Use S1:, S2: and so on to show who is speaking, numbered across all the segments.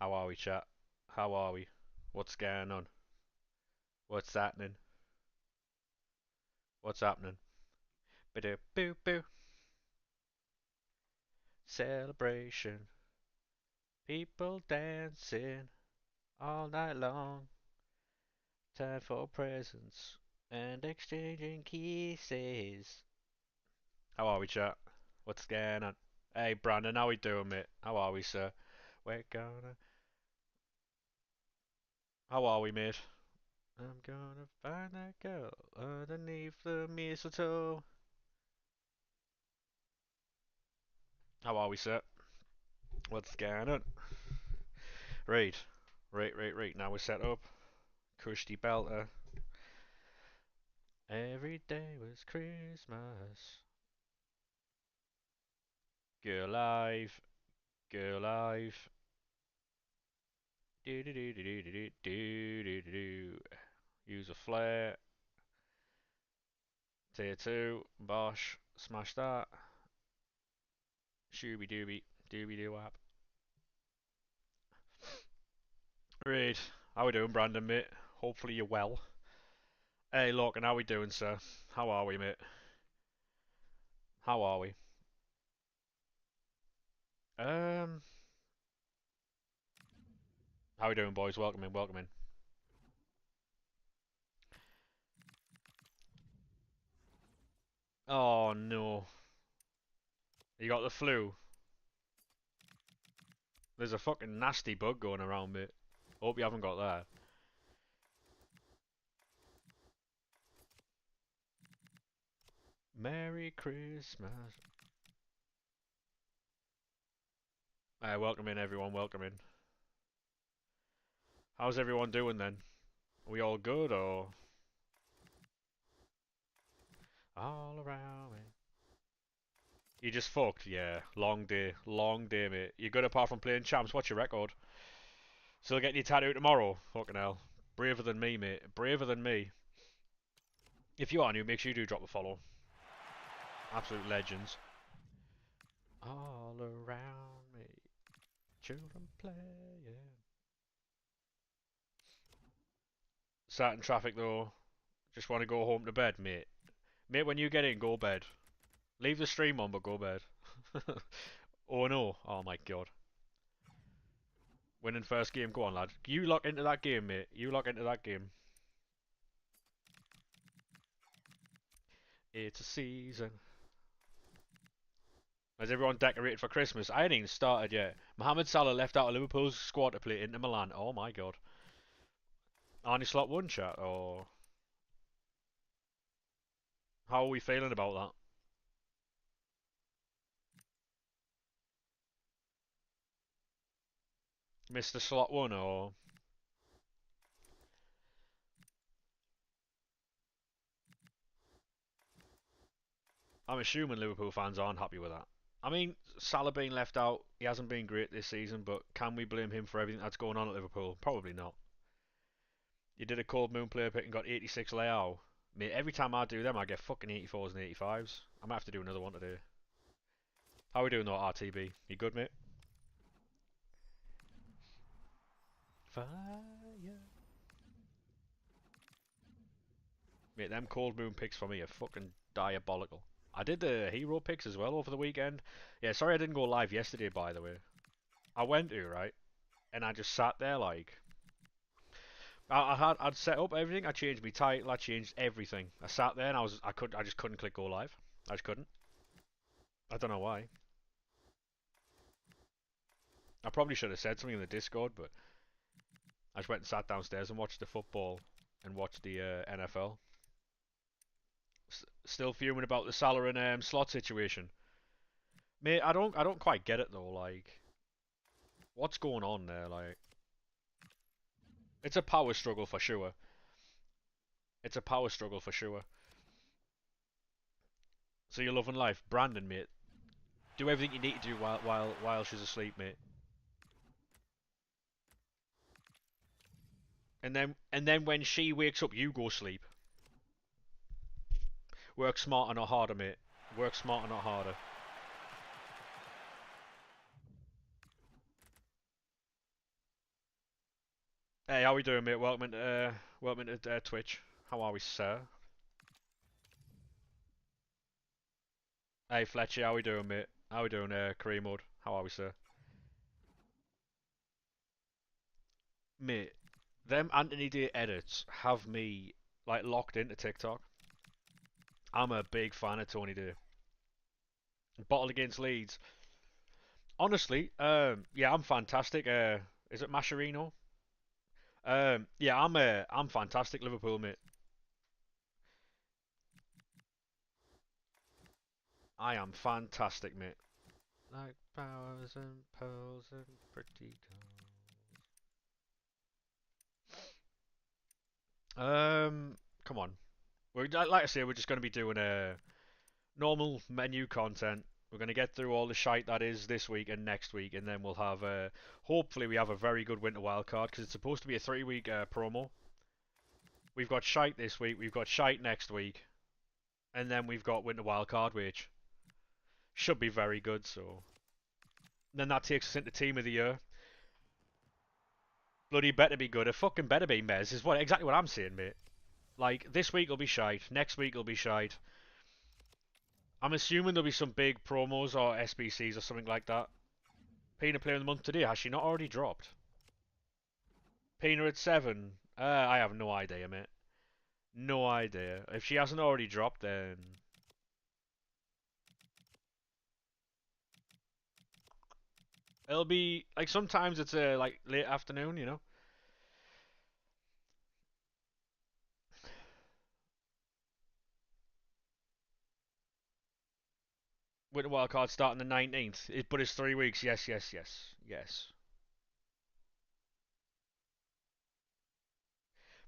S1: How are we, chat? How are we? What's going on? What's happening? What's happening? Bidoo boo boo. Celebration. People dancing all night long. Time for presents and exchanging kisses. How are we, chat? What's going on? Hey, Brandon, how we doing, mate? How are we, sir? We're gonna. How are we, mate? I'm gonna find that girl underneath the mistletoe. How are we, sir? What's going on? Right. Right. Now we're set up. Cushy belter. Every day was Christmas. Go live. Go live. Do do do do do do do do do do. Use a flare. Tier 2. Bosh. Smash that. Shooby dooby. Dooby doo wap. Right. How we doing, Brandon, mate? Hopefully you're well. Hey, look, and how we doing, sir? How are we, mate? How are we? Um, how we doing, boys? Welcome in, welcome in. Oh no, you got the flu. There's a fucking nasty bug going around, mate. Hope you haven't got that. Merry Christmas. Welcome in, everyone. Welcome in. How's everyone doing then? Are we all good or all around me? You just fucked, yeah. Long day, mate. You good apart from playing champs? What's your record? Still getting your tattoo tomorrow? Fucking hell. Braver than me, mate. Braver than me. If you are new, make sure you do drop a follow. Absolute legends. All around me, children playing. Sat in traffic though. Just want to go home to bed, mate. Mate, when you get in, go bed. Leave the stream on, but go bed. Oh no. Oh my god. Winning first game. Go on, lad. You lock into that game, mate. You lock into that game. It's a season. Has everyone decorated for Christmas? I ain't even started yet. Mohamed Salah left out of Liverpool's squad to play Inter Milan. Oh my god. Arnie Slot 1 chat, or how are we feeling about that? Mr. Slot 1, or I'm assuming Liverpool fans aren't happy with that. I mean, Salah being left out, he hasn't been great this season, but can we blame him for everything that's going on at Liverpool? Probably not. You did a cold moon player pick and got 86 layout. Mate, every time I do them, I get fucking 84s and 85s. I might have to do another one today. How are we doing though, RTB? You good, mate? Fire. Mate, them cold moon picks for me are fucking diabolical. I did the hero picks as well over the weekend. Yeah, sorry I didn't go live yesterday, by the way. I went to, right? And I just sat there like, I'd set up everything. I changed my title. I changed everything. I sat there and I just couldn't click go live. I just couldn't. I don't know why. I probably should have said something in the Discord, but I just went and sat downstairs and watched the football and watched the NFL. Still fuming about the Salah and slot situation, mate. I don't quite get it though. Like, what's going on there? Like, it's a power struggle for sure. It's a power struggle for sure. So you're loving life, Brandon, mate. Do everything you need to do while she's asleep, mate. And then when she wakes up, you go sleep. Work smarter, not harder, mate. Work smarter, not harder. Hey, how we doing, mate? Welcome to Twitch. How are we, sir? Hey, Fletcher, how we doing, mate? How we doing, career mode? How are we, sir? Mate, them Anthony Day edits have me like locked into TikTok. I'm a big fan of Tony Day. Bottle against Leeds. Honestly, yeah, I'm fantastic. Is it Mascherino? Yeah, I'm fantastic, Liverpool, mate. I am fantastic, mate. Like powers and pearls and pretty girls. Come on. Like I say, we're just going to be doing a normal menu content. We're going to get through all the shite that is this week and next week, and then we'll have hopefully we have a very good winter wildcard because it's supposed to be a 3 week promo. We've got shite this week, we've got shite next week, and then we've got winter wildcard, which should be very good. So then that takes us into team of the year. Bloody better be good. It fucking better be Mez is what exactly what I'm saying, mate. Like this week will be shite, next week will be shite. I'm assuming there'll be some big promos or SBCs or something like that. Pina Player of the Month today, has she not already dropped? Pina at 7? I have no idea, mate. No idea. If she hasn't already dropped, then... It'll be... Like, sometimes it's, like, late afternoon, you know? Winter Wildcard starting the 19th. But it's 3 weeks. Yes, yes, yes. Yes.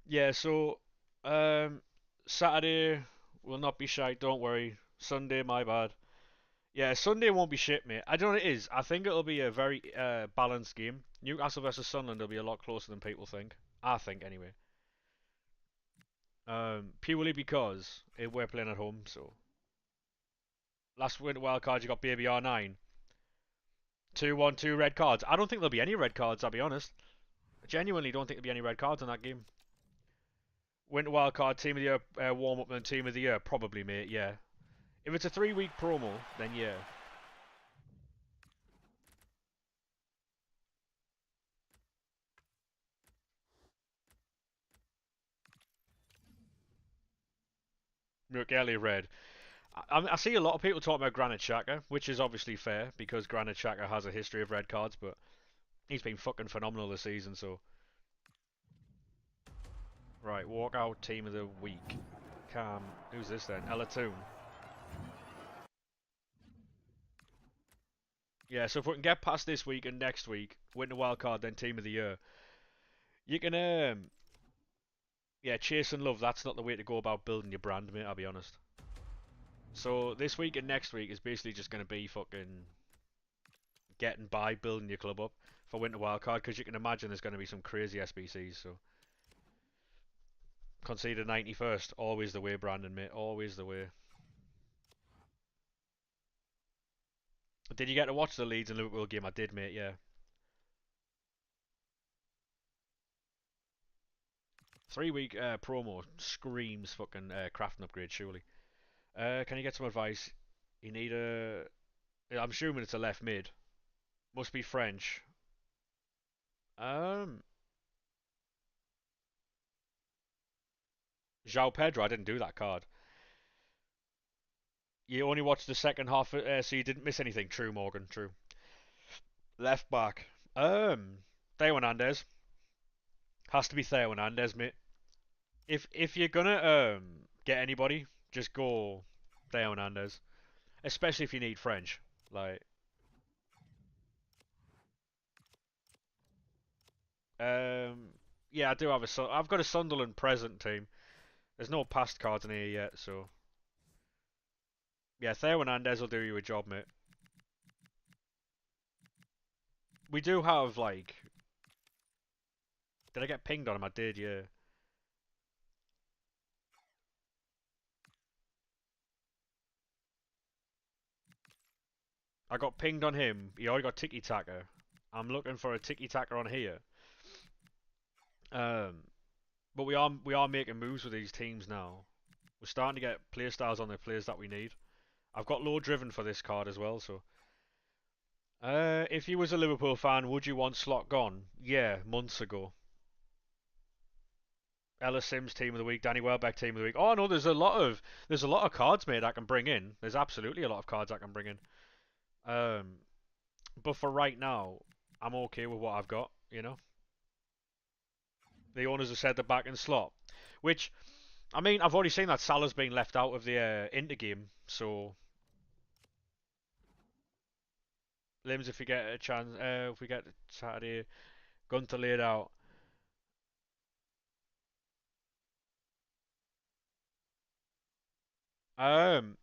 S1: Yeah, so... Um... Saturday will not be shy, don't worry. Sunday, my bad. Yeah, Sunday won't be shit, mate. I don't know what it is. I think it'll be a very balanced game. Newcastle versus Sunderland will be a lot closer than people think. I think, anyway. Purely because we're playing at home, so. Last winter wild card, you got Baby R9. 2-1-2 red cards. I don't think there'll be any red cards, I'll be honest. I genuinely don't think there'll be any red cards in that game. Winter wild card, team of the year warm up, and team of the year, probably, mate, yeah. If it's a 3 week promo, then yeah. Murkelly red. I see a lot of people talking about Granit Xhaka, which is obviously fair because Granit Xhaka has a history of red cards, but he's been fucking phenomenal this season. So right, walkout team of the week. Cam, who's this then? Elatoon. Yeah, so if we can get past this week and next week, win the wild card, then team of the year, you can yeah, chase and love. That's not the way to go about building your brand, mate. I'll be honest. So this week and next week is basically just going to be fucking getting by, building your club up for winter wildcard because you can imagine there's going to be some crazy SBCs. So conceded 91st, always the way, Brandon, mate, always the way. Did you get to watch the Leeds and Liverpool game? I did, mate. Yeah. 3 week promo screams fucking crafting upgrade. Surely. Can you get some advice? You need a. I'm assuming it's a left mid. Must be French. Um, João Pedro. I didn't do that card. You only watched the second half, so you didn't miss anything. True, Morgan. True. Left back. Theo Hernandez. Has to be Theo Hernandez, mate. If you're gonna get anybody, just go Theo Hernandez. Especially if you need French. Like, yeah, I do have I've got a Sunderland present team. There's no past cards in here yet, so yeah, Theo Hernandez will do you a job, mate. We do have like, did I get pinged on him? I did, yeah. I got pinged on him. He already got Tiki Taka. I'm looking for a Tiki Taka on here. Um, but we are making moves with these teams now. We're starting to get play styles on the players that we need. I've got low driven for this card as well, so if you was a Liverpool fan, would you want Slot gone? Yeah, months ago. Ella Sims team of the week, Danny Welbeck team of the week. Oh no, there's a lot of cards, mate. I can bring in. There's absolutely a lot of cards I can bring in. Um, but for right now, I'm okay with what I've got. The owners have said they're back in slot, which I mean, I've already seen that Salah's been left out of the Inter game. So Limbs, if we get a chance, if we get Saturday, Gunter laid out.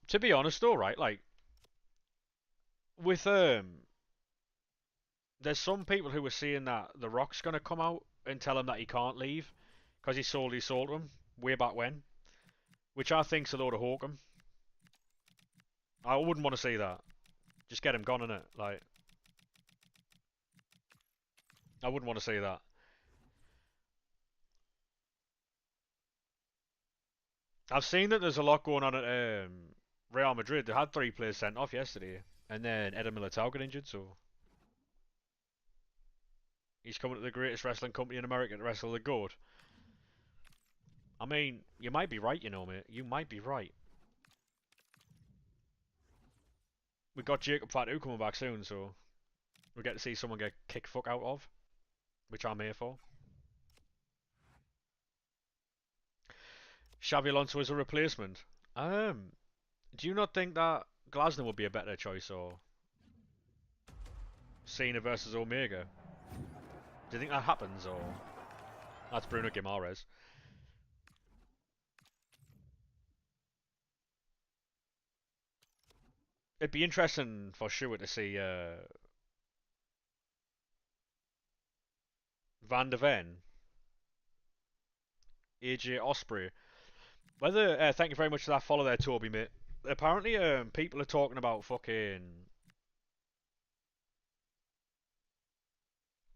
S1: To be honest though, right, like with there's some people who were saying that The Rock's gonna come out and tell him that he can't leave because he sold him way back when, which I think's a load of hokum. I wouldn't want to see that. Just get him gone in it. Like I wouldn't want to see that. I've seen that there's a lot going on at Real Madrid. They had three players sent off yesterday, and then Eder Militao got injured, so he's coming to the greatest wrestling company in America to wrestle the GOAT. I mean, you might be right, mate. You might be right. We got Jacob Fatu coming back soon, so we get to see someone get kicked fuck out of, which I'm here for. Xavi Alonso as a replacement. Do you not think that Glasner would be a better choice, or Cena versus Omega? Do you think that happens, or that's Bruno Guimaraes? It'd be interesting for sure to see Van der Ven, AJ Osprey. Whether thank you very much for that follow there, Toby, mate. Apparently, people are talking about fucking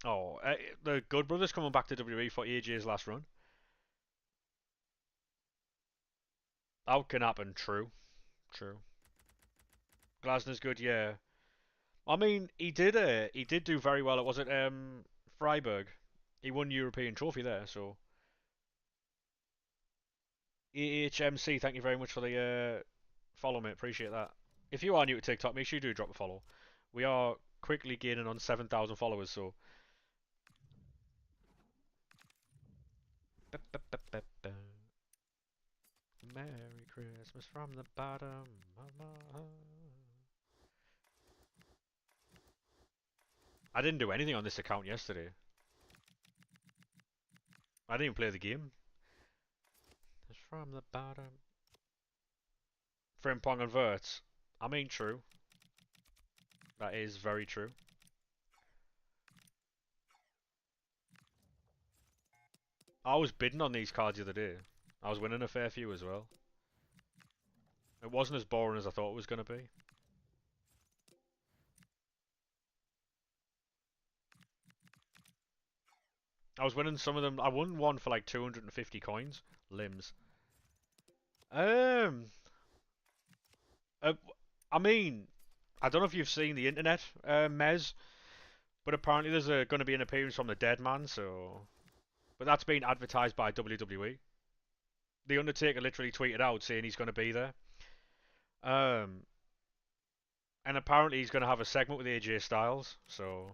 S1: the Good Brothers coming back to WWE for AJ's last run. That can happen. True, true. Glasner's good, yeah. I mean, he did do very well. It was it Freiburg. He won European trophy there. So EHMC, thank you very much for the follow, mate. Appreciate that. If you are new to TikTok, make sure you do drop a follow. We are quickly gaining on 7,000 followers, so. Merry Christmas from the bottom of my heart. I didn't do anything on this account yesterday. I didn't even play the game. It's from the bottom. Frimpong and Verts. I mean, true. That is very true. I was bidding on these cards the other day. I was winning a fair few as well. It wasn't as boring as I thought it was going to be. I was winning some of them. I won one for like 250 coins. Limbs. Um, uh, I mean, I don't know if you've seen the internet, Mez, but apparently there's going to be an appearance from the Dead Man, so. But that's been advertised by WWE. The Undertaker literally tweeted out saying he's going to be there. Um, and apparently he's going to have a segment with AJ Styles, so.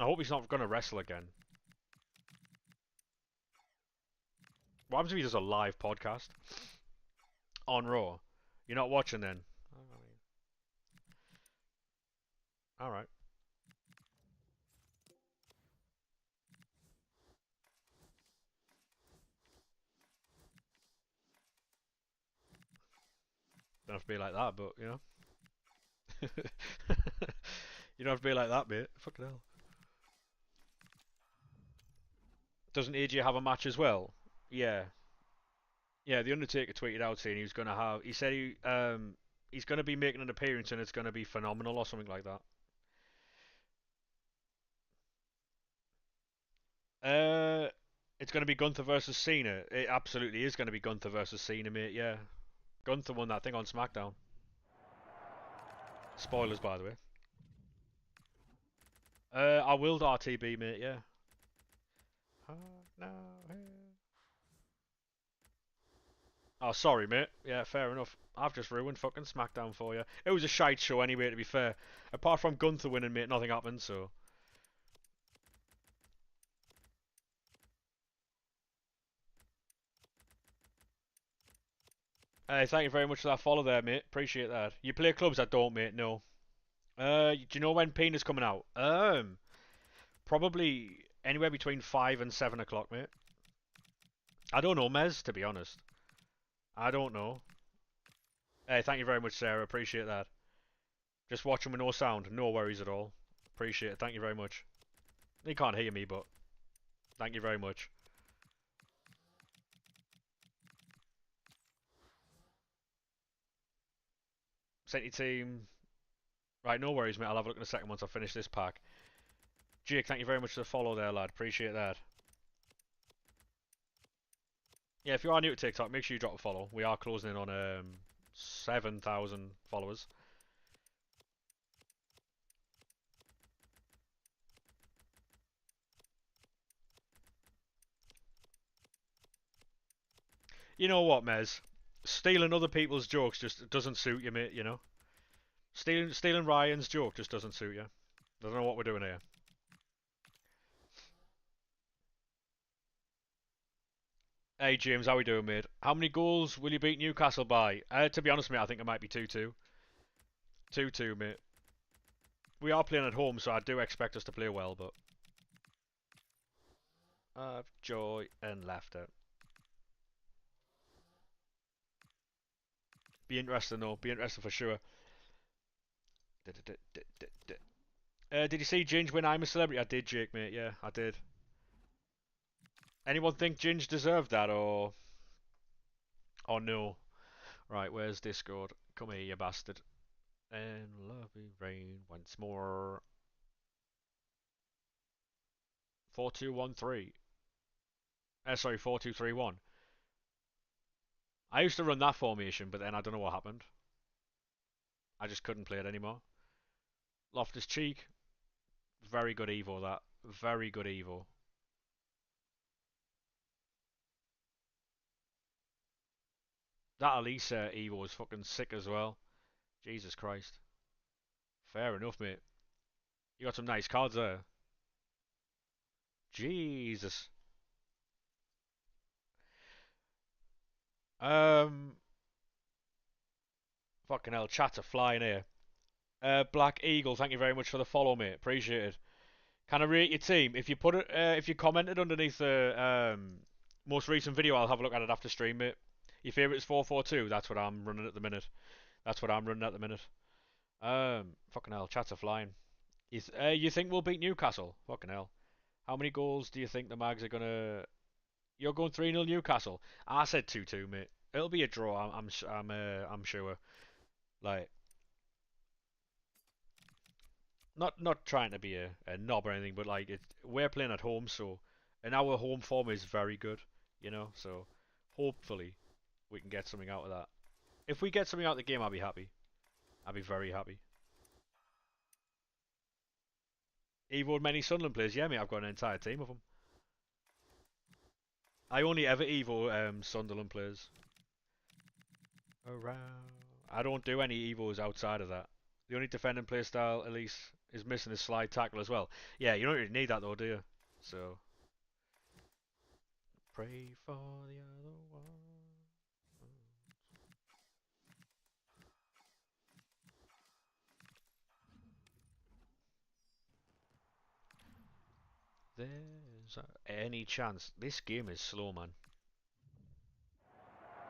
S1: I hope he's not going to wrestle again. What happens if he does a live podcast on Raw? You're not watching then? Alright. Don't have to be like that, but, you don't have to be like that, mate. Fucking hell. Doesn't AJ have a match as well? Yeah. Yeah, The Undertaker tweeted out saying he was going to have. He said he's going to be making an appearance and it's going to be phenomenal or something like that. Uh, it's going to be Gunther versus Cena. It absolutely is going to be Gunther versus Cena, mate. Yeah, Gunther won that thing on SmackDown. Spoilers, by the way. I willed RTB, mate. Yeah. Oh, no. Oh, sorry, mate. Yeah, fair enough. I've just ruined fucking SmackDown for you. It was a shite show anyway, to be fair. Apart from Gunther winning, mate, nothing happened, so. Hey, thank you very much for that follow there, mate. Appreciate that. You play clubs? I don't, mate, no. Do you know when Pena's coming out? Probably anywhere between 5 and 7 o'clock, mate. I don't know, Mez, to be honest. I don't know. Hey, thank you very much, Sarah. Appreciate that. Just watching with no sound. No worries at all. Appreciate it. Thank you very much. You can't hear me, but thank you very much. Sent your team. Right, no worries, mate. I'll have a look in a second once I finish this pack. Jake, thank you very much for the follow there, lad. Appreciate that. Yeah, if you are new to TikTok, make sure you drop a follow. We are closing in on 7,000 followers. You know what, Mez? Stealing other people's jokes just doesn't suit you, mate, you know? Stealing Ryan's joke just doesn't suit you. I don't know what we're doing here. Hey, James, how we doing, mate? How many goals will you beat Newcastle by? To be honest, mate, I think it might be 2-2. 2-2, mate. We are playing at home, so I do expect us to play well, but... joy and laughter. Be interesting, though. Be interesting for sure. Did you see Ginge win I'm a Celebrity? I did, Jake, mate. Yeah, I did. Anyone think Ginge deserved that, or... Oh, no. Right, where's Discord? Come here, you bastard. And lovely rain once more. 4213. Sorry, 4231. I used to run that formation, but then I don't know what happened. I just couldn't play it anymore. Loftus Cheek. Very good Evo, that. Very good Evo. That Elisa Evo was fucking sick as well. Jesus Christ. Fair enough, mate. You got some nice cards there. Jesus. Um, Fucking hell, chat's are flying here. Black Eagle, thank you very much for the follow, mate. Appreciate it. Can I rate your team? If you put it, if you commented underneath the most recent video, I'll have a look at it after stream, mate. Your favourite is 442. That's what I'm running at the minute. That's what I'm running at the minute. Fucking hell, chats are flying. You think we'll beat Newcastle? Fucking hell. How many goals do you think the Mags are gonna? You're going 3-0 Newcastle. I said 2-2, mate. It'll be a draw. I'm sure. Like, not trying to be a knob or anything, but like we're playing at home, so and our home form is very good, you know. So hopefully we can get something out of that. If we get something out of the game, I'll be happy. I'll be very happy. Evo many Sunderland players, yeah, mate. I've got an entire team of them. I only ever Evo Sunderland players. Around. I don't do any Evos outside of that. The only defending play style, at least, is missing his slide tackle as well. Yeah, you don't really need that though, do you? So pray for the other one. There's any chance. This game is slow, man.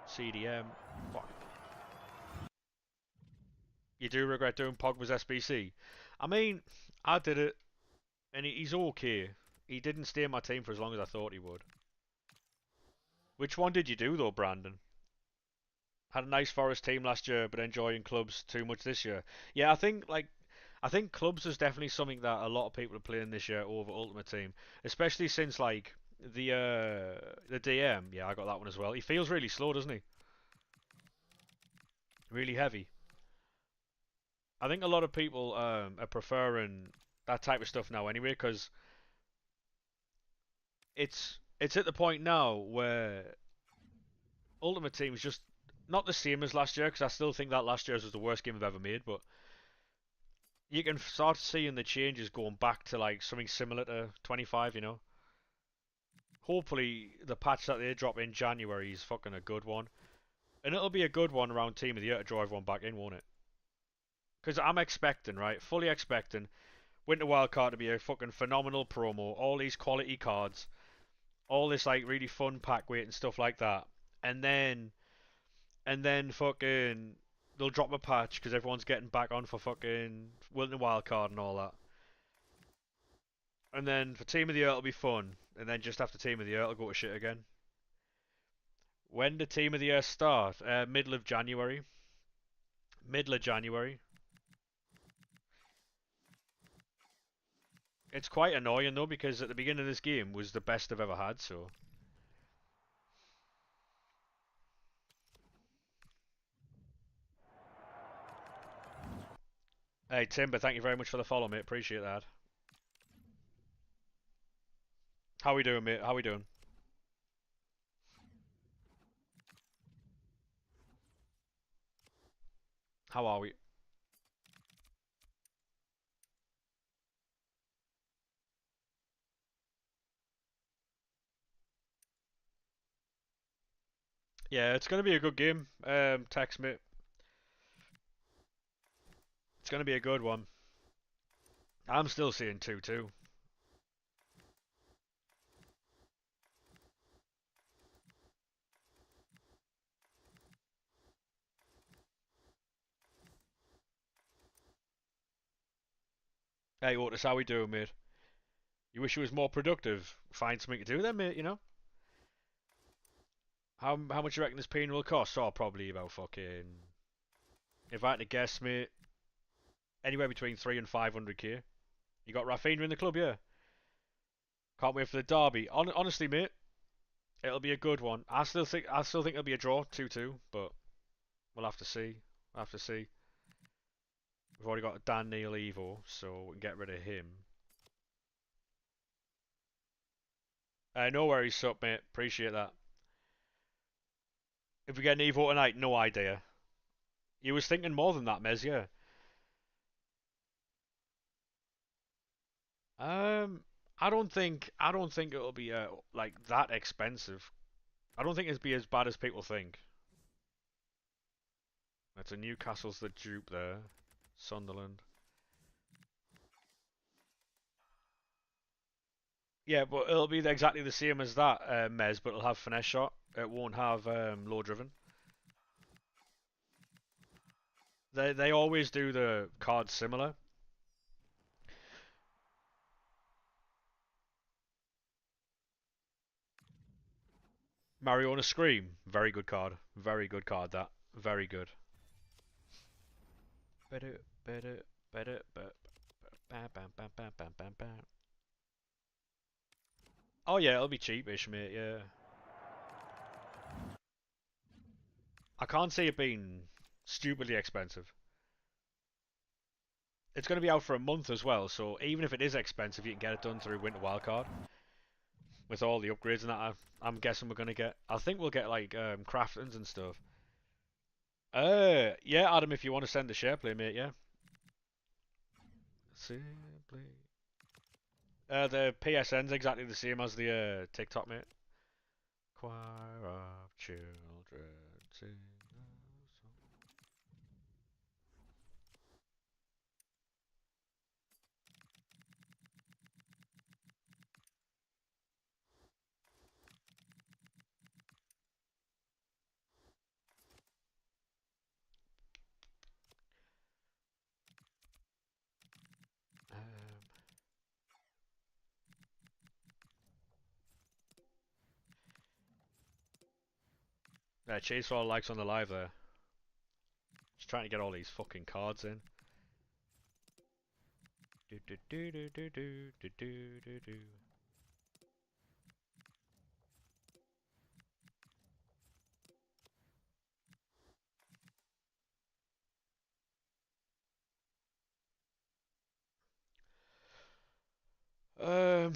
S1: CDM. Fuck. You do regret doing Pogba's SBC? I mean, I did it, and he's okay. He didn't stay in my team for as long as I thought he would. Which one did you do though, Brandon? Had a nice Forest team last year, but enjoying clubs too much this year. Yeah, I think like I think clubs is definitely something that a lot of people are playing this year over Ultimate Team, especially since like the DM. Yeah, I got that one as well. He feels really slow, doesn't he? Really heavy. I think a lot of people are preferring that type of stuff now anyway, because it's at the point now where Ultimate Team is just not the same as last year, because I still think that last year's was the worst game I've ever made, but you can start seeing the changes going back to like something similar to 25, you know? Hopefully the patch that they drop in January is fucking a good one. And it'll be a good one around Team of the Year to draw everyone back in, won't it? Because I'm expecting, right? Fully expecting Winter Wildcard to be a fucking phenomenal promo, all these quality cards, all this like really fun pack weight and stuff like that. And then fucking they'll drop a patch because everyone's getting back on for fucking Winter Wildcard and all that. And then for Team of the Year it'll be fun, and then just after Team of the Year it'll go to shit again. When the Team of the Year start? Middle of January. Middle of January. It's quite annoying though because at the beginning of this game was the best I've ever had. So hey Timber, thank you very much for the follow, mate. Appreciate that. How we doing, mate? How we doing? How are we? Yeah, it's gonna be a good game. Text mate. It's gonna be a good one. I'm still seeing 2-2. Hey, Otis, how we doing, mate? You wish you was more productive? Find something to do then, mate. You know. How much you reckon this pain will cost? Oh, probably about fucking. If I had to guess, mate, anywhere between 3 and 500k. You got Rafinha in the club, yeah. Can't wait for the derby. Honestly, mate, it'll be a good one. I still think it'll be a draw, 2-2, but we'll have to see. We'll have to see. We've already got Dan Neil Evo, so we can get rid of him. No worries, sup, mate. Appreciate that. If we get an Evo tonight, no idea. You was thinking more than that, Mez, yeah. Um, I don't think it'll be like that expensive. I don't think it'll be as bad as people think. That's a Newcastle's the dupe there. Sunderland. Yeah, but it'll be exactly the same as that, Mez, but it'll have finesse shot. It won't have low driven. They always do the cards similar. Mariona Scream, very good card. Very good card that. Very good. Better, better, better, bam, bam, bam, bam, bam, bam, bam. Oh yeah, it'll be cheapish, mate. Yeah. I can't see it being stupidly expensive. It's going to be out for a month as well, so even if it is expensive, you can get it done through Winter Wildcard with all the upgrades and that. I'm guessing we're going to get. I think we'll get like craftings and stuff. Yeah, Adam, if you want to send the share play, mate, yeah. Simply. The PSN's exactly the same as the TikTok, mate. Choir of children sing a song. Chase for all likes on the live there. Just trying to get all these fucking cards in. Do do do do do do do do do do. Um,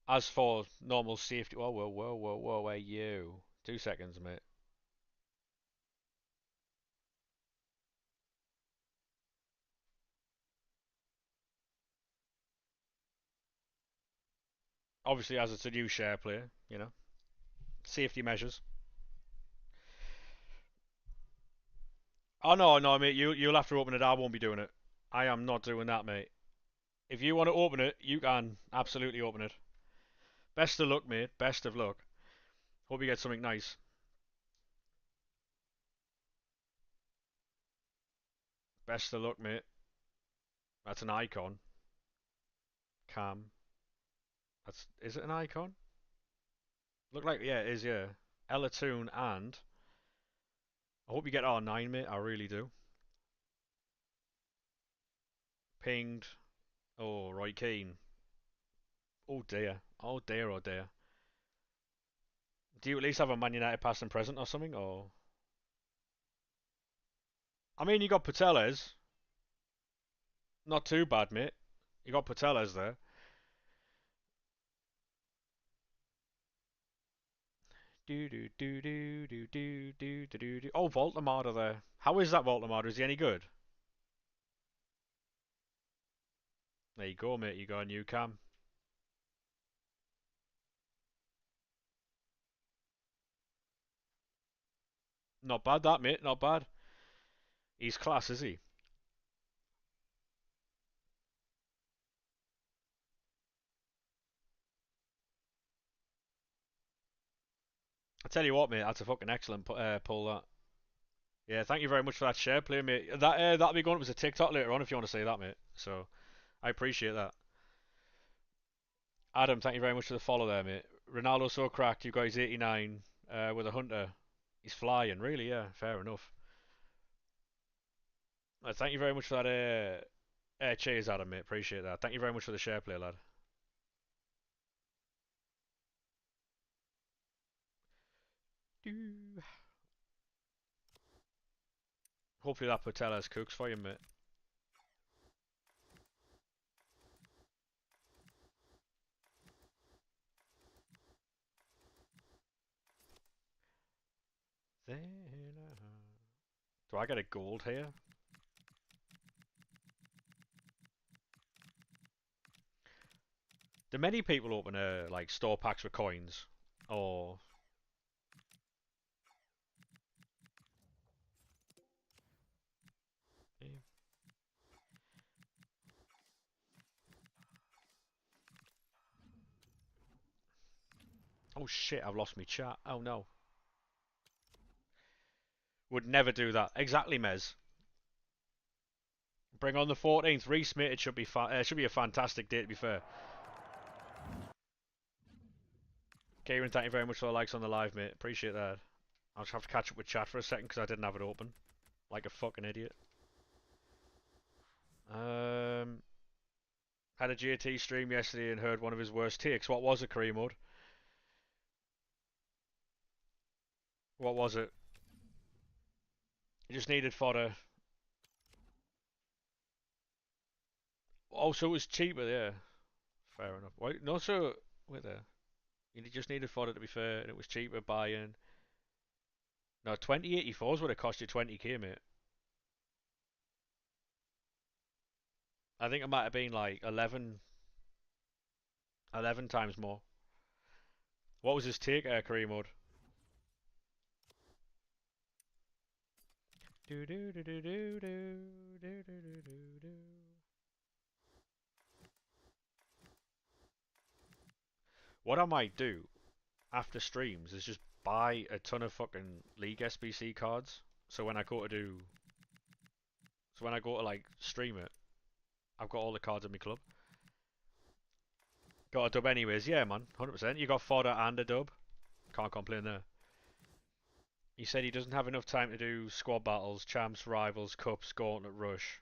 S1: as for normal safety, whoa, whoa, whoa, whoa, whoa, where you? 2 seconds, mate. Obviously, as it's a new share player, safety measures. Oh no, no, mate, you'll have to open it. I won't be doing it. I am not doing that, mate. If you want to open it, you can absolutely open it. Best of luck, mate. Best of luck. Hope you get something nice. Best of luck, mate. That's an icon. Cam. Is it an icon? Look like, yeah, it is, yeah. Elatoon and I hope you get R9, mate. I really do. Pinged. Oh, Roy Keane. Oh dear. Oh dear, oh dear. Do you at least have a Man United past and present or something? Or I mean, you got Pateles. Not too bad, mate. You got Pateles there. Do do do do do do do do do. Oh, Voltamada there. How is that Voltamada? Is he any good? There you go, mate. You got a new cam. Not bad, that mate. Not bad. He's class, is he? I tell you what, mate. That's a fucking excellent pull. That. Yeah. Thank you very much for that share play, mate. That'll be going up as a TikTok later on if you want to say that, mate. So I appreciate that. Adam, thank you very much for the follow there, mate. Ronaldo so cracked. You got his 89 with a hunter. He's flying, really. Yeah, fair enough. Thank you very much for that. Cheers, Adam, mate. Appreciate that. Thank you very much for the share play, lad. Hopefully that Patella's cooks for you, mate. Do I get a gold here? Do many people open like store packs with coins? Or oh shit, I've lost my chat. Oh no. Would never do that. Exactly, Mez. Bring on the 14th. Reese, mate, it should be a fantastic day, to be fair. Kieran, thank you very much for the likes on the live, mate. Appreciate that. I'll just have to catch up with chat for a second because I didn't have it open. Like a fucking idiot. Um, had a GT stream yesterday and heard one of his worst takes. What was it, Kareem Mode? What was it? He just needed fodder. Oh, so it was cheaper, yeah. Fair enough. Wait, no, so wait there. You just needed fodder to be fair, and it was cheaper buying. No, 2084s would have cost you 20k, mate. I think it might have been like 11 times more. What was his take, Kareem Mode? Do do do do do do do do do do do. What I might do after streams is just buy a ton of fucking League SBC cards. So when I go to do, so when I go to like stream it, I've got all the cards in my club. Got a dub anyways, yeah, man, 100%. You got fodder and a dub. Can't complain there. He said he doesn't have enough time to do squad battles, champs, rivals, cups, gauntlet, rush.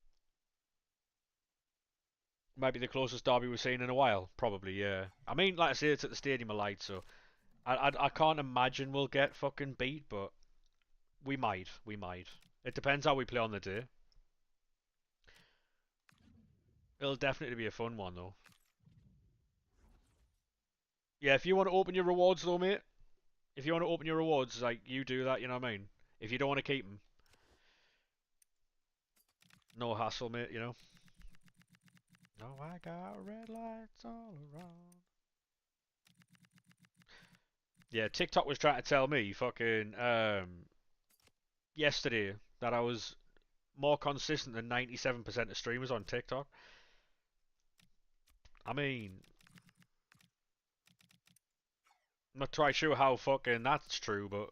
S1: Might be the closest derby we've seen in a while. Probably, yeah. I mean, like I say, it's at the Stadium of Light, so I can't imagine we'll get fucking beat, but we might. We might. It depends how we play on the day. It'll definitely be a fun one, though. Yeah, if you want to open your rewards, though, mate, if you want to open your rewards, like, you do that, you know what I mean? If you don't want to keep them, no hassle, mate, you know? No, I got red lights all around. Yeah, TikTok was trying to tell me fucking yesterday that I was more consistent than 97% of streamers on TikTok. I mean, I'm not quite sure how fucking that's true, but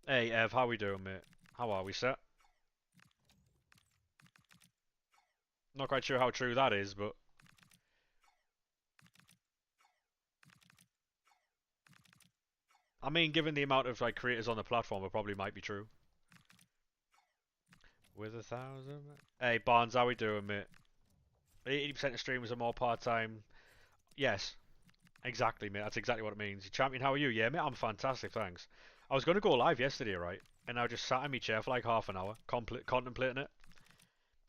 S1: hey, Ev, how we doing, mate? How are we, set? Not quite sure how true that is, but I mean, given the amount of like creators on the platform, it probably might be true. With 1,000. Hey, Barnes, how we doing, mate? 80% of streamers are more part-time. Yes, exactly, mate. That's exactly what it means. Champion, how are you? Yeah, mate, I'm fantastic, thanks. I was going to go live yesterday, right? And I just sat in my chair for like half an hour, contemplating it.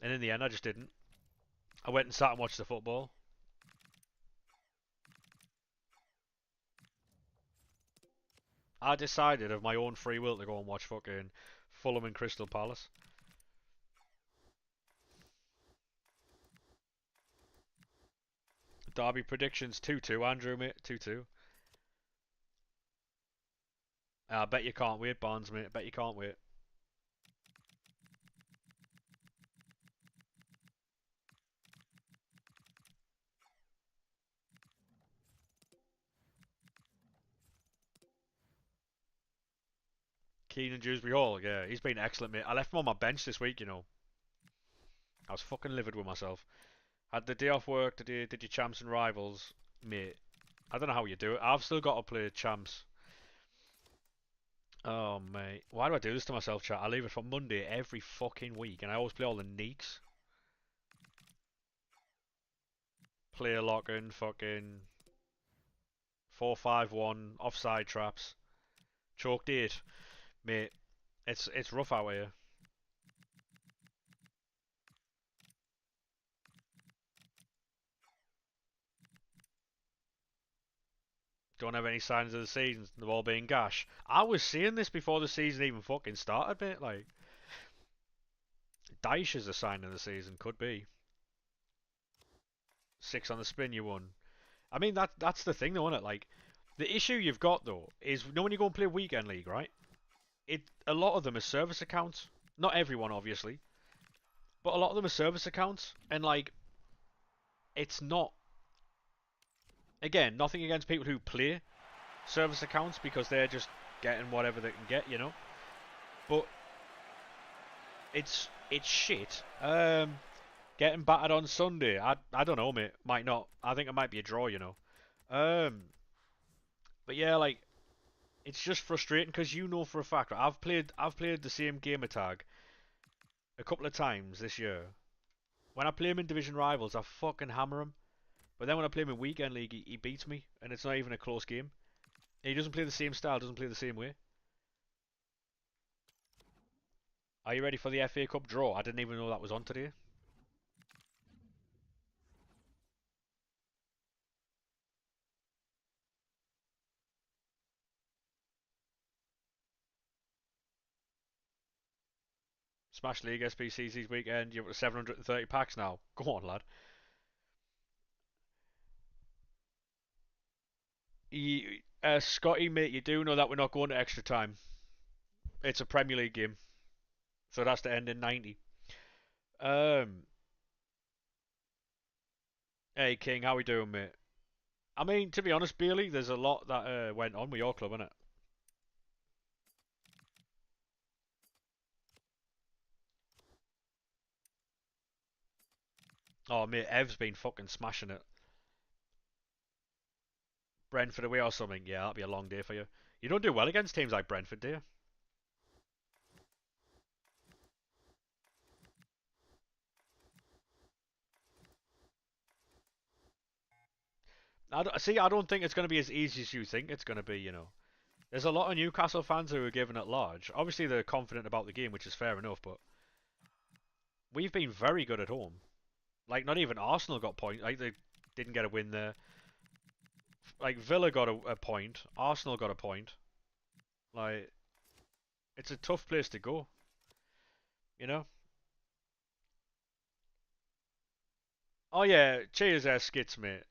S1: And in the end, I just didn't. I went and sat and watched the football. I decided of my own free will to go and watch fucking Fulham and Crystal Palace. Derby predictions 2-2, Andrew, mate. 2-2. I bet you can't wait, Barnes, mate. I bet you can't wait. Keenan Dewsbury Hall, yeah, he's been excellent, mate. I left him on my bench this week, you know. I was fucking livid with myself. Had the day off work, did your champs and rivals, mate. I don't know how you do it. I've still got to play champs. Oh, mate. Why do I do this to myself, chat? I leave it for Monday every fucking week, and I always play all the neeks. Player locking, fucking 4-5-1, offside traps, choked 8. Mate, it's rough out here. Don't have any signs of the season. They've all been gash. I was seeing this before the season even fucking started, mate. Like, Dyche is a sign of the season. Could be. 6 on the spin, you won. I mean, that's the thing, though, isn't it? Like, the issue you've got, though, is you know when you go and play Weekend League, right? A lot of them are service accounts. Not everyone, obviously. But a lot of them are service accounts. And, like, it's not... Again, nothing against people who play service accounts because they're just getting whatever they can get, you know? But it's shit. Getting battered on Sunday. I don't know, mate. Might not. I think it might be a draw, you know. Um, but yeah, like it's just frustrating because you know for a fact. Right, I've played the same gamer tag a couple of times this year. When I play him in division rivals, I fucking hammer him. But then when I play him in weekend league, he beats me, and it's not even a close game. He doesn't play the same style, doesn't play the same way. Are you ready for the FA Cup draw? I didn't even know that was on today. Smash League SBCs this weekend. You're up to 730 packs now. Go on, lad. Scotty, mate, you do know that we're not going to extra time. It's a Premier League game, so it has to end in 90. Um, hey King, how we doing, mate? I mean, to be honest, Bailey, there's a lot that went on with your club, innit? Oh, mate, Ev's been fucking smashing it. Brentford away or something. Yeah, that'll be a long day for you. You don't do well against teams like Brentford, do you? See, I don't think it's going to be as easy as you think it's going to be, you know. There's a lot of Newcastle fans who are giving it large. Obviously, they're confident about the game, which is fair enough, but we've been very good at home. Like, not even Arsenal got points. Like, they didn't get a win there. Like, Villa got a point. Arsenal got a point. Like, it's a tough place to go, you know? Oh, yeah, cheers there, skits, mate.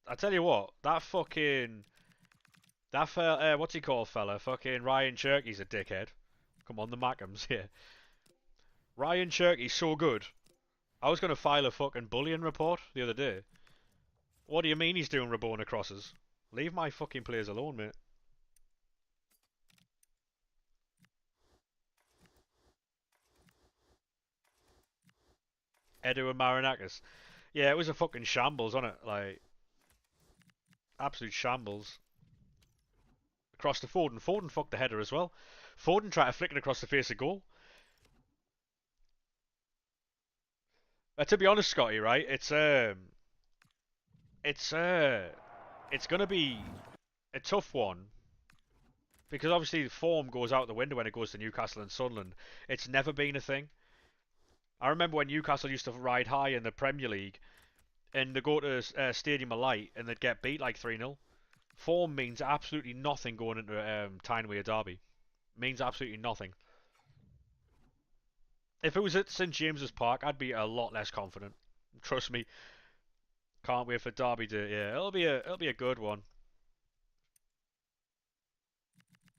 S1: I tell you what, that fucking... That fella, what's he called, fella? Fucking Ryan Cherky's a dickhead. Come on, the Mackhams, yeah. Ryan Cherky's so good. I was going to file a fucking bullying report the other day. What do you mean he's doing Rabona crosses? Leave my fucking players alone, mate. Edu and Marinakis. Yeah, it was a fucking shambles, wasn't it? Like, absolute shambles. Across to Foden. Foden fucked the header as well. Foden tried to flick it across the face of goal. To be honest, Scotty, right? It's it's gonna be a tough one because obviously form goes out the window when it goes to Newcastle and Sunderland. It's never been a thing. I remember when Newcastle used to ride high in the Premier League and they go to Stadium of Light and they'd get beat like 3-0. Form means absolutely nothing going into Tyne-Wear Derby. Means absolutely nothing. If it was at St James's Park, I'd be a lot less confident. Trust me. Can't wait for Derby to yeah. It'll be a good one.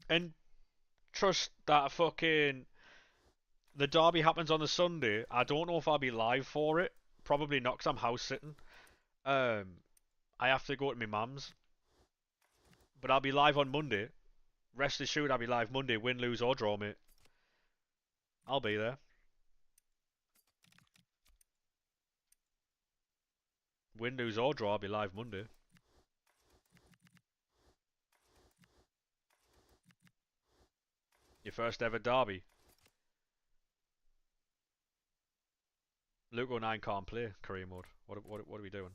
S1: And trust that fucking the Derby happens on the Sunday. I don't know if I'll be live for it. Probably not, because I'm house sitting. Um, I have to go to my mum's, but I'll be live on Monday. Rest assured, I'll be live Monday, win, lose or draw, mate. I'll be there. Win, lose or draw, I'll be live Monday. Your first ever derby. Luke 09 can't play career mode. What are we doing?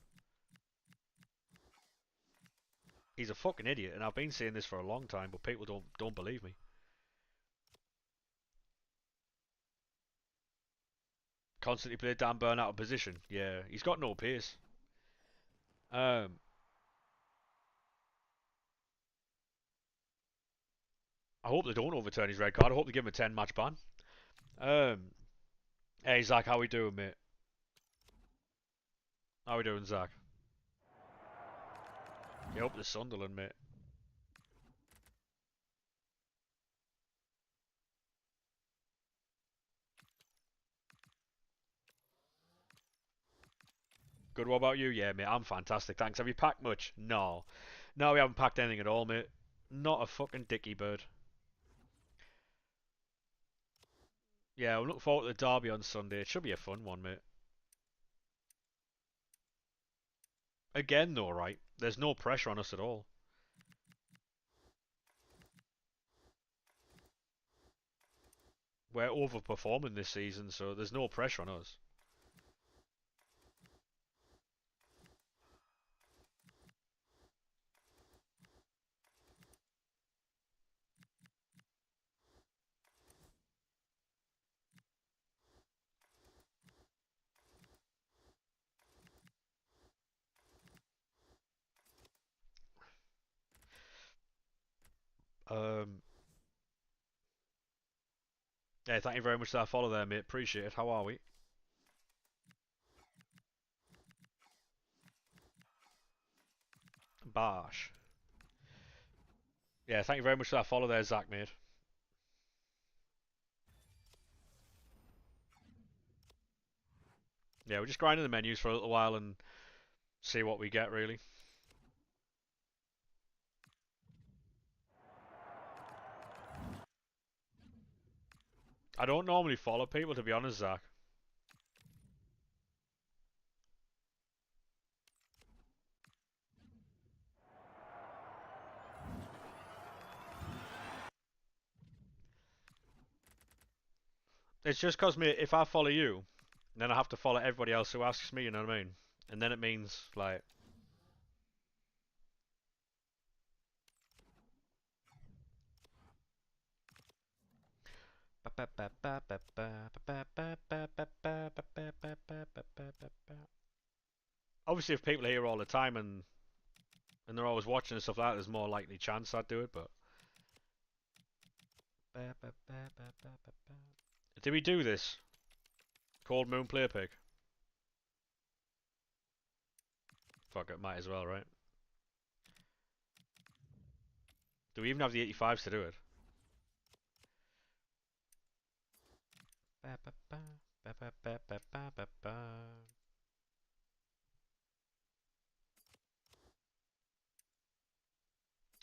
S1: He's a fucking idiot, and I've been saying this for a long time, but people don't believe me. Constantly play Dan Burn out of position. Yeah, he's got no pace. Um, I hope they don't overturn his red card. I hope they give him a 10 match ban. Um, hey Zach, how we doing, mate? How we doing, Zach? You hope the Sunderland, mate. Good. What about you? Yeah, mate. I'm fantastic. Thanks. Have you packed much? No. No, we haven't packed anything at all, mate. Not a fucking dicky bird. Yeah, we'll look forward to the derby on Sunday. It should be a fun one, mate. Again, though, right? There's no pressure on us at all. We're overperforming this season, so there's no pressure on us. Um, yeah, thank you very much for that follow there, mate. Appreciate it. How are we? Barsh. Yeah, thank you very much for that follow there, Zach, mate. Yeah, we're just grinding the menus for a little while and see what we get, really. I don't normally follow people, to be honest, Zach. It's just because, mate, if I follow you, then I have to follow everybody else who asks me, you know what I mean? And then it means, like, Obviously, if people are here all the time and they're always watching and stuff like that, there's more likely chance I'd do it. But did we do this? Cold Moon Play Pick? Fuck it, might as well, right? Do we even have the 85s to do it?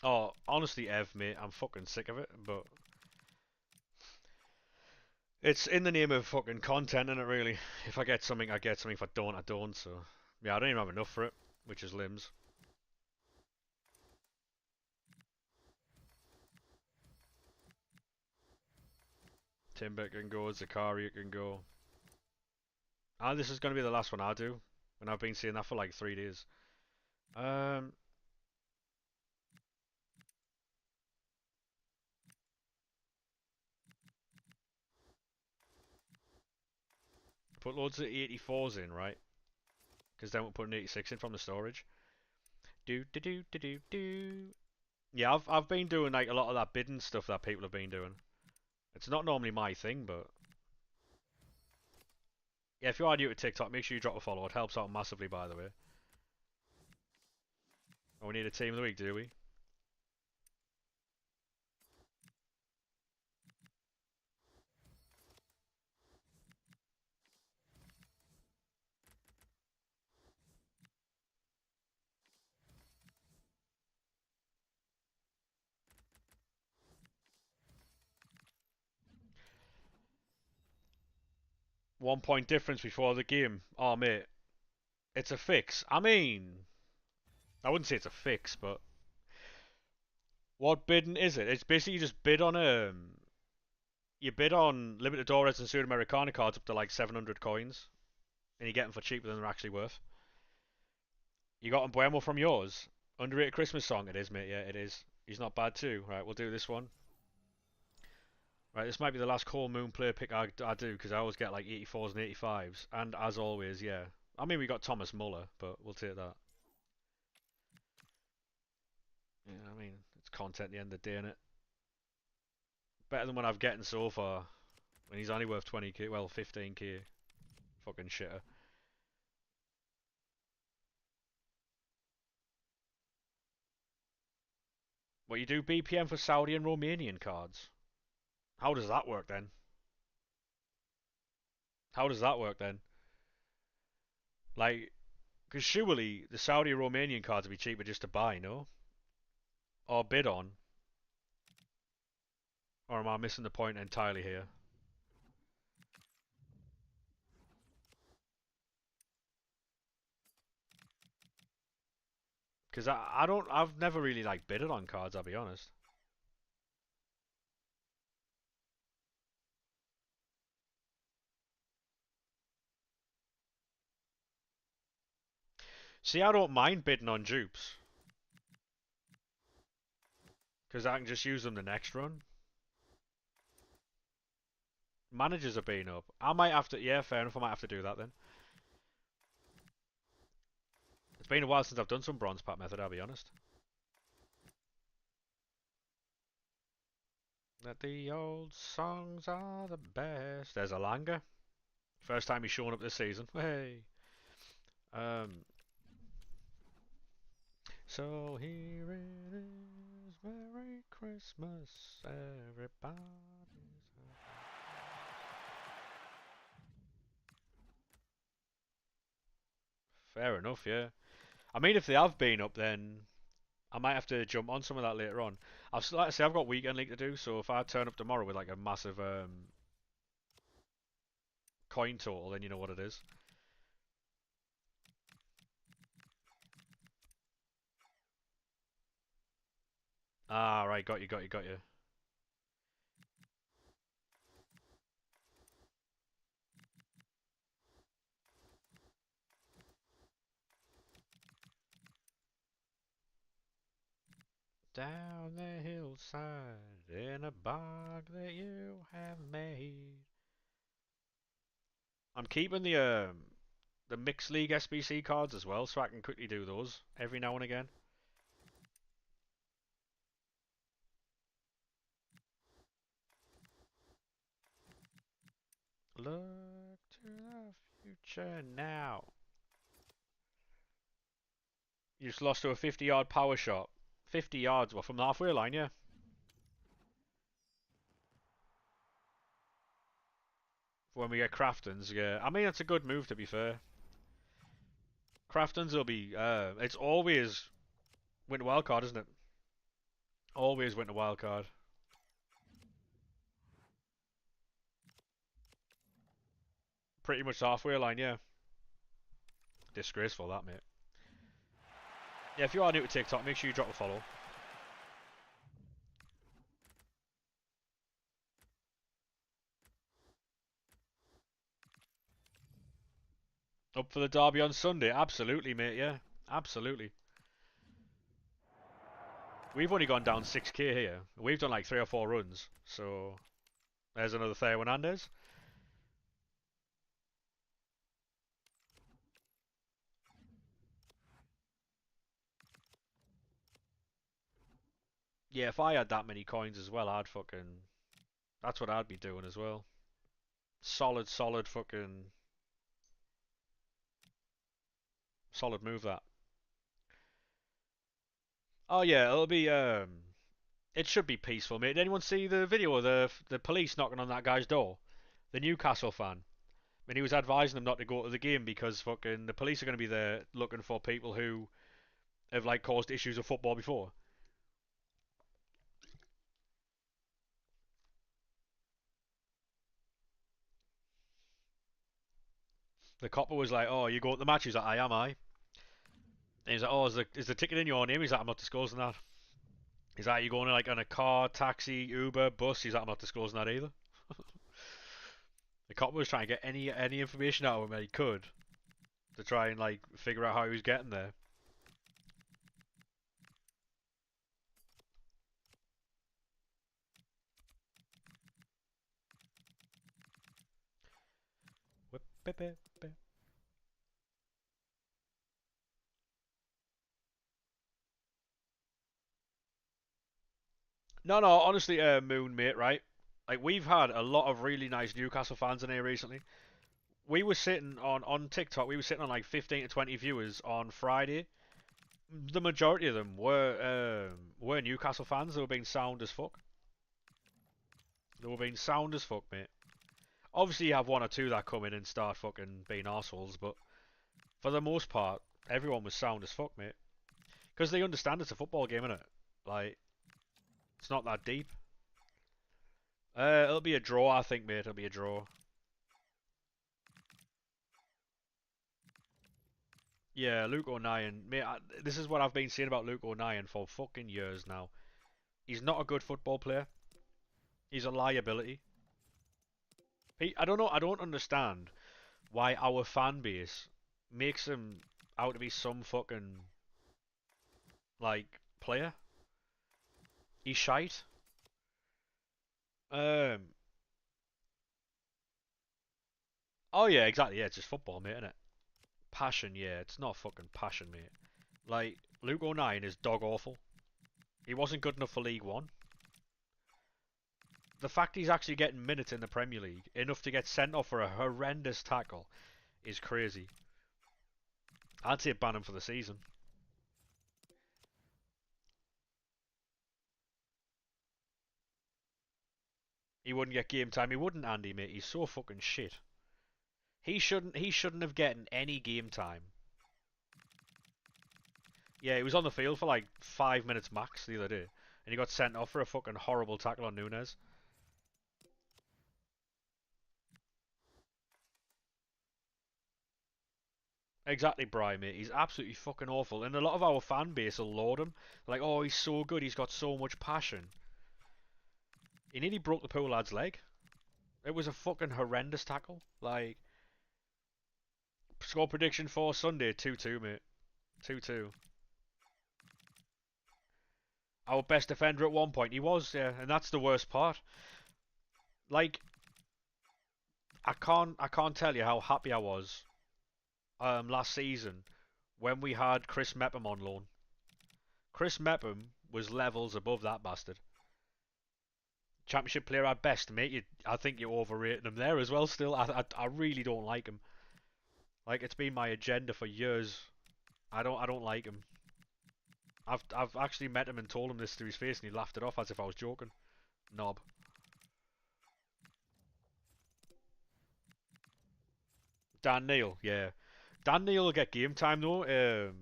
S1: Oh, honestly, Ev, mate, I'm fucking sick of it, but it's in the name of fucking content, isn't it, really? If I get something, I get something. If I don't, I don't, so... Yeah, I don't even have enough for it, which is limbs. Timber can go, Zakaria can go. Ah, this is going to be the last one I do, and I've been seeing that for like 3 days. Um, put loads of 84s in, right? Because then we'll put an 86 in from the storage. Do do do do do do. Yeah, I've been doing like a lot of that bidding stuff that people have been doing. It's not normally my thing, but yeah, if you are new to TikTok, make sure you drop a follow. It helps out massively, by the way. Oh, we need a team of the week, do we? One point difference before the game. Oh, mate, it's a fix. I mean, I wouldn't say it's a fix, but what bidding is it? It's basically you just bid on you bid on limited Dores and Sudamericana cards up to like 700 coins, and you get them for cheaper than they're actually worth. You got Embuemo from yours. Underrated Christmas song. It is, mate. Yeah, it is. He's not bad too. Right, we'll do this one. Right, this might be the last Cold Moon player pick I do because I always get like 84s and 85s. And as always, yeah. I mean, we got Thomas Muller, but we'll take that. Yeah, I mean, it's content at the end of the day, innit? Better than what I've getting so far. When he's only worth 20k, well, 15k. Fucking shitter. What, you do BPM for Saudi and Romanian cards? How does that work then? How does that work then? Like, because surely the Saudi Romanian cards would be cheaper just to buy, no? Or bid on? Or am I missing the point entirely here? Because I've never really like bidded on cards, I'll be honest. See, I don't mind bidding on dupes. Because I can just use them the next run. Managers are being up. I might have to, yeah, fair enough, I might have to do that then. It's been a while since I've done some bronze pack method, I'll be honest. That the old songs are the best. There's a Langer. First time he's shown up this season. Hey. Um. So here it is. Merry Christmas, everybody. Fair enough, yeah. I mean, if they have been up, then I might have to jump on some of that later on. Like I say, I've got weekend league to do, so if I turn up tomorrow with like a massive coin total, then you know what it is. Ah, right, got you, got you, got you. Down the hillside. in a bag that you have made. I'm keeping the mixed league SBC cards as well, so I can quickly do those every now and again. Look to the future now. You just lost to a 50-yard power shot. 50 yards, well, from the halfway line, yeah. When we get Craftons, yeah. I mean, that's a good move, to be fair. Craftons will be, it's always winter wildcard, isn't it? Always winter wildcard. Pretty much halfway line, yeah. Disgraceful, that, mate. Yeah, if you are new to TikTok, make sure you drop a follow. Up for the derby on Sunday? Absolutely, mate, yeah. Absolutely. We've only gone down 6k here. We've done like 3 or 4 runs, so there's another Theo Hernandez. Yeah, if I had that many coins as well, I'd fucking... That's what I'd be doing as well. Solid fucking... Solid move, that. Oh yeah, it'll be, it should be peaceful, mate. Did anyone see the video of the police knocking on that guy's door? The Newcastle fan. And he was advising them not to go to the game because fucking the police are going to be there looking for people who have like caused issues with football before. The copper was like, "Oh, you go to the match?" He's like, "I am, I." And he's like, "Oh, is the ticket in your name?" He's like, "I'm not disclosing that." He's like, "You going like on a car, taxi, Uber, bus?" He's like, "I'm not disclosing that either." The copper was trying to get any information out of him that he could to try and like figure out how he was getting there. No, no, honestly, Moon, mate, right? Like, we've had a lot of really nice Newcastle fans in here recently. We were sitting on TikTok, we were sitting on like 15 to 20 viewers on Friday. The majority of them were Newcastle fans. They were being sound as fuck. They were being sound as fuck, mate. Obviously, you have one or two that come in and start fucking being assholes, but for the most part, everyone was sound as fuck, mate. Because they understand it's a football game, innit? Like, it's not that deep. It'll be a draw, I think, mate. It'll be a draw. Yeah, Luke O'Nien. Mate, this is what I've been saying about Luke O'Nien for fucking years now. He's not a good football player. He's a liability. I don't know. I don't understand why our fan base makes him out to be some fucking like player. He's shite. Um. Oh yeah, exactly. Yeah, it's just football, mate, innit? Passion, yeah. It's not fucking passion, mate. Like Luke O'Nien is dog awful. He wasn't good enough for League One. The fact he's actually getting minutes in the Premier League, enough to get sent off for a horrendous tackle, is crazy. I'd say ban him for the season. He wouldn't get game time. He wouldn't, Andy, mate. He's so fucking shit. He shouldn't. He shouldn't have gotten any game time. Yeah, he was on the field for like 5 minutes max the other day, and he got sent off for a fucking horrible tackle on Nunes. Exactly, Brian, mate. He's absolutely fucking awful, and a lot of our fan base will laud him. Like, oh, he's so good. He's got so much passion. He nearly broke the poor lad's leg. It was a fucking horrendous tackle. Like, score prediction for Sunday 2-2, mate. 2-2. our best defender at one point. He was, yeah, and that's the worst part. Like, I can't tell you how happy I was last season when we had Chris Mepham on loan. Chris Mepham was levels above that bastard. Championship player at best, mate. I think you're overrating him there as well. Still, I really don't like him. Like, it's been my agenda for years. I don't like him. I've actually met him and told him this to his face, and he laughed it off as if I was joking. Knob. Dan Neil, yeah. Dan Neil will get game time though.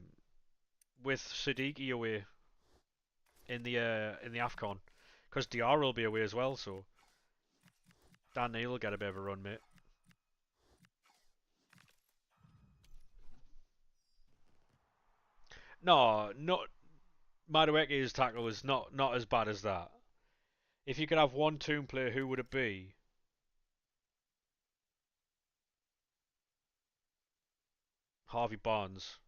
S1: With Siddiqui away in the Afcon, because Diarra will be away as well. So Dan Neil will get a bit of a run, mate. No, not Madueke's tackle was not as bad as that. If you could have one Toon player, who would it be? Harvey Barnes,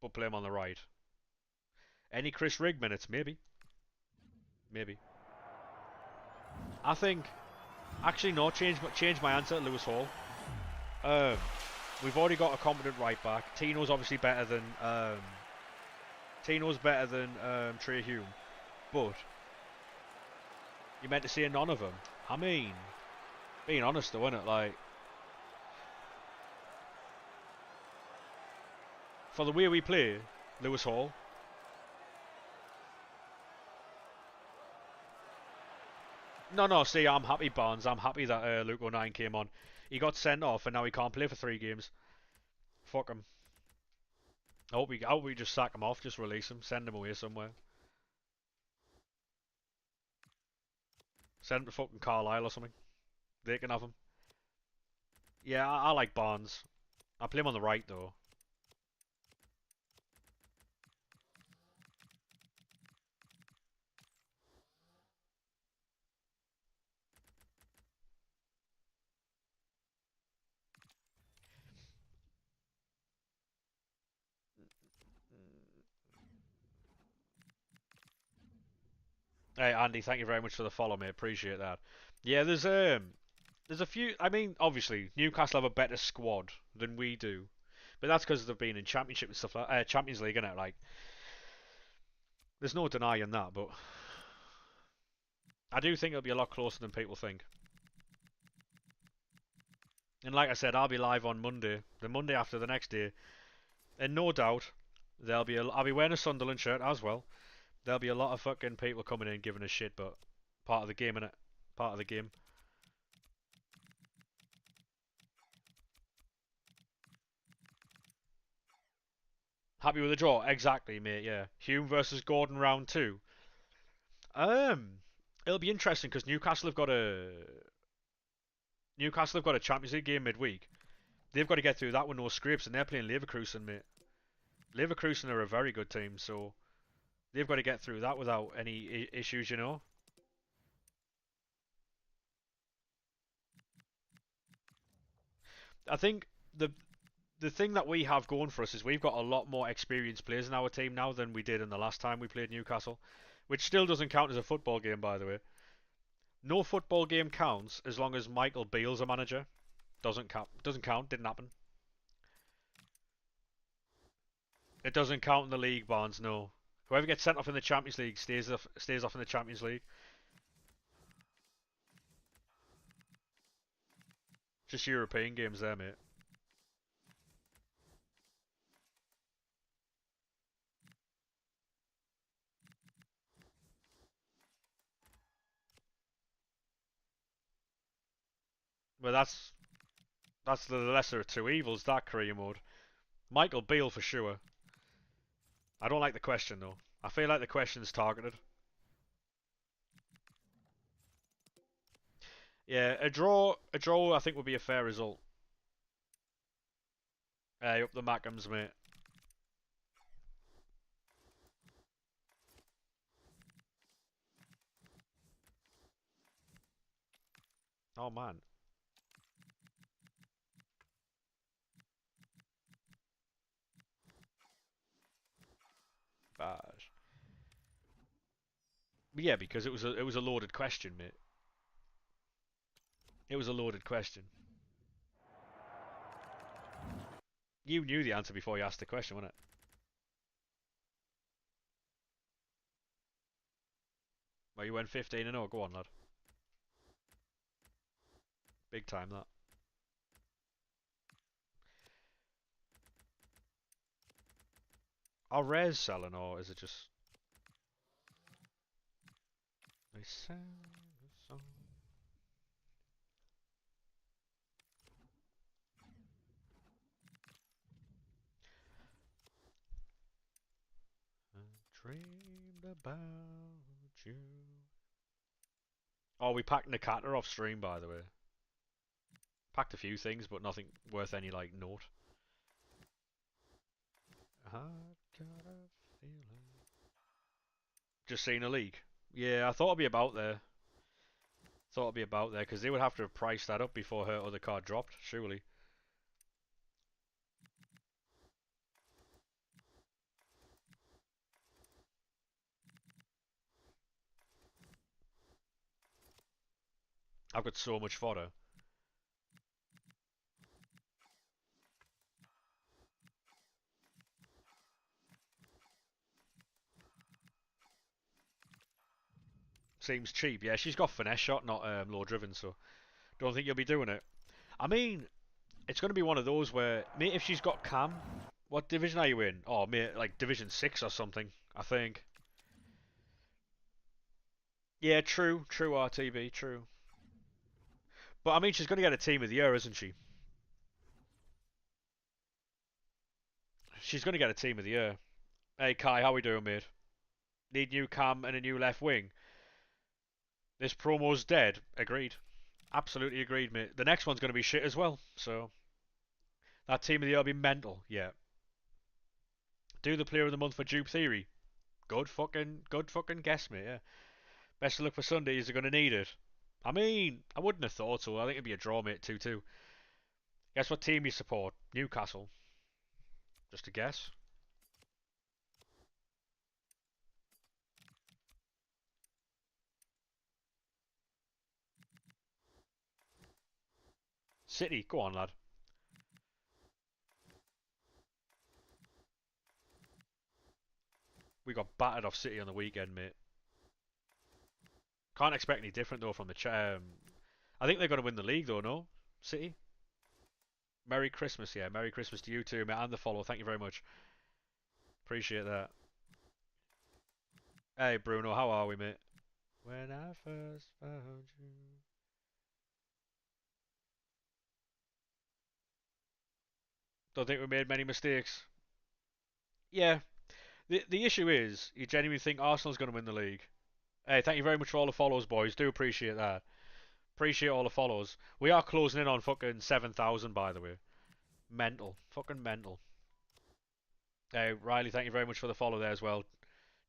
S1: but play him on the right. Any Chris Rigg minutes, maybe, maybe. I think actually no, change my answer. Lewis Hall. Um, we've already got a competent right back. Tino's better than Trey Hume, but you meant to say none of them. I mean, being honest though, innit? Like, for the way we play, Lewis Hall. No, see, I'm happy, Barnes. I'm happy that Luke O'Nien came on. He got sent off, and now he can't play for 3 games. Fuck him. I hope we just sack him off, just release him, send him away somewhere. Send him to fucking Carlisle or something. They can have him. Yeah, I like Barnes. I play him on the right, though. Hey, Andy, thank you very much for the follow, mate. Appreciate that. Yeah, there's a few. I mean, obviously, Newcastle have a better squad than we do, but that's because they've been in Championship and stuff like Champions League, innit? Like, there's no denying that. But I do think it'll be a lot closer than people think. And like I said, I'll be live on Monday, the Monday after the next day, and no doubt I'll be wearing a Sunderland shirt as well. There'll be a lot of fucking people coming in giving a shit, but part of the game, innit? Part of the game. Happy with the draw? Exactly, mate. Yeah. Hume versus Gordon round two. Um, it'll be interesting because Newcastle have got a Champions League game midweek. They've got to get through that with no scrapes, and they're playing Leverkusen, mate. Leverkusen are a very good team, so they've got to get through that without any issues, you know. I think the thing that we have going for us is we've got a lot more experienced players in our team now than we did in the last time we played Newcastle, which still doesn't count as a football game, by the way. No football game counts as long as Michael Beale's a manager. Doesn't count. Doesn't count. Didn't happen. It doesn't count in the league, Barnes. No. Whoever gets sent off in the Champions League stays off in the Champions League. Just European games there, mate. But that's the lesser of two evils. That career mode. Michael Beale for sure. I don't like the question though. I feel like the question's targeted. Yeah, a draw. A draw. I think would be a fair result. Up the Mackhams, mate. Oh man, bad. Yeah, because it was a loaded question, mate. It was a loaded question. You knew the answer before you asked the question, wasn't it? Well, you went 15-0. Go on, lad. Big time that. Are rares selling, or is it just? They sell a song and dreamed about you. Oh, we packed Nakata off stream, by the way. Packed a few things, but nothing worth any like note. I got a feeling. Just seen a leak. Yeah, I thought it'd be about there. Thought it'd be about there because they would have to have priced that up before her other card dropped. Surely. I've got so much fodder. Seems cheap. Yeah, she's got finesse shot, not low driven, so don't think you'll be doing it. I mean, it's going to be one of those where, mate, if she's got cam, what division are you in? Oh, mate, like Division 6 or something, I think. Yeah, true, RTB, true. But I mean, she's going to get a team of the year, isn't she? She's going to get a team of the year. Hey, Kai, how we doing, mate? Need new cam and a new left wing. This promo's dead. Agreed. Absolutely agreed, mate. The next one's going to be shit as well. So that team of the year will be mental. Yeah. Do the player of the month for Dupe Theory. Good fucking guess, mate. Yeah. Best of luck for Sunday. Is going to need it. I mean, I wouldn't have thought so. I think it'd be a draw, mate. 2-2. Guess what team you support? Newcastle. Just a guess. City. Go on, lad. We got battered off City on the weekend, mate. Can't expect any different though from the I think they're going to win the league though. No, City. Merry Christmas, yeah. Merry Christmas to you too, mate, and the follow. Thank you very much. Appreciate that. Hey, Bruno, how are we, mate? When I first found you. Don't think we made many mistakes. Yeah. The issue is, you genuinely think Arsenal's going to win the league. Hey, thank you very much for all the follows, boys. Do appreciate that. Appreciate all the follows. We are closing in on fucking 7,000, by the way. Mental. Fucking mental. Hey, Riley, thank you very much for the follow there as well.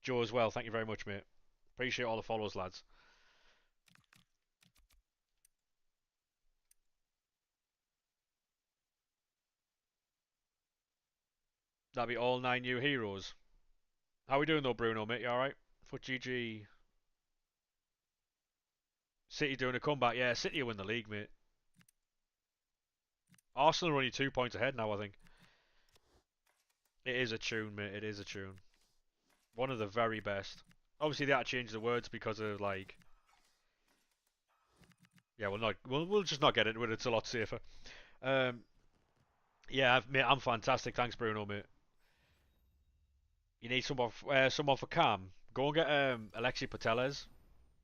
S1: Joe as well, thank you very much, mate. Appreciate all the follows, lads. That'll be all 9 new heroes. How we doing though, Bruno, mate? You alright? For GG. City doing a comeback. Yeah, City will win the league, mate. Arsenal are only 2 points ahead now, I think. It is a tune, mate. It is a tune. One of the very best. Obviously, they had to change the words because of, like... Yeah, we'll just not get into it. It's a lot safer. Um, yeah, mate, I'm fantastic. Thanks, Bruno, mate. You need someone for Cam. Go and get Alexi Pateles.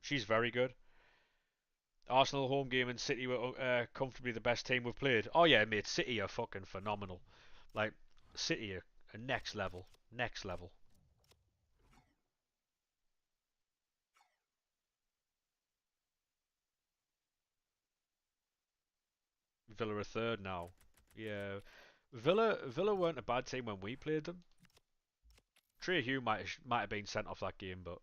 S1: She's very good. Arsenal home game and City were comfortably the best team we've played. Oh yeah, mate, City are fucking phenomenal. Like City are next level, next level. Villa are third now. Yeah, Villa weren't a bad team when we played them. Trey Hugh might have been sent off that game, but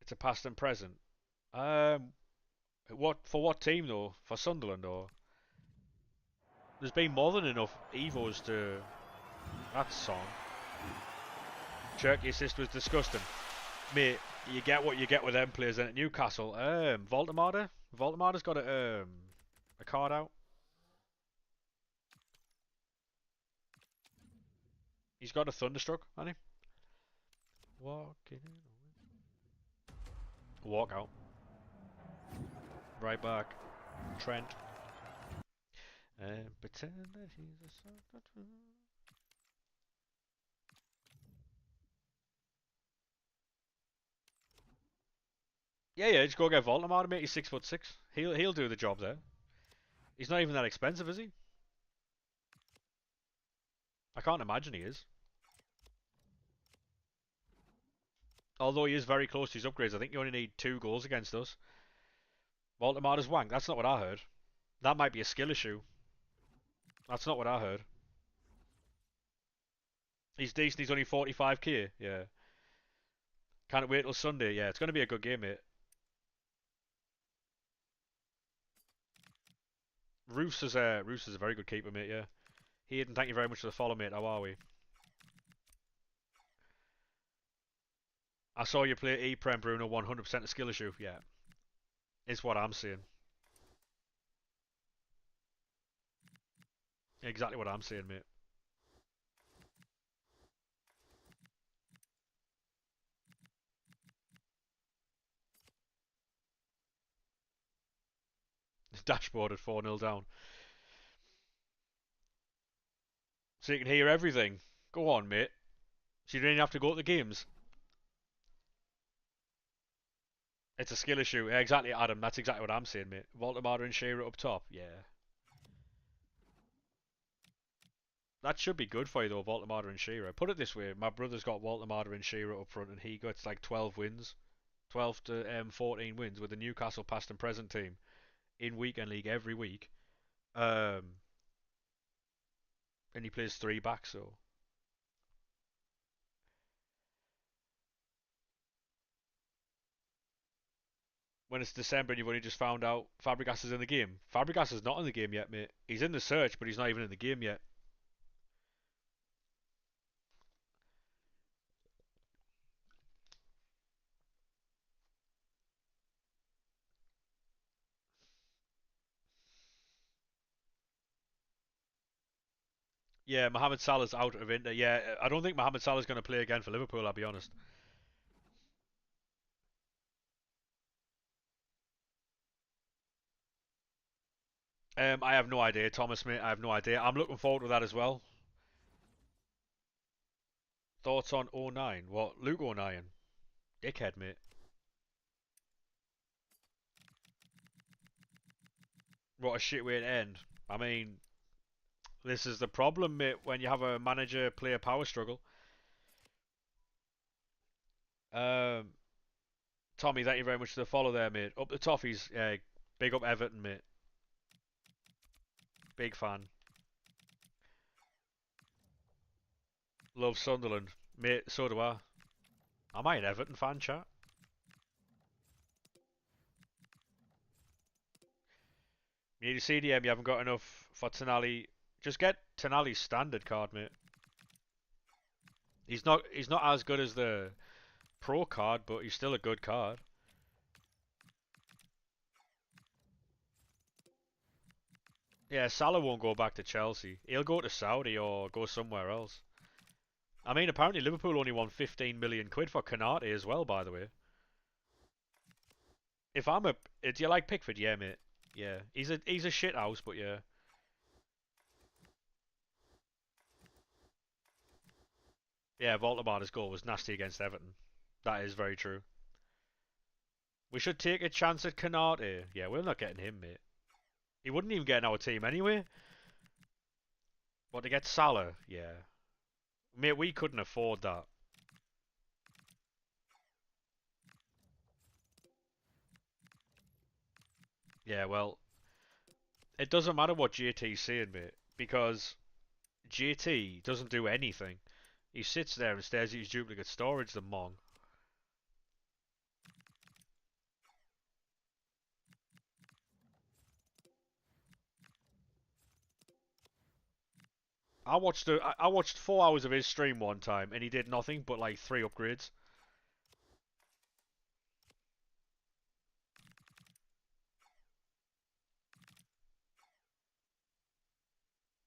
S1: it's a past and present. Um, what team though? For Sunderland or? There's been more than enough Evos to that song. Cherky assist was disgusting. Mate, you get what you get with them players in at Newcastle. Voldemort's got a card out. He's got a Thunderstruck, hasn't he? Walk out. Right back. Trent. Pretend that he's a son. Yeah, just go get Voldemort, mate. He's 6'6". He'll do the job there. He's not even that expensive, is he? I can't imagine he is. Although he is very close to his upgrades, I think you only need 2 goals against us. Voldemort is wank. That's not what I heard. That might be a skill issue. That's not what I heard. He's decent. He's only 45k. Yeah. Can't wait till Sunday. Yeah, it's going to be a good game, mate. Roos is a very good keeper, mate. Yeah. Hayden, thank you very much for the follow, mate. How are we? I saw you play E-Prem, Bruno. 100% a skill issue. Yeah. Is what I'm saying. Exactly what I'm saying, mate. Dashboard at 4-0 down. So you can hear everything. Go on, mate. So you don't even have to go to the games. It's a skill issue. Yeah, exactly, Adam. That's exactly what I'm saying, mate. Voldemort and Shearer up top. Yeah. That should be good for you, though, Voldemort and Shearer. Put it this way. My brother's got Voldemort and Shearer up front, and he gets like 12 wins. 12 to 14 wins with the Newcastle past and present team in weekend league every week. Um, and he plays 3 back, so when it's December and you've only just found out Fabregas is in the game. Fabregas is not in the game yet, mate. He's in the search, but he's not even in the game yet. Yeah, Mohamed Salah's out of Inter. Yeah, I don't think Mohamed Salah's going to play again for Liverpool, I'll be honest. I have no idea, Thomas, mate. I have no idea. I'm looking forward to that as well. Thoughts on '09? What, Luke '09? Dickhead, mate. What a shit way to end. I mean, this is the problem, mate, when you have a manager-player power struggle. Um, Tommy, thank you very much for the follow there, mate. Up the Toffees. Big up Everton, mate. Big fan. Love Sunderland. Mate, so do I. Am I an Everton fan, chat? You need a CDM, you haven't got enough for Tonali. Just get Tonali's standard card, mate. He's not as good as the pro card, but he's still a good card. Yeah, Salah won't go back to Chelsea. He'll go to Saudi or go somewhere else. I mean, apparently Liverpool only won 15 million quid for Canate as well, by the way. If I'm a, do you like Pickford? Yeah, mate. Yeah, he's a shit house, but yeah. Yeah, Voldemor's goal was nasty against Everton. That is very true. We should take a chance at Canate. Yeah, we're not getting him, mate. He wouldn't even get in our team anyway. But to get Salah, yeah. Mate, we couldn't afford that. Yeah, well, it doesn't matter what JT's saying, mate, because JT doesn't do anything. He sits there and stares at his duplicate storage, the mong. I watched 4 hours of his stream one time, and he did nothing but like 3 upgrades.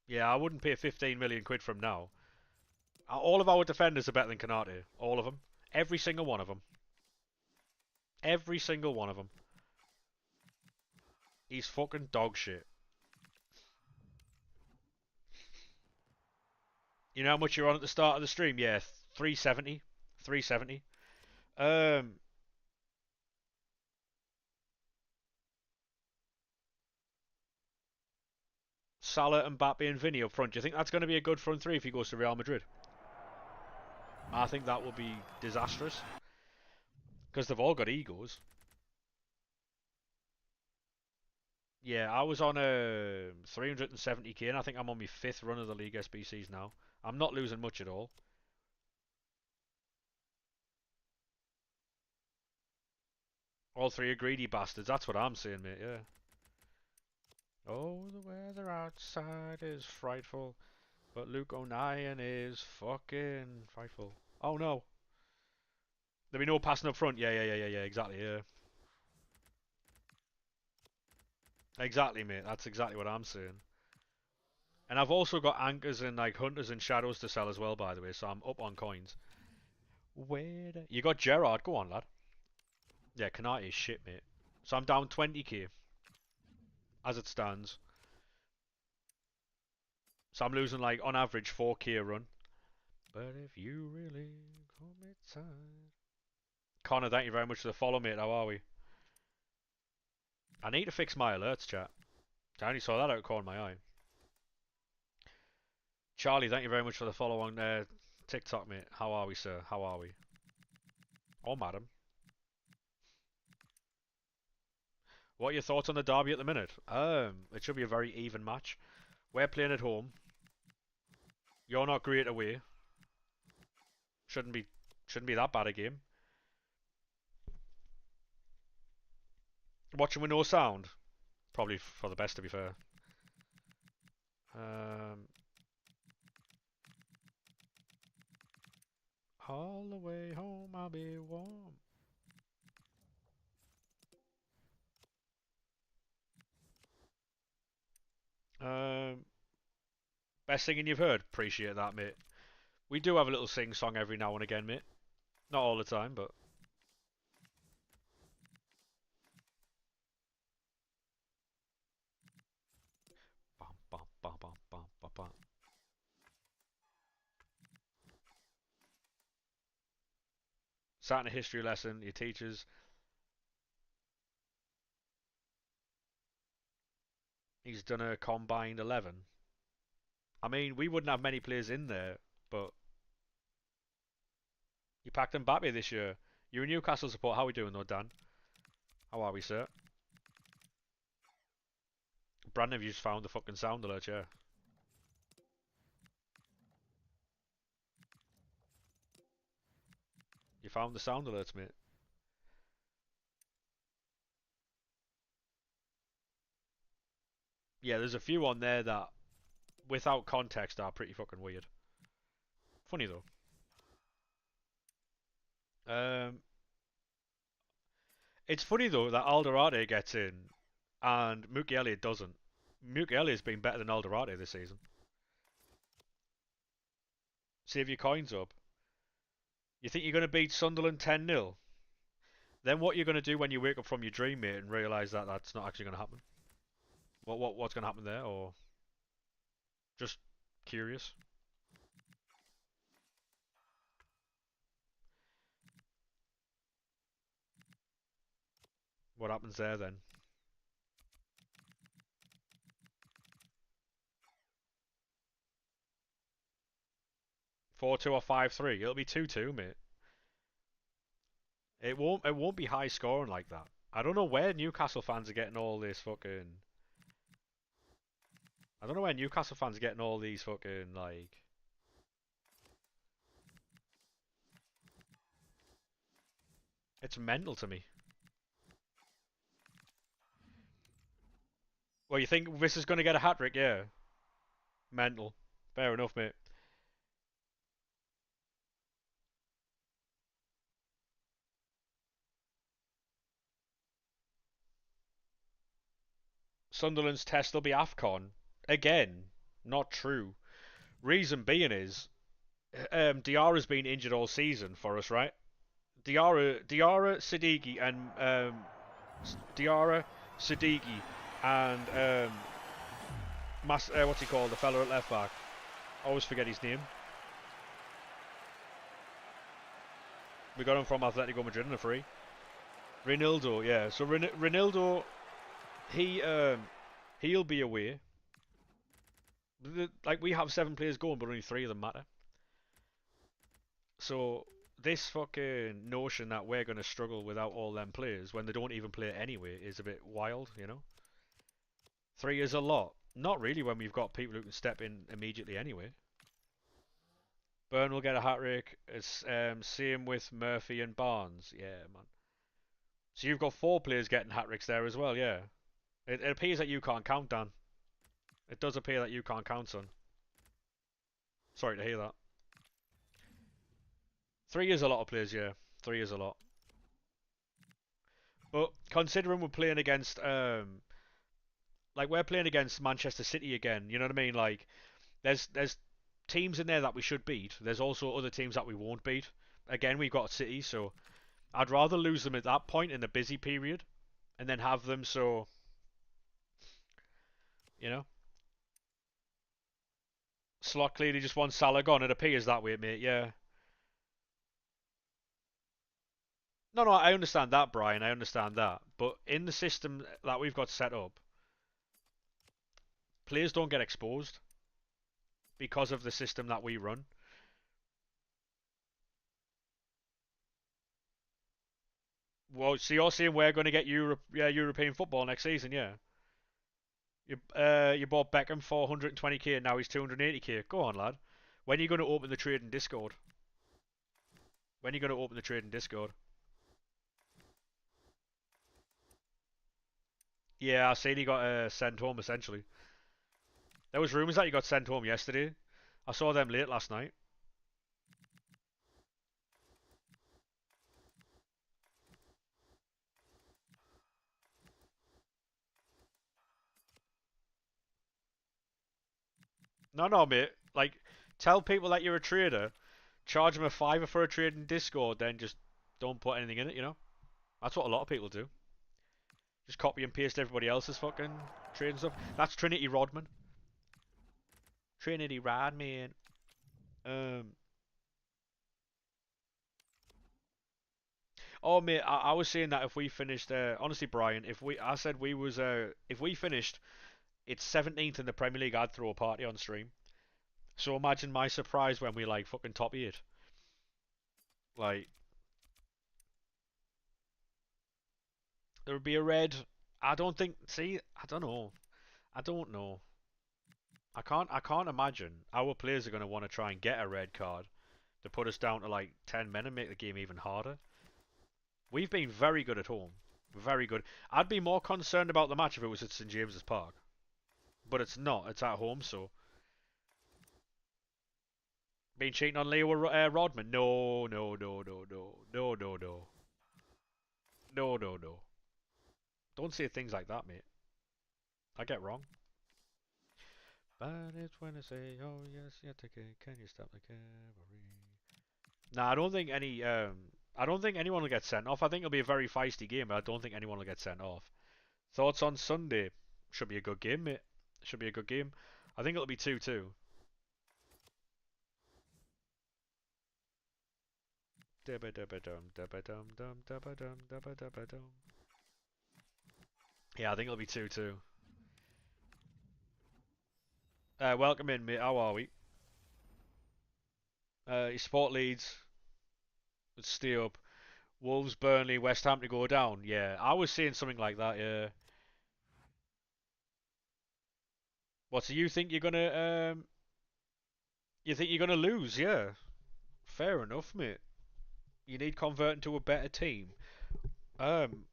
S1: Yeah, I wouldn't pay 15 million quid from now. All of our defenders are better than Canate. All of them. Every single one of them. Every single one of them. He's fucking dog shit. You know how much you're on at the start of the stream? Yeah, 370. 370. Um, Salah, Mbappe, and Vinny up front. Do you think that's going to be a good front three if he goes to Real Madrid? I think that would be disastrous because they've all got egos. Yeah, I was on a 370k, and I think I'm on my fifth run of the league SBCs now. I'm not losing much at all. All three are greedy bastards. That's what I'm saying, mate. Yeah. Oh, the weather outside is frightful, but Luke O'Nien is fucking frightful. Oh no, there'll be no passing up front. Yeah. Exactly. Yeah. Exactly, mate. That's exactly what I'm saying. And I've also got anchors and like hunters and shadows to sell as well, by the way. So I'm up on coins. Where you got Gerard? Go on, lad. Yeah, Canati is shit, mate. So I'm down 20k as it stands. So I'm losing like on average 4k a run. But if you really commit time. Connor, thank you very much for the follow, mate. How are we? I need to fix my alerts, chat. I only saw that out of the corner of my eye. Charlie, thank you very much for the follow on TikTok, mate. How are we, sir? How are we? Oh, madam. What are your thoughts on the derby at the minute? It should be a very even match. We're playing at home. You're not great away. Shouldn't be that bad a game. Watching with no sound. Probably for the best, to be fair. Um, all the way home I'll be warm. Um, Best singing you've heard? Appreciate that, mate. We do have a little sing song every now and again, mate. Not all the time, but bum, bum, bum, bum, bum, bum, bum. Sat in a history lesson, your teachers. He's done a combined 11. I mean, we wouldn't have many players in there, but you packed Mbappe this year. You're a Newcastle support. How are we doing though, Dan? How are we, sir? Brandon, have you just found the fucking sound alert, yeah? You found the sound alerts, mate. Yeah, there's a few on there that, without context, are pretty fucking weird. Funny though. Um, it's funny though that Alderete gets in and Mookie Elliott doesn't. Mookie Elliott's been better than Alderete this season. Save your coins up. You think you're going to beat Sunderland 10-0? Then what you're going to do when you wake up from your dream, mate, and realise that that's not actually going to happen? What's going to happen there? Or just curious? What happens there then? 4-2 or 5-3? It'll be 2-2, mate. It won't be high scoring like that. I don't know where Newcastle fans are getting all this fucking. I don't know where Newcastle fans are getting all these fucking like. It's mental to me. Well, you think this is going to get a hat trick? Yeah. Mental. Fair enough, mate. Sunderland's test will be AFCON. Again, not true. Reason being is Diarra's been injured all season for us, right? Diarra, Siddiqui, and Diarra, Siddiqui, and what's he called? The fella at left back. I always forget his name. We got him from Atletico Madrid in a free. Ronaldo, yeah. So Ronaldo, he he'll be away. Like we have 7 players going, but only 3 of them matter. So this fucking notion that we're gonna struggle without all them players when they don't even play anyway is a bit wild, you know. 3 is a lot. Not really when we've got people who can step in immediately anyway. Burn will get a hat trick. It's same with Murphy and Barnes. Yeah, man. So you've got 4 players getting hat tricks there as well. Yeah. It appears that you can't count, Dan. It does appear that you can't count, son. Sorry to hear that. 3 is a lot of players. Yeah, 3 is a lot. But considering we're playing against like we're playing against Manchester City again. You know what I mean? Like there's teams in there that we should beat. There's also other teams that we won't beat. Again, we've got City, so I'd rather lose them at that point in the busy period, and then have them so you know. Slot clearly just wants Salah gone. It appears that way, mate. Yeah. No, no, I understand that, Brian. I understand that. But in the system that we've got set up, players don't get exposed because of the system that we run. Well, so you're saying we're going to get European football next season, yeah? You bought Beckham for 120k and now he's 280k. Go on, lad. When are you going to open the trade in Discord? When are you going to open the trade in Discord? Yeah, I seen he got sent home essentially. There was rumours that he got sent home yesterday. I saw them late last night. No, no, mate. Like, tell people that you're a trader, charge them a fiver for a trade in Discord, then just don't put anything in it, you know? That's what a lot of people do. Just copy and paste everybody else's fucking trading stuff. That's Trinity Rodman. Trinity Rodman. Um. Oh, mate, I was saying that if we finished, honestly, Brian, I said we was, if we finished, it's 17th in the Premier League, I'd throw a party on stream. So imagine my surprise when we like fucking top 8. Like, there would be a red. I don't think. See, I don't know. I don't know. I can't imagine our players are going to want to try and get a red card to put us down to like 10 men and make the game even harder. We've been very good at home. Very good. I'd be more concerned about the match if it was at St James's Park. But it's not. It's at home, so. Been cheating on Leo Rodman? No, no, no, no, no. No, no, no. No, no, no. Don't say things like that, mate. I get wrong. But it's when I say, oh yes, yeah, take it. Can you stop the cavalry? Nah, I don't think anyone will get sent off. I think it'll be a very feisty game, but I don't think anyone will get sent off. Thoughts on Sunday? Should be a good game, mate. Should be a good game. I think it'll be 2-2. Yeah, I think it'll be 2-2. Welcome in, mate. How are we? You support Leeds. Let's stay up. Wolves, Burnley, West Ham to go down. Yeah, I was seeing something like that. Yeah. What? So you think you're gonna you think you're gonna lose? Yeah. Fair enough, mate. You need converting to a better team. Um,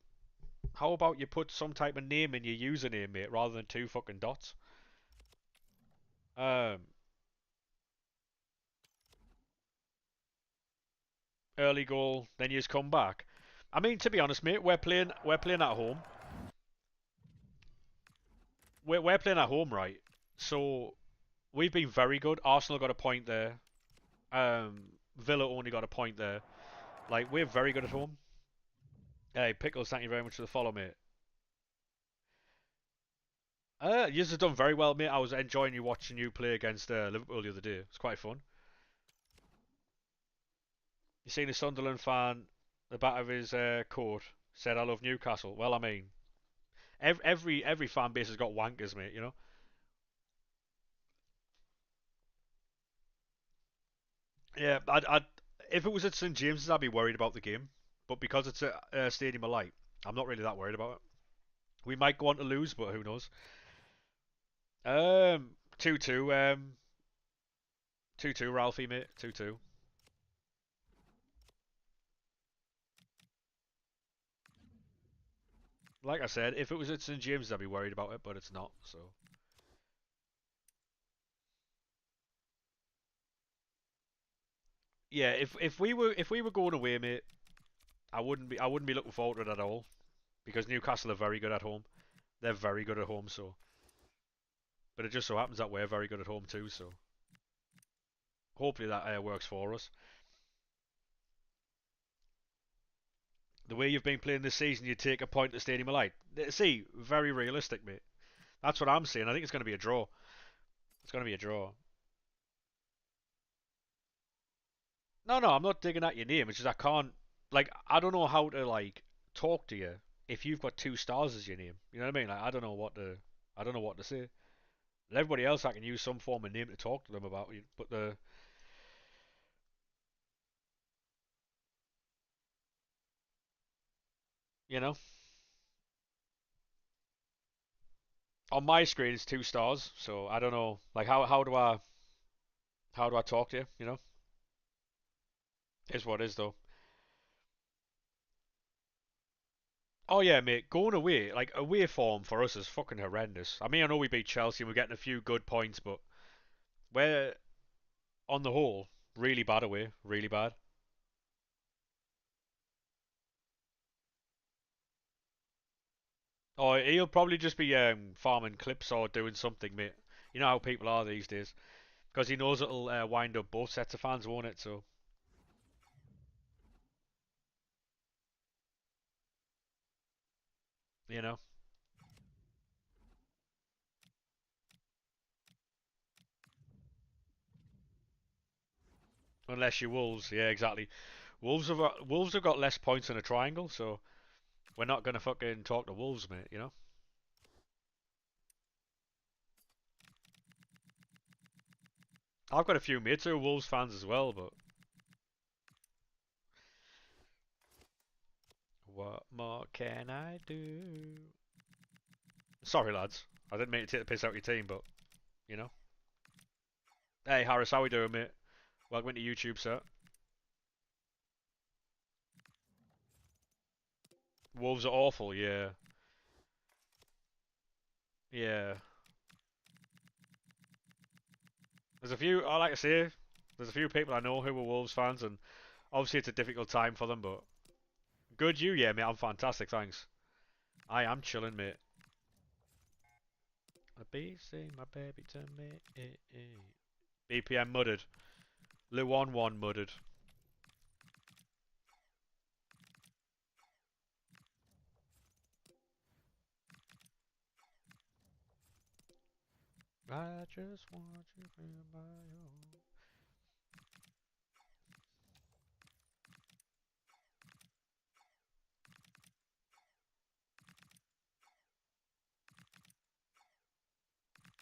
S1: how about you put some type of name in your username, mate, rather than 2 fucking dots? Um, early goal, then you just come back. I mean, to be honest, mate, we're playing at home. We're playing at home, right? So we've been very good. Arsenal got a point there. Villa only got a point there. Like we're very good at home. Hey, Pickles, thank you very much for the follow, mate. You have done very well, mate. I was enjoying you watching you play against Liverpool the other day. It's quite fun. You seen a Sunderland fan, the back of his coat said, "I love Newcastle." Well, I mean, every fan base has got wankers, mate. You know. Yeah, if it was at St James's, I'd be worried about the game. But because it's a Stadium of Light, I'm not really that worried about it. We might go on to lose, but who knows? 2-2. 2-2, Ralphie, mate. 2-2. Like I said, if it was at St James's, I'd be worried about it, but it's not. So yeah, if we were going away, mate, I wouldn't be looking forward to it at all because Newcastle are very good at home. They're very good at home, so. But it just so happens that we're very good at home too, so hopefully that works for us. The way you've been playing this season, you take a point at Stadium of Light. See, very realistic, mate. That's what I'm saying. I think it's going to be a draw. It's going to be a draw. No, no, I'm not digging at your name. It's just I can't. Like, I don't know how to like talk to you if you've got two stars as your name. You know what I mean? Like, I don't know what to. I don't know what to say. And everybody else, I can use some form of name to talk to them about. But you know, on my screen it's two stars. So I don't know. Like, how do I talk to you? You know, is what it is though. Oh yeah, mate, going away, like away form for us is fucking horrendous. I mean, I know we beat Chelsea and we're getting a few good points, but we're on the whole really bad away, really bad. Or he'll probably just be farming clips or doing something, mate. You know how people are these days, because he knows it'll wind up both sets of fans, won't it? So you know, unless you're Wolves, yeah, exactly. Wolves have got less points in a triangle, so we're not gonna fucking talk to Wolves, mate. You know, I've got a few mates who are Wolves fans as well, but what more can I do? Sorry, lads. I didn't mean to take the piss out of your team, but you know. Hey, Harris, how we doing, mate? Welcome to YouTube, sir. Wolves are awful, yeah, yeah. There's a few. I like to say, there's a few people I know who were Wolves fans, and obviously it's a difficult time for them. But good, you, yeah, mate. I'm fantastic, thanks. I am chilling, mate. A bee sing my baby to me. BPM muttered. Luan muttered. I just want you in my own.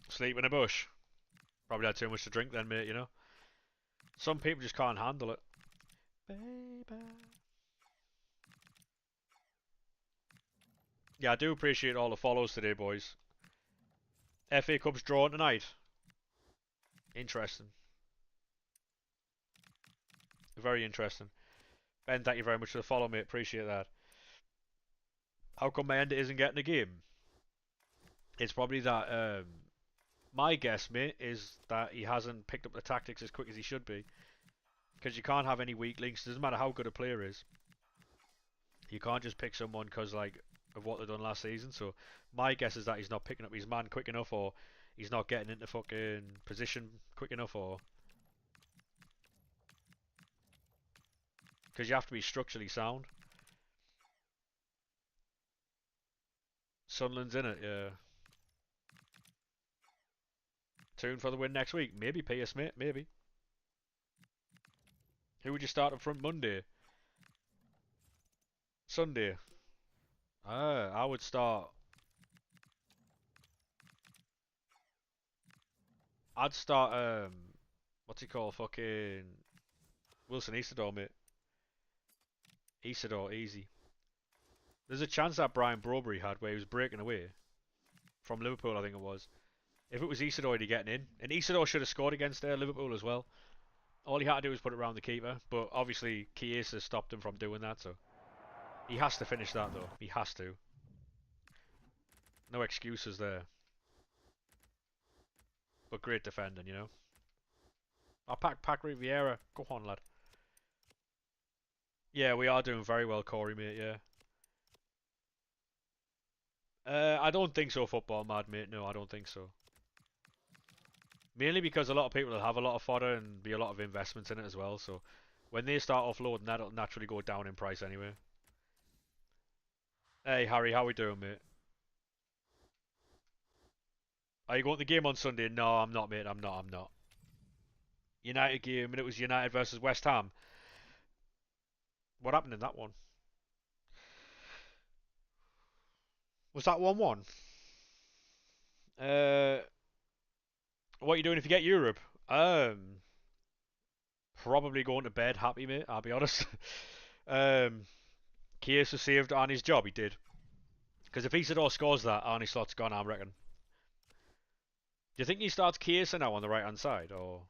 S1: Sleep in a bush. Probably had too much to drink then, mate. You know. Some people just can't handle it. Baby. Yeah, I do appreciate all the follows today, boys. FA Cup's drawn tonight. Interesting. Very interesting. Ben, thank you very much for the follow, mate. Appreciate that. How come my ender isn't getting a game? It's probably that. My guess, mate, is that he hasn't picked up the tactics as quick as he should be. Because you can't have any weak links. It doesn't matter how good a player is. You can't just pick someone because like of what they've done last season. So my guess is that he's not picking up his man quick enough, or he's not getting into fucking position quick enough, or because you have to be structurally sound. Sunderland's in it, yeah. Tune for the win next week. Maybe Peter Smith, maybe. Who would you start up front Monday? Sunday. I would start. I'd start. What's he called? Fucking Wilson Isidore, mate. Isidore, easy. There's a chance that Brian Broberry had where he was breaking away from Liverpool, I think it was. If it was Isidore, he'd get in. And Isidore should have scored against Liverpool as well. All he had to do was put it around the keeper, but obviously Chiesa stopped him from doing that, so he has to finish that though. He has to. No excuses there. But great defending, you know. I'll pack Vieira. Go on, lad. Yeah, we are doing very well, Corey, mate, yeah. I don't think so, football mad, mate. No, I don't think so. Mainly because a lot of people will have a lot of fodder and be a lot of investments in it as well, so when they start offloading, that'll naturally go down in price anyway. Hey, Harry, how we doing, mate? Are you going to the game on Sunday? No, I'm not, mate. I'm not. United game, and it was United versus West Ham. What happened in that one? Was that 1-1? Uh, what are you doing if you get Europe? Probably going to bed happy, mate. I'll be honest. Chiesa saved Arnie's job. He did. Because if Isidore scores that, Arnie slot's gone, I reckon. Do you think he starts Chiesa now on the right hand side, or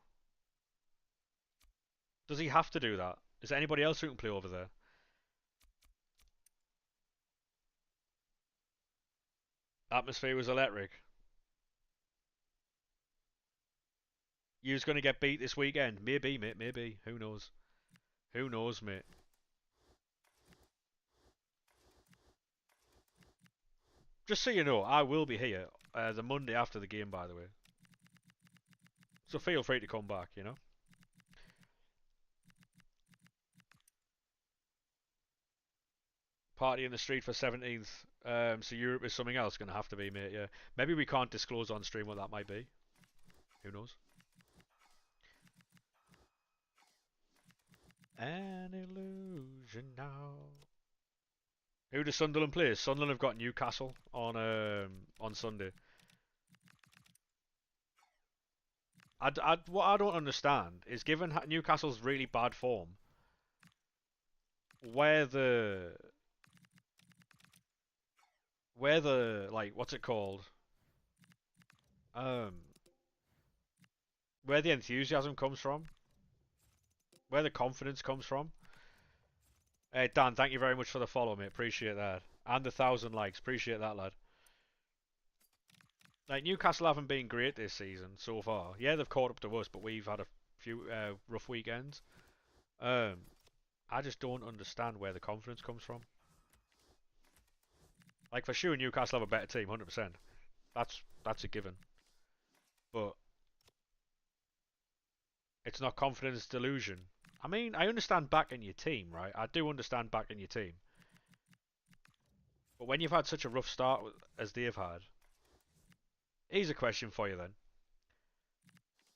S1: does he have to do that? Is there anybody else who can play over there? Atmosphere was electric. You's going to get beat this weekend. Maybe, mate, maybe. Who knows? Who knows, mate? Just so you know, I will be here the Monday after the game, by the way. So feel free to come back, you know? Party in the street for 17th. So Europe is something else going to have to be, mate, yeah. Maybe we can't disclose on stream what that might be. Who knows? An illusion now. Who does Sunderland play? Sunderland have got Newcastle on Sunday. What I don't understand is, given Newcastle's really bad form, where the like, what's it called? Um, where the enthusiasm comes from, where the confidence comes from. Hey Dan, thank you very much for the follow, mate. Appreciate that, and the 1,000 likes. Appreciate that, lad. Like, Newcastle haven't been great this season so far. Yeah, they've caught up to us, but we've had a few rough weekends. I just don't understand where the confidence comes from. Like, for sure, Newcastle have a better team, 100%. That's a given. But it's not confidence, delusion. I mean, I understand backing your team, right? I do understand backing your team. But when you've had such a rough start as they've had, here's a question for you then.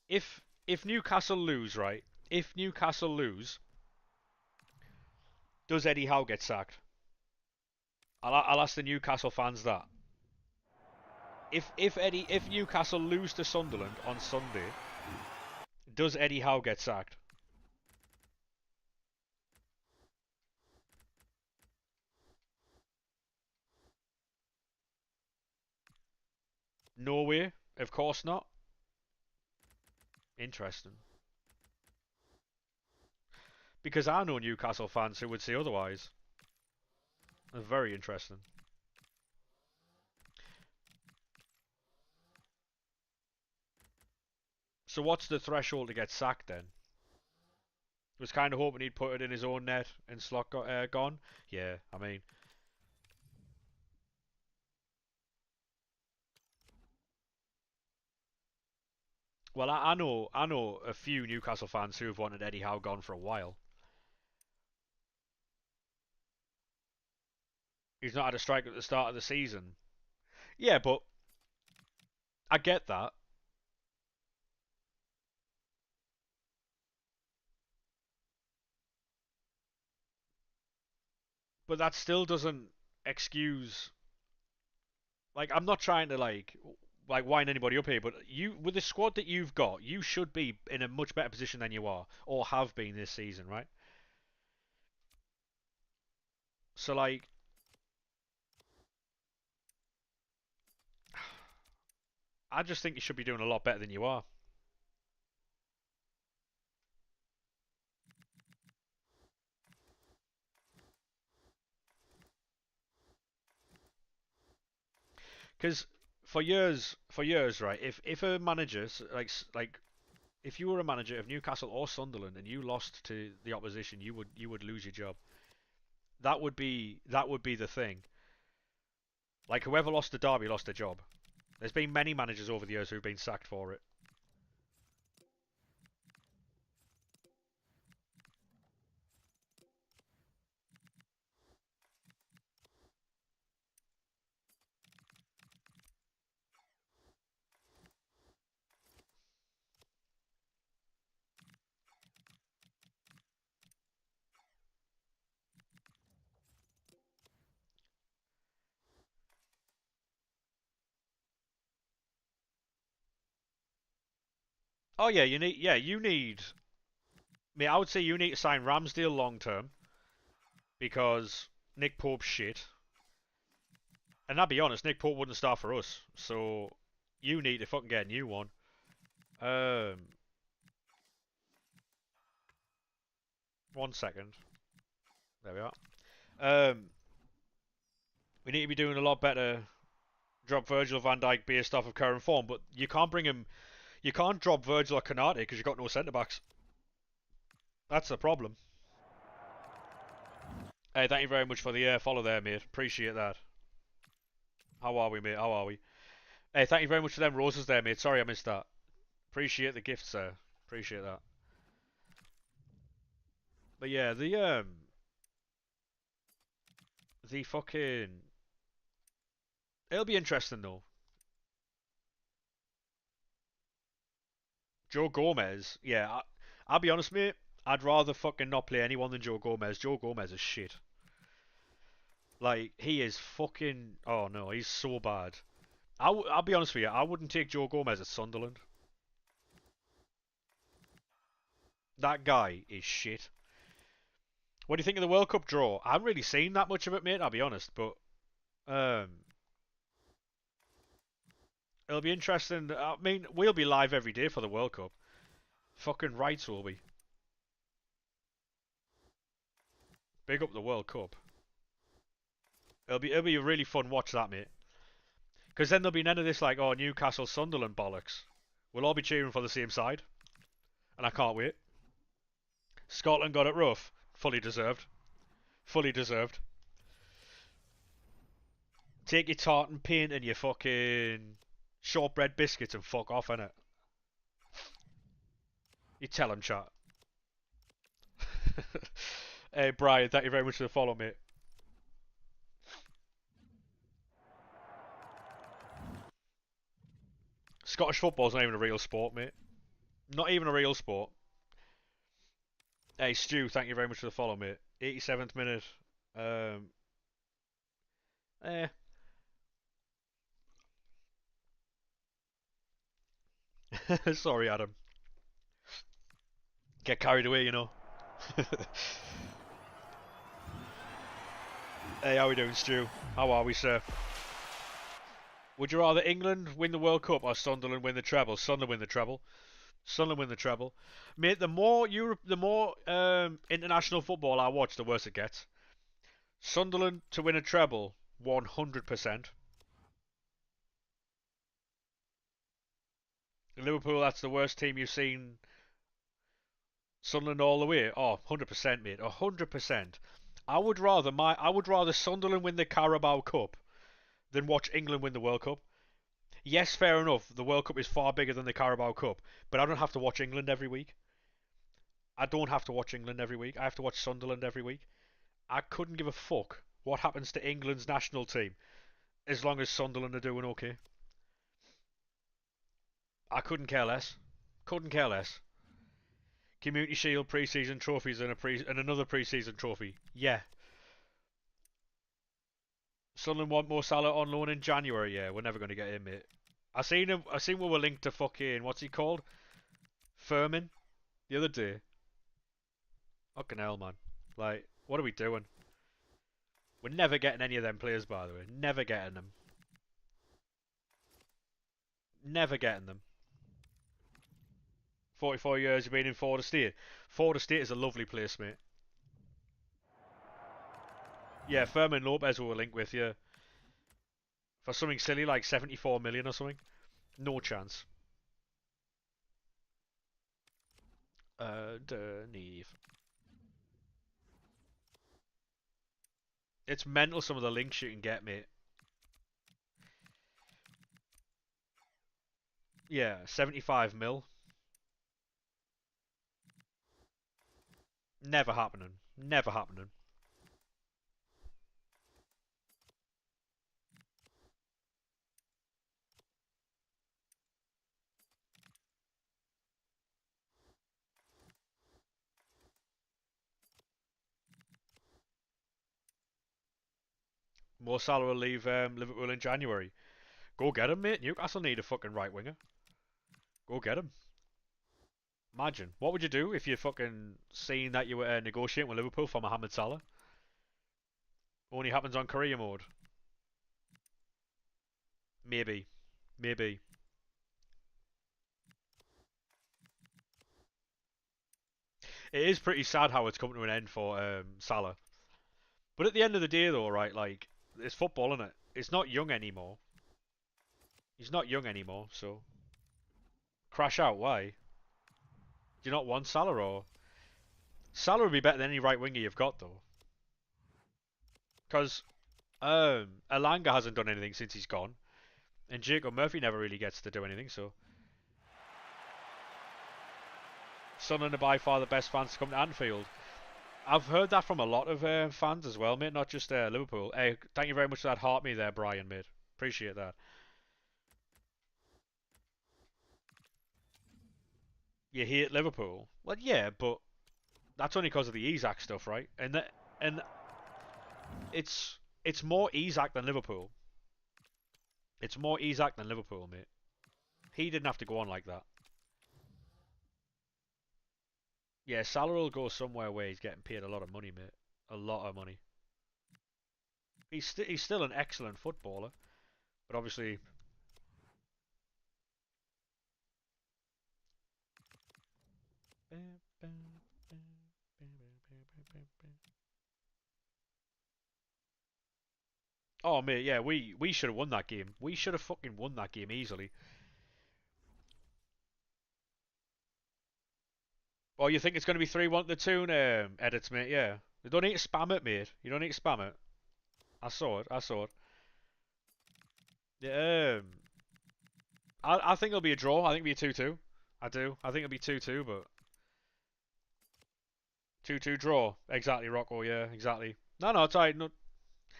S1: If Newcastle lose, right? If Newcastle lose, does Eddie Howe get sacked? I'll ask the Newcastle fans that. If Newcastle lose to Sunderland on Sunday, does Eddie Howe get sacked? No way. Of course not. Interesting. Because I know Newcastle fans who would say otherwise. Very interesting. So what's the threshold to get sacked then? Was kind of hoping he'd put it in his own net and Slot got gone. Yeah, I mean, well, I know a few Newcastle fans who have wanted Eddie Howe gone for a while. He's not had a strike at the start of the season. Yeah, but I get that. But that still doesn't excuse. Like, I'm not trying to like wind anybody up here, but you with the squad that you've got, you should be in a much better position than you are or have been this season, right? So like, I just think you should be doing a lot better than you are. Because for years, right? If a manager like if you were a manager of Newcastle or Sunderland and you lost to the opposition, you would lose your job. That would be the thing. Like whoever lost the derby lost their job. There's been many managers over the years who've been sacked for it. Oh yeah, you need. I mean, I would say you need to sign Ramsdale long term because Nick Pope's shit. And I'll be honest, Nick Pope wouldn't start for us, so you need to fucking get a new one. Um, 1 second. There we are. Um, we need to be doing a lot better. Drop Virgil van Dijk based off of current form, but you can't bring him. You can't drop Virgil or Canate because you've got no centre backs. That's the problem. Hey, thank you very much for the follow there, mate. Appreciate that. How are we, mate? How are we? Hey, thank you very much for them roses there, mate. Sorry I missed that. Appreciate the gift, sir. Appreciate that. But yeah, the fucking it'll be interesting though. Joe Gomez, yeah, I'll be honest, mate. I'd rather fucking not play anyone than Joe Gomez. Joe Gomez is shit. Like he is fucking. Oh no, he's so bad. I'll be honest with you. I wouldn't take Joe Gomez at Sunderland. That guy is shit. What do you think of the World Cup draw? I haven't really seen that much of it, mate. I'll be honest, but um, it'll be interesting. I mean, we'll be live every day for the World Cup. Fucking rights will be. Big up the World Cup. It'll be a really fun watch that, mate. Because then there'll be none of this like, oh, Newcastle Sunderland bollocks. We'll all be cheering for the same side, and I can't wait. Scotland got it rough. Fully deserved. Fully deserved. Take your tartan paint and your fucking shortbread biscuits and fuck off, innit? You tell him, chat. Hey, Brian, thank you very much for the follow, mate. Scottish football's not even a real sport, mate. Not even a real sport. Hey, Stu, thank you very much for the follow, mate. 87th minute. Um, eh. Sorry, Adam. Get carried away, you know. Hey, how we doing, Stu? How are we, sir? Would you rather England win the World Cup or Sunderland win the treble? Sunderland win the treble. Sunderland win the treble. Mate, the more international football I watch, the worse it gets. Sunderland to win a treble, 100%. Liverpool, that's the worst team you've seen. Sunderland all the way. Oh, 100%, mate. 100%. I would rather Sunderland win the Carabao Cup than watch England win the World Cup. Yes, fair enough. The World Cup is far bigger than the Carabao Cup, but I don't have to watch England every week. I don't have to watch England every week. I have to watch Sunderland every week. I couldn't give a fuck what happens to England's national team as long as Sunderland are doing okay. I couldn't care less. Couldn't care less. Community Shield pre-season trophies and another pre-season trophy. Yeah. Sunderland want Mo Salah on loan in January. Yeah, we're never going to get him, mate. I seen him. I seen we were linked to fucking what's he called? Furman the other day. Fucking hell, man. Like, what are we doing? We're never getting any of them players, by the way. Never getting them. Never getting them. 44 years you've been in Florida State. Florida State is a lovely place, mate. Yeah, Furman Lopez we were linked with, yeah. For something silly like 74 million or something. No chance. Underneath. It's mental some of the links you can get, mate. Yeah, 75 mil. Never happening. Never happening. Mo Salah will leave Liverpool in January. Go get him, mate. Newcastle need a fucking right winger. Go get him. Imagine. What would you do if you fucking seen that you were negotiating with Liverpool for Mohamed Salah? Only happens on career mode. Maybe. Maybe. It is pretty sad how it's come to an end for Salah. But at the end of the day, though, right, like, it's football, isn't it? It's not young anymore. He's not young anymore, so. Crash out, why? Do you not want Salah, or? Salah would be better than any right winger you've got, though. Because Alanga hasn't done anything since he's gone. And Jacob Murphy never really gets to do anything, so. Sunderland are by far the best fans to come to Anfield. I've heard that from a lot of fans as well, mate, not just Liverpool. Hey, thank you very much for that heart me there, Brian, mate. Appreciate that. You hate Liverpool? Well, yeah, but that's only because of the Isak stuff, right? And it's more Isak than Liverpool. It's more Isak than Liverpool, mate. He didn't have to go on like that. Yeah, Salah will go somewhere where he's getting paid a lot of money, mate. A lot of money. He's still an excellent footballer, but obviously. Oh mate, yeah, we should have won that game. We should have fucking won that game easily. Oh, you think it's going to be 3-1 to the tune edits, mate? Yeah. You don't need to spam it, mate. You don't need to spam it. I saw it. I saw it. Yeah. I think it'll be a draw. I think it'll be a 2-2. I do. I think it'll be 2-2, but 2-2 draw. Exactly, Rocco. Yeah, exactly. No, no, it's alright. No,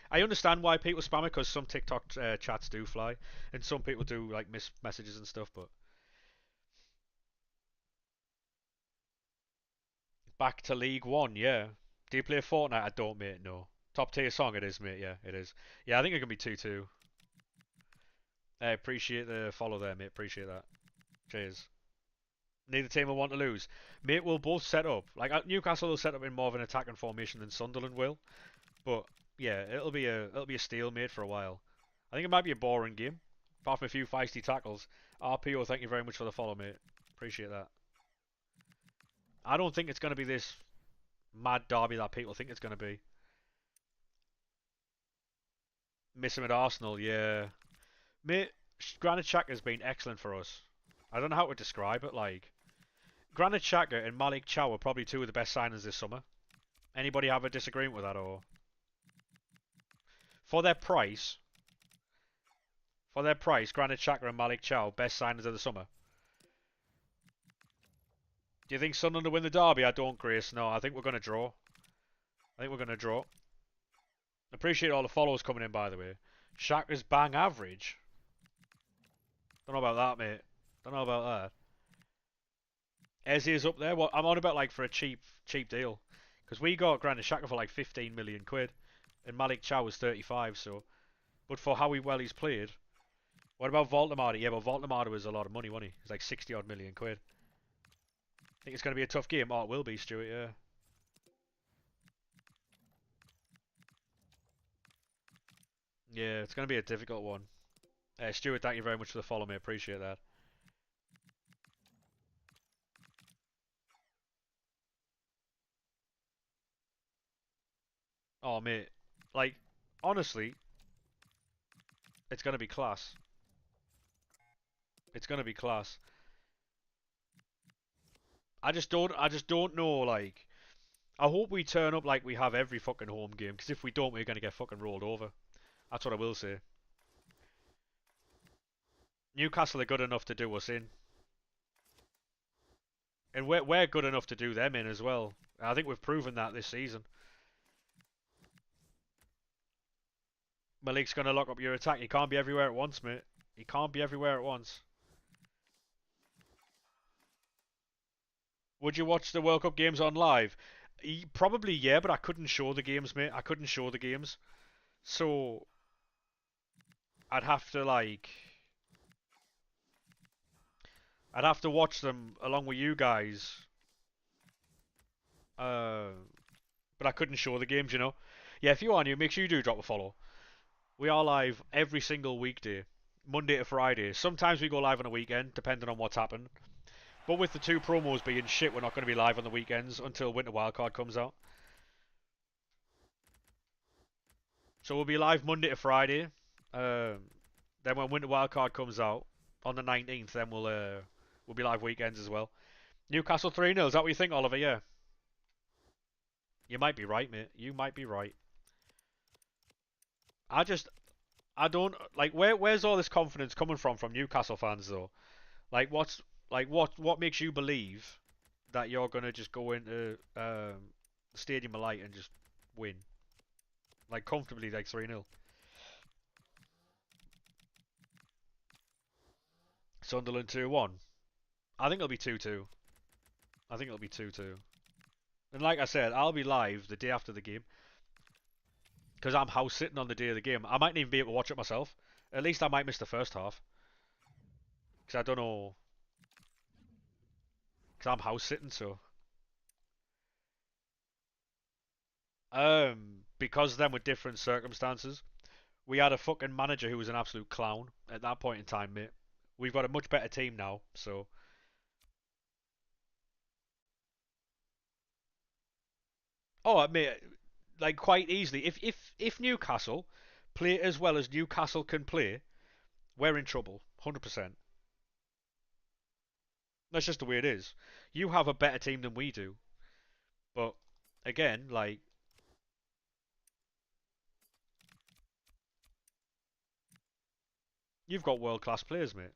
S1: I understand why people spam it because some TikTok chats do fly, and some people do like miss messages and stuff. But back to League One, yeah. Do you play Fortnite? I don't, mate. No. Top tier song, it is, mate. Yeah, it is. Yeah, I think it can be 2-2. I appreciate the follow there, mate. Appreciate that. Cheers. Neither team will want to lose. Mate, we'll both set up. Like Newcastle will set up in more of an attacking formation than Sunderland will. But yeah, it'll be a stalemate for a while. I think it might be a boring game, apart from a few feisty tackles. RPO, thank you very much for the follow, mate. Appreciate that. I don't think it's going to be this mad derby that people think it's going to be. Miss him at Arsenal, yeah. Mate, Granit Xhaka has been excellent for us. I don't know how to describe it. Like Granit Xhaka and Malik Chow are probably two of the best signings this summer. Anybody have a disagreement with that, or for their price? For their price, Granit Xhaka and Malik Chow, best signings of the summer. Do you think Sunderland will win the derby? I don't, Grace. No, I think we're going to draw. I think we're going to draw. Appreciate all the follows coming in, by the way. Xhaka's bang average. Don't know about that, mate. Don't know about that. Eze is up there. What I'm on about, like for a cheap deal, because we got Granit Xhaka for like 15 million quid, and Malik Chow was 35. So, but for how well he's played. What about Voltemade? Yeah, but Voltemade was a lot of money, wasn't he? It's like 60 odd million quid. Think it's going to be a tough game. Oh, it will be, Stuart. Yeah. Yeah, it's going to be a difficult one. Stuart, thank you very much for the follow, mate. Appreciate that. Oh, mate. Like, honestly, it's going to be class. It's going to be class. I just don't know, like, I hope we turn up like we have every fucking home game, because if we don't, we're going to get fucking rolled over. That's what I will say. Newcastle are good enough to do us in. And we're good enough to do them in as well. I think we've proven that this season. Malik's going to lock up your attack. He can't be everywhere at once, mate. He can't be everywhere at once. Would you watch the World Cup games on live? Probably, yeah, but I couldn't show the games, mate. I couldn't show the games. So, I'd have to, like... I'd have to watch them along with you guys. Uh, but I couldn't show the games, you know? Yeah, if you are new, make sure you do drop a follow. We are live every single weekday, Monday to Friday. Sometimes we go live on a weekend, depending on what's happened. But with the two promos being shit, we're not going to be live on the weekends until Winter Wildcard comes out. So we'll be live Monday to Friday. Then when Winter Wildcard comes out on the 19th, then we'll be live weekends as well. Newcastle 3-0. Is that what you think, Oliver? Yeah. You might be right, mate. You might be right. I don't like where's all this confidence coming from Newcastle fans though? Like what makes you believe that you're gonna just go into the Stadium of Light and just win like comfortably like 3-0? Sunderland 2-1. I think it'll be 2-2. I think it'll be 2-2. And like I said, I'll be live the day after the game because I'm house sitting on the day of the game. I might not even be able to watch it myself. At least I might miss the first half because I don't know because I'm house sitting. So because then with different circumstances, we had a fucking manager who was an absolute clown at that point in time, mate. We've got a much better team now, so mate, like quite easily, if Newcastle play as well as Newcastle can play, we're in trouble, 100%. That's just the way it is. You have a better team than we do, but again, like you've got world class players, mate.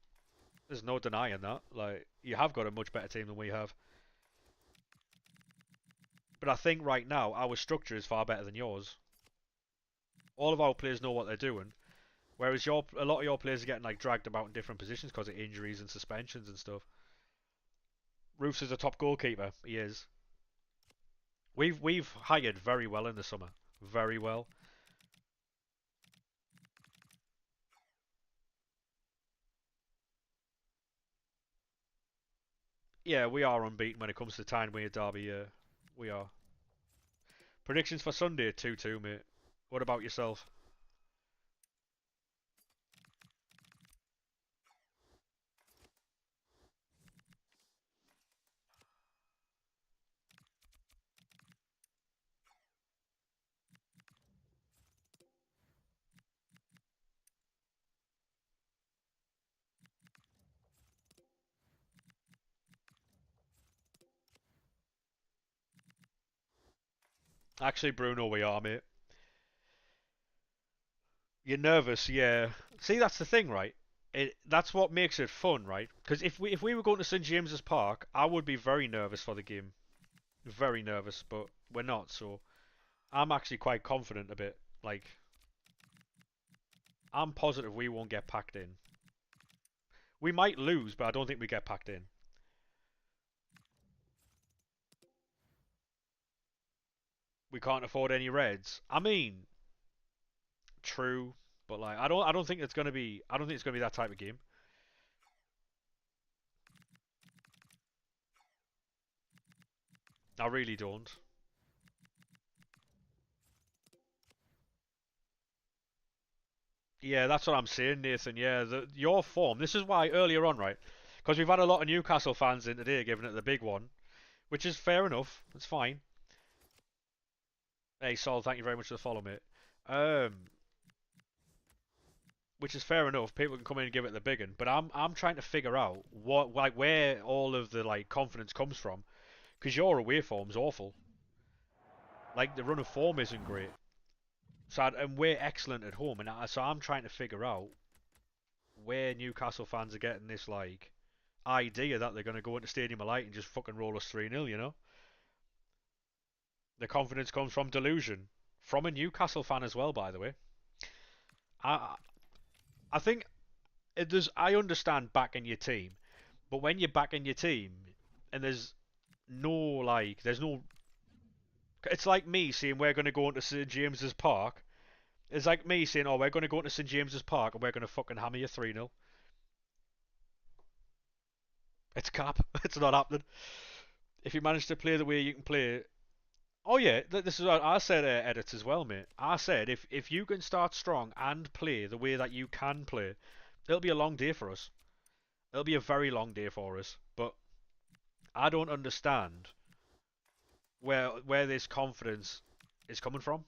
S1: There's no denying that. Like you have got a much better team than we have. But I think right now our structure is far better than yours. All of our players know what they're doing, whereas a lot of your players are getting like dragged about in different positions because of injuries and suspensions and stuff. Roofs is a top goalkeeper. He is. We've hired very well in the summer. Very well. Yeah, we are unbeaten when it comes to Tyne-Wear Derby. Yeah, we are. Predictions for Sunday 2-2, mate. What about yourself? Actually, Bruno, we are, mate. You're nervous, yeah. See, that's the thing, right? That's what makes it fun, right? Because if we were going to St James's Park, I would be very nervous for the game, very nervous. But we're not, so I'm actually quite confident a bit. Like I'm positive we won't get packed in. We might lose, but I don't think we get packed in. We can't afford any reds. I mean, true, but like I don't think it's gonna be. I don't think it's gonna be that type of game. I really don't. Yeah, that's what I'm saying, Nathan. Yeah, your form. This is why earlier on, right? Because we've had a lot of Newcastle fans in today giving it the big one, which is fair enough. It's fine. Hey, Sol, thank you very much for the follow, mate. Um, which is fair enough. People can come in and give it the big one, but I'm trying to figure out what like where all of the like confidence comes from. Because your away form's awful. Like the run of form isn't great. And we're excellent at home, and so I'm trying to figure out where Newcastle fans are getting this like idea that they're going to go into Stadium of Light and just fucking roll us 3-0, you know? The confidence comes from delusion. From a Newcastle fan as well, by the way. I I think I understand backing your team, but when you're backing your team and there's no it's like me saying we're going to go into St James's Park. It's like me saying, oh, we're going to go into St James's Park and we're going to fucking hammer you 3-0. It's cap. It's not happening. If you manage to play the way you can play. Oh yeah, this is what I said, edit as well, mate. I said if you can start strong and play the way that you can play, it'll be a long day for us. It'll be a very long day for us. But I don't understand where this confidence is coming from.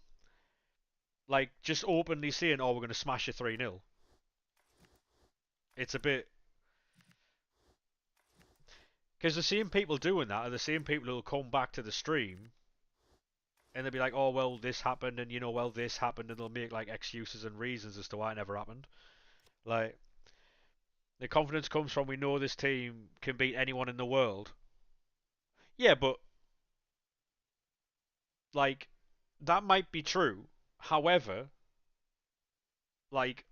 S1: Like just openly saying, "Oh, we're going to smash you 3-0." It's a bit because the same people doing that are the same people who'll come back to the stream and they'll be like, "Oh, well, this happened," and well, this happened, and they'll make like excuses and reasons as to why it never happened. Like the confidence comes from we know this team can beat anyone in the world. Yeah, but like that might be true. However, like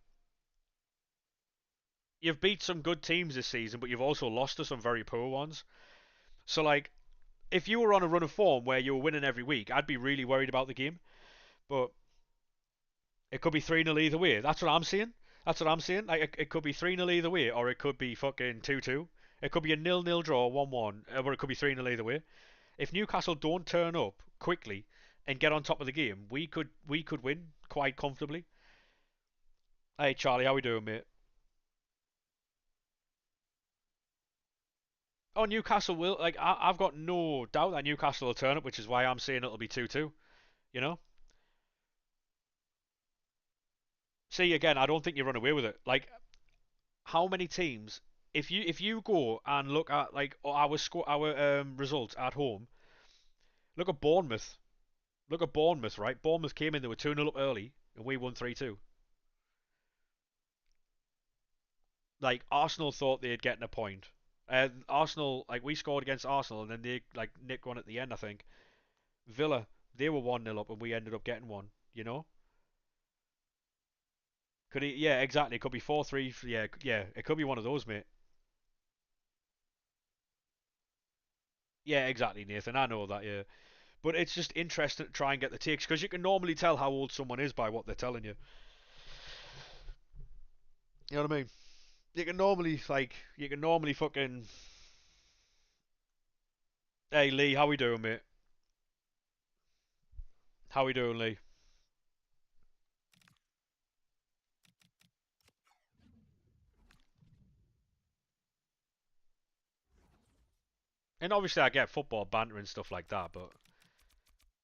S1: you've beat some good teams this season, but you've also lost to some very poor ones. So like if you were on a run of form where you were winning every week, I'd be really worried about the game. But it could be 3-0 either way. That's what I'm saying. That's what I'm saying. Like it could be 3-0 either way, or it could be fucking 2-2. It could be a 0-0 draw, 1-1, or it could be 3-0 either way. If Newcastle don't turn up quickly and get on top of the game, we could win quite comfortably. Hey Charlie, how we doing, mate? Oh, Newcastle will like I've got no doubt that Newcastle will turn up, which is why I'm saying it'll be 2-2. You know. See again, I don't think you run away with it. Like how many teams? If you go and look at like our results at home, look at Bournemouth. Look at Bournemouth, right? Bournemouth came in, they were 2-0 up early, and we won 3-2. Like Arsenal thought they'd get a point. Arsenal, like we scored against Arsenal, and then they like nicked one at the end. I think Villa, they were 1-0 up, and we ended up getting one. You know, could he? Yeah, exactly. It could be 4-3. Yeah, yeah. It could be one of those, mate. Yeah, exactly, Nathan. I know that. Yeah, but it's just interesting to try and get the takes because you can normally tell how old someone is by what they're telling you. You know what I mean? You can normally fucking. Hey Lee, how we doing, mate? How we doing, Lee? And obviously, I get football banter and stuff like that, but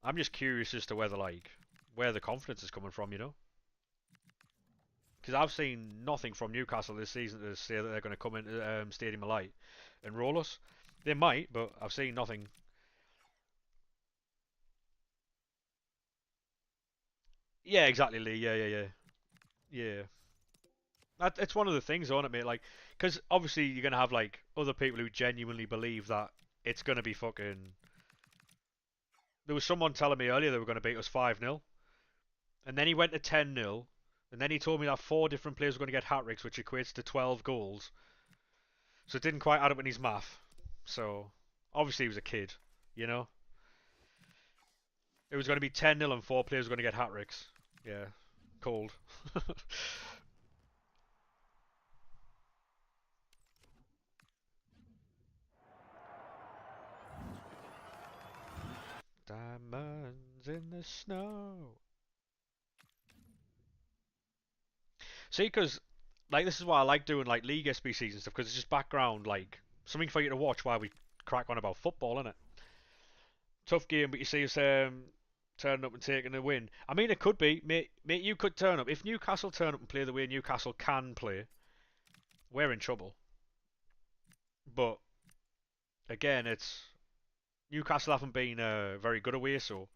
S1: I'm just curious as to where the confidence is coming from, you know? Because I've seen nothing from Newcastle this season to say that they're going to come into Stadium of Light and roll us. They might, but I've seen nothing. Yeah, exactly, Lee. Yeah, yeah, yeah, yeah. It's one of the things, isn't it, mate? Like, because obviously you're gonna have like other people who genuinely believe that it's gonna be fucking. There was someone telling me earlier they were gonna beat us 5-0, and then he went to 10-0, and then he told me that four different players were gonna get hat tricks, which equates to 12 goals. So it didn't quite add up in his math. So obviously he was a kid, you know. It was gonna be 10-0 and four players were gonna get hat tricks. Yeah, cold. Diamonds in the snow. See, because like this is why I like doing like league SBCs and stuff because it's just background, like something for you to watch while we crack on about football, innit? Tough game, but you see us turning up and taking a win. I mean, it could be, mate. You could turn up if Newcastle turn up and play the way Newcastle can play. We're in trouble. But again, it's Newcastle haven't been very good away, so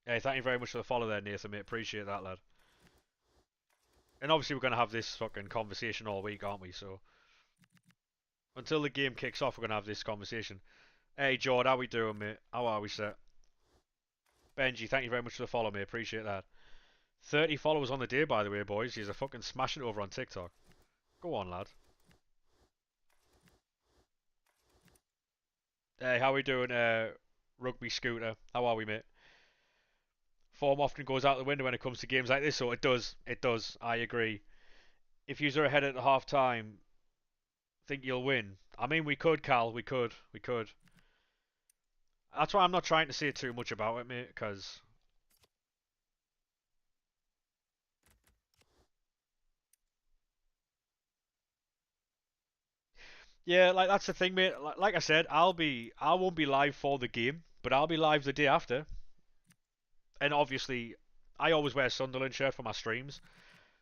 S1: hey, thank you very much for the follow there, Nathan. Mate, appreciate that, lad. And obviously, we're gonna have this fucking conversation all week, aren't we? So until the game kicks off, we're gonna have this conversation. Hey, Jord, how we doing, mate? How are we, sir? Benji, thank you very much for the follow, mate. Appreciate that. 30 followers on the day, by the way, boys. He's a fucking smashing it over on TikTok. Go on, lad. Hey, how we doing, Rugby Scooter? How are we, mate? Form often goes out the window when it comes to games like this, so it does. It does. I agree. If you're ahead at the half time, think you'll win. I mean, we could, Cal. We could. We could. That's why I'm not trying to say too much about it, mate, because yeah, like that's the thing, mate. Like I said, I won't be live for the game, but I'll be live the day after. And obviously, I always wear a Sunderland shirt for my streams,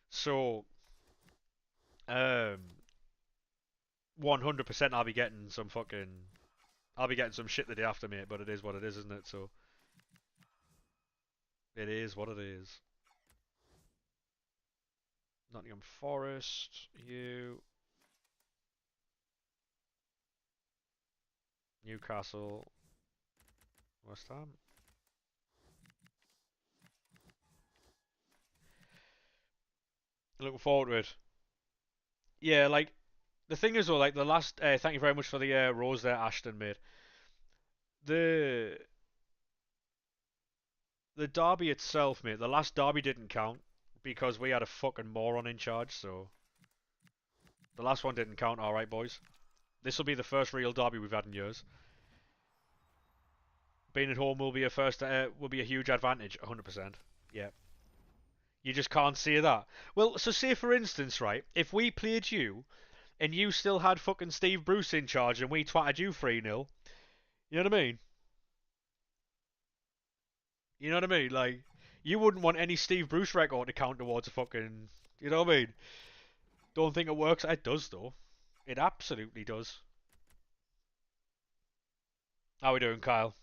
S1: so 100% I'll be getting some shit the day after, mate. But it is what it is, isn't it? So it is what it is. Nottingham Forest, you, Newcastle, West Ham. Looking forward to it. Yeah, like the thing is though, like the last. Thank you very much for the rose there, Ashton, mate. The the derby itself, mate. The last derby didn't count because we had a fucking moron in charge. So the last one didn't count. All right, boys. This will be the first real derby we've had in years. Being at home will be a huge advantage. 100%. Yeah. You just can't say that. Well, so say for instance, right? If we played you and you still had fucking Steve Bruce in charge and we twatted you 3-0, you know what I mean? You know what I mean? Like, you wouldn't want any Steve Bruce record to count towards a fucking. You know what I mean? Don't think it works. It does, though. It absolutely does. How we doing, Kyle?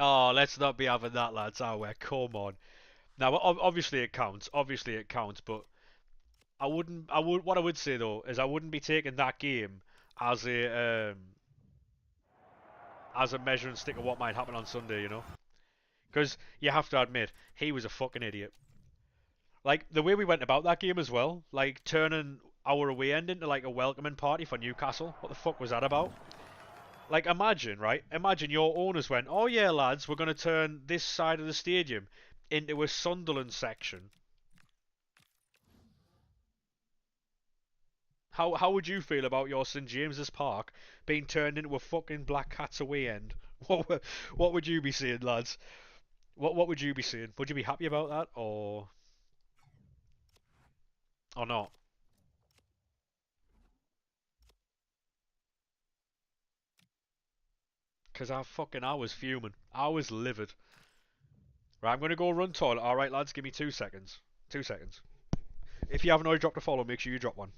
S1: Oh, let's not be having that, lads. Are we? Come on. Now, obviously it counts. Obviously it counts, but I wouldn't. I would. What I would say though is I wouldn't be taking that game as a measuring stick of what might happen on Sunday. You know, because you have to admit he was a fucking idiot. Like the way we went about that game as well, like turning our away end into like a welcoming party for Newcastle. What the fuck was that about? Like imagine, right? Imagine your owners went, "Oh yeah, lads, we're going to turn this side of the stadium into a Sunderland section." How would you feel about your St James's Park being turned into a fucking Black Cats away end? What would you be saying, lads? What would you be saying? Would you be happy about that or not? Because I was fuming. I was livid. Right, I'm gonna go run toilet. All right, lads, give me 2 seconds. 2 seconds. If you haven't already dropped a follow, make sure you drop one.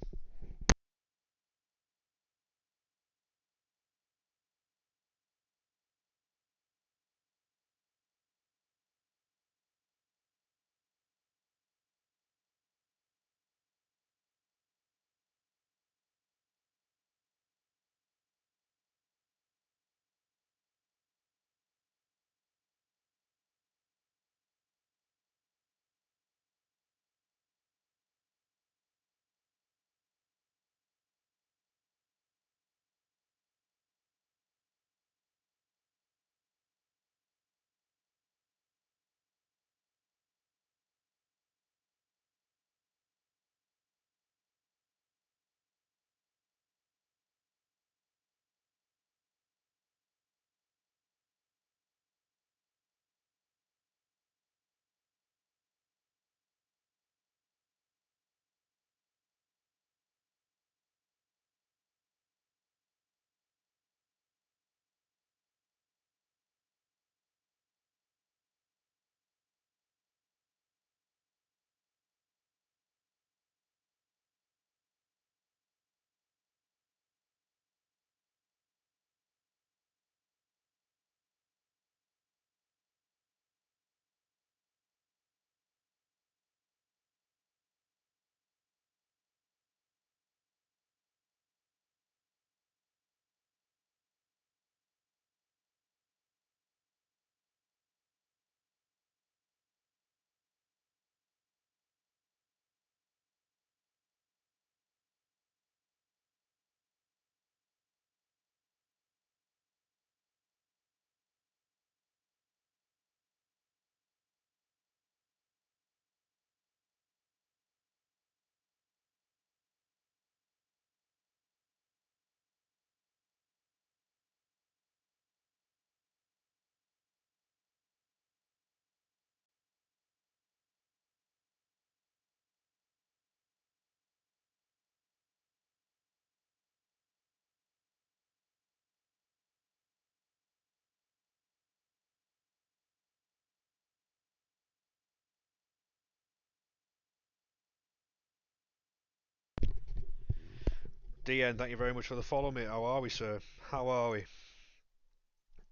S1: DN, thank you very much for the follow, mate. How are we, sir? How are we?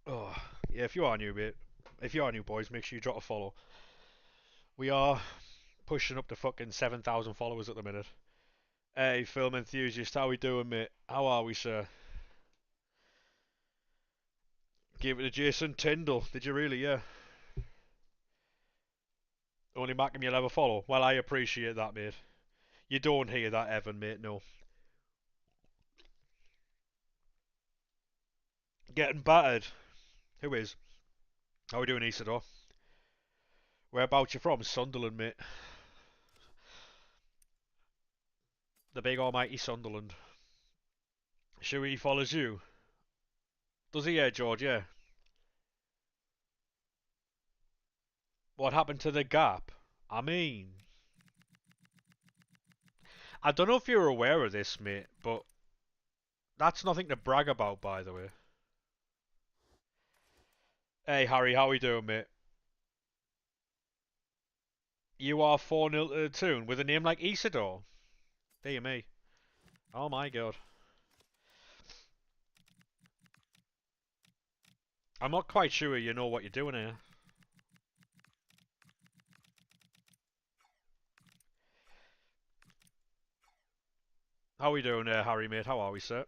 S1: Oh, yeah, if you are new, mate. If you are new, boys, make sure you drop a follow. We are pushing up to fucking 7,000 followers at the minute. Hey, film enthusiast, how we doing, mate? How are we, sir? Give it to Jason Tyndall. Did you really? Yeah. Only making me a level follow. Well, I appreciate that, mate. You don't hear that, Evan, mate. No. Getting battered. Who is? How we doing, Isidore? Whereabouts you from? Sunderland, mate. The big almighty Sunderland. Sure he follows you? Does he, yeah, George? Yeah. What happened to the gap? I mean, I don't know if you're aware of this, mate, but that's nothing to brag about, by the way. Hey, Harry, how we doing, mate? You are 4-0 to the tune with a name like Isidore. Dear me. Oh my god. I'm not quite sure you know what you're doing here. How we doing there, Harry, mate? How are we, sir?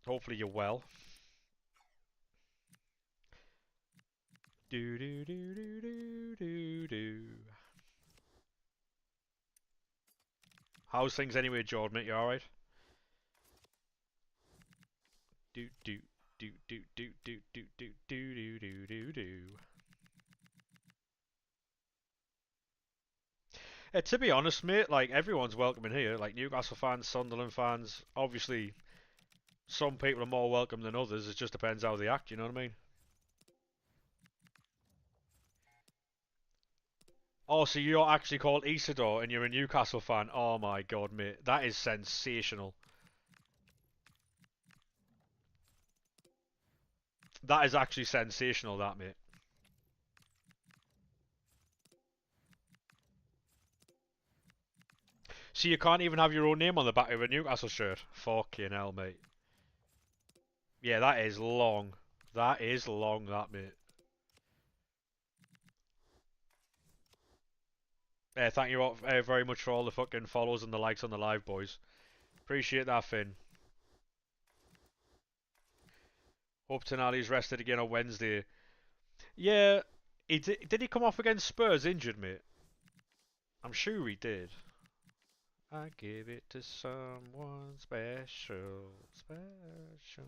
S1: Hopefully you're well. Do do do do do do do. How's things anyway, Jordan, mate? You alright? Do do do do do do do do do do do do. To be honest, mate, like everyone's welcome in here. Like Newcastle fans, Sunderland fans. Obviously, some people are more welcome than others. It just depends how they act. You know what I mean? Oh, so you're actually called Isidore and you're a Newcastle fan? Oh my god, mate, that is sensational. That is actually sensational, that, mate. So you can't even have your own name on the back of a Newcastle shirt. Fucking hell, mate. Yeah, that is long. That is long, that, mate. Thank you all, very much for all the fucking follows and the likes on the live, boys. Appreciate that, Finn. Hope Tonali's rested again on Wednesday. Yeah, did he come off against Spurs injured, mate? I'm sure he did. I give it to someone special, special.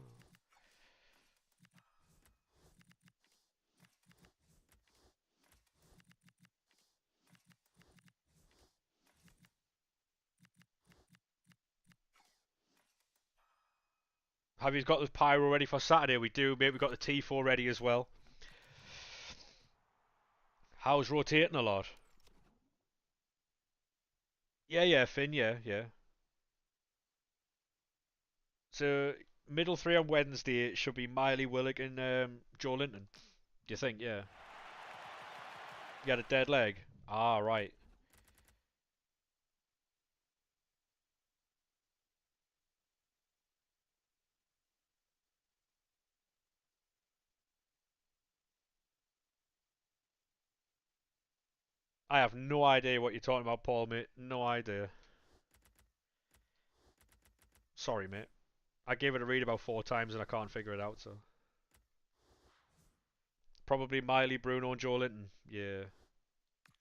S1: Have you got the pyro ready for Saturday? We do, mate. We got the T4 ready as well. How's rotating a lot? Yeah, yeah, Finn, yeah, yeah. So middle three on Wednesday it should be Miley Willock and Joe Linton. Do you think? Yeah. You had a dead leg. Ah, right. I have no idea what you're talking about, Paul, mate. No idea. Sorry, mate. I gave it a read about 4 times and I can't figure it out. So probably Miley, Bruno, and Joe Linton. Yeah.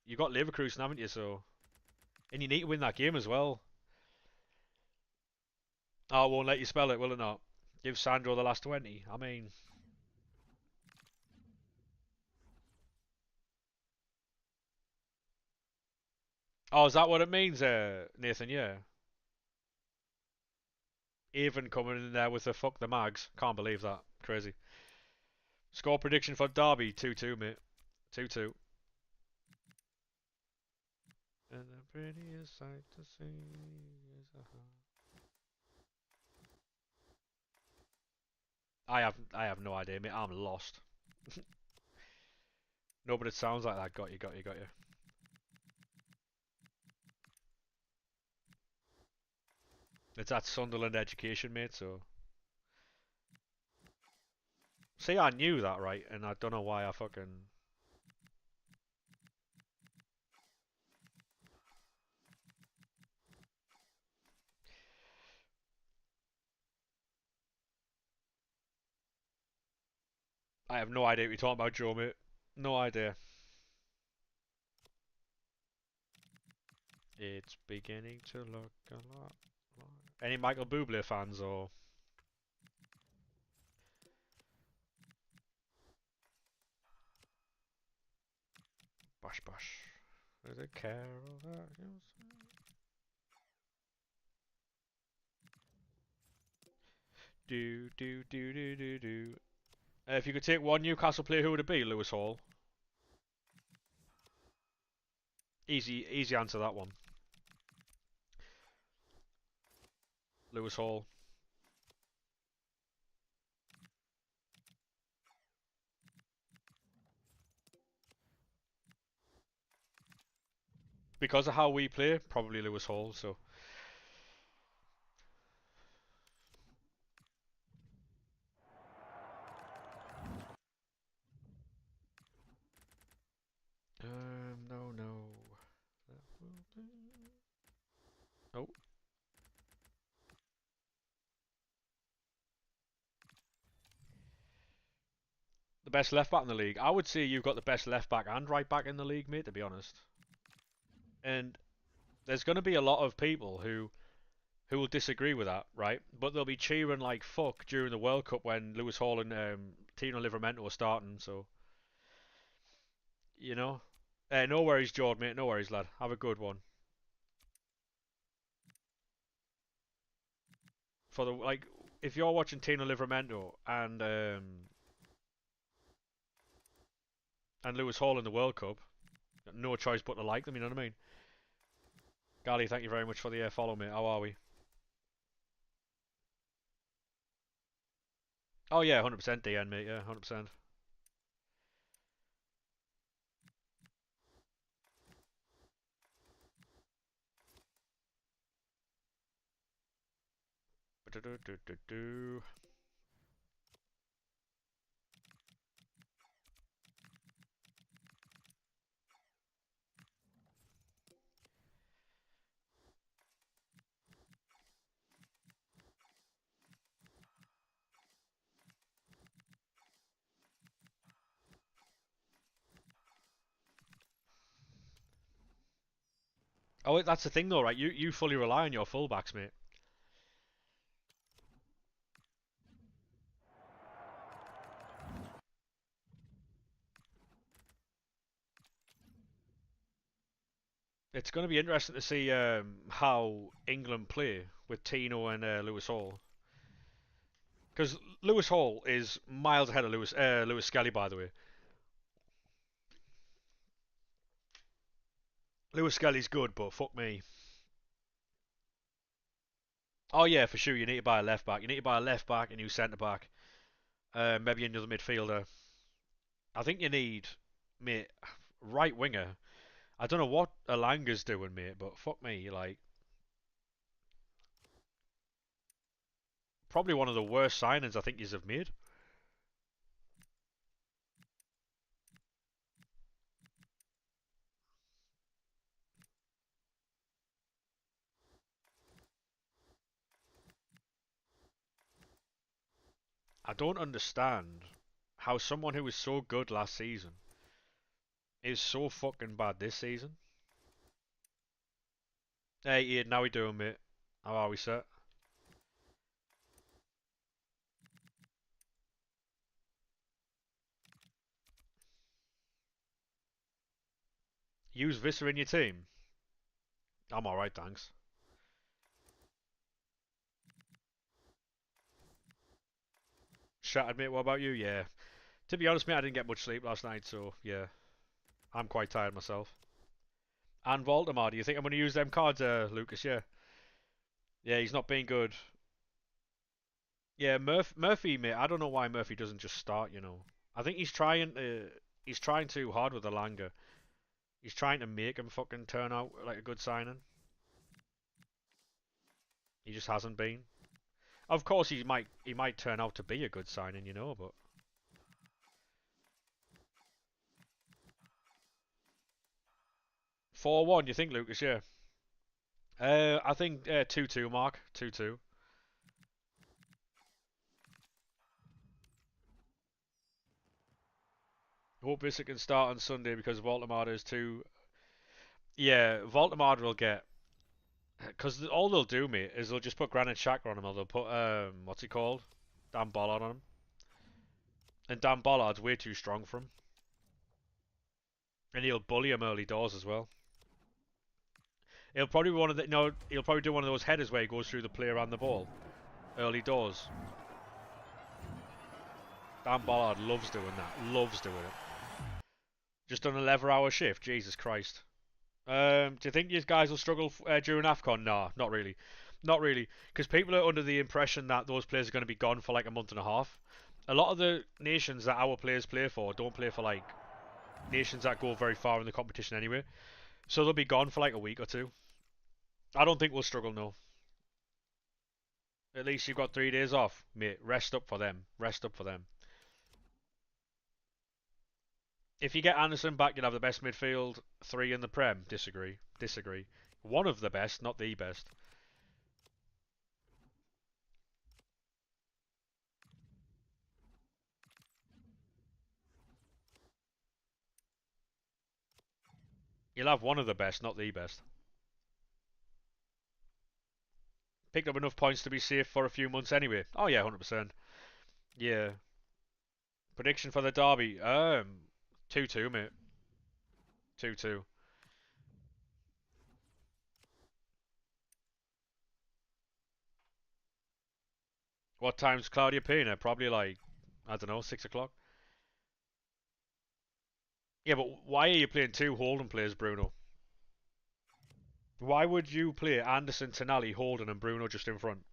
S1: You got Leverkusen, haven't you? So and you need to win that game as well. Oh, I won't let you spell it, will it not? Give Sandro the last 20. I mean, oh, is that what it means, Nathan? Yeah. Even coming in there with the fuck the mags. Can't believe that. Crazy. Score prediction for Derby 2-2, mate. 2-2. And the prettiest sight to see is I have no idea, mate. I'm lost. No, but it sounds like that. Got you, got you, got you. It's at Sunderland Education, mate. So see, I knew that, right? And I don't know why I fucking. I have no idea what you're talking about, Joe, mate. No idea. It's beginning to look a lot. Any Michael Bublé fans or Bosh Bosh? Is it Carol that you do. If you could take one Newcastle player, who would it be? Lewis Hall. Easy answer that one. Lewis Hall. Because of how we play, probably Lewis Hall. So, no, no. Oh, the best left back in the league. I would say you've got the best left back and right back in the league, mate. To be honest, and there's going to be a lot of people who will disagree with that, right? But they'll be cheering like fuck during the World Cup when Lewis Hall and Tino Livramento are starting. So, you know, no worries, Jordan, mate. No worries, lad. Have a good one. For the like, if you're watching Tino Livramento and Lewis Hall in the World Cup, no choice but to like them. You know what I mean? Gali, thank you very much for the follow, mate. How are we? Oh yeah, 100% DN, mate. Yeah, 100%. Oh, that's the thing though, right? You fully rely on your fullbacks, mate. It's going to be interesting to see how England play with Tino and Lewis Hall. Because Lewis Hall is miles ahead of Lewis Skelly, by the way. Lewis Skelly's good, but fuck me. Oh yeah, for sure. You need to buy a left back. You need to buy a left back, a new centre back, maybe another midfielder. I think you need, mate, right winger. I don't know what Alanga's doing, mate, but fuck me, like probably one of the worst signings I think yous have made. I don't understand how someone who was so good last season is so fucking bad this season. Hey Ian, how we doing, mate? How are we, sir? Use Visser in your team. I'm alright, thanks. Shattered, mate. What about you? Yeah. To be honest, mate, I didn't get much sleep last night, so yeah, I'm quite tired myself. And Voldemar, do you think I'm going to use them cards, Lucas? Yeah. Yeah, he's not being good. Yeah, Murphy, mate. I don't know why Murphy doesn't just start. I think he's trying too hard with Alanga. He's trying to make him fucking turn out like a good signing. He just hasn't been. Of course, he might turn out to be a good signing, but 4-1. You think, Lucas? Yeah. I think 2-2 mark 2-2. Hope Bissett can start on Sunday because Voldemar is too. Yeah, Voldemar will get because all they'll do, mate, is they'll just put Granite Xhaka on him, or they'll put what's he called, Dan Bollard on him, and Dan Bollard's way too strong for him, and he'll bully him early doors as well. He'll probably be one of the no, he'll probably do one of those headers where he goes through the player and the ball, early doors. Dan Bollard loves doing that, loves doing it. Just on an 11-hour shift, Jesus Christ. Do you think you guys will struggle during AFCON? Nah, not really. Not really. Because people are under the impression that those players are going to be gone for like a month and a half. A lot of the nations that our players play for don't play for like nations that go very far in the competition anyway. So they'll be gone for like a week or two. I don't think we'll struggle, no. At least you've got 3 days off, mate. Rest up for them. Rest up for them. If you get Anderson back, you'll have the best midfield three in the Prem. Disagree. Disagree. One of the best, not the best. You'll have one of the best, not the best. Picked up enough points to be safe for a few months anyway. Oh yeah, 100%. Yeah. Prediction for the derby. 2-2, mate. 2-2. What time's Claudia Pina? Probably like, I don't know, 6 o'clock. Yeah, but why are you playing two Holden players, Bruno? Why would you play Anderson, Tonali, Holden, and Bruno just in front?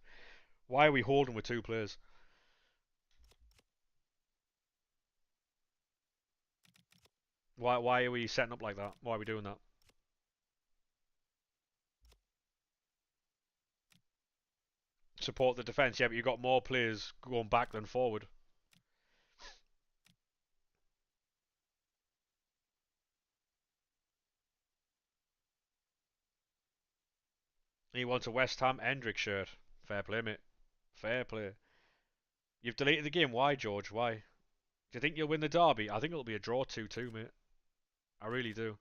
S1: Why are we holding with two players? Why are we setting up like that? Why are we doing that? support the defence. Yeah, but you've got more players going back than forward. He wants a West Ham Hendrick shirt. Fair play, mate. Fair play. You've deleted the game. Why, George? Why? Do you think you'll win the derby? I think it'll be a draw 2-2, mate. I really do.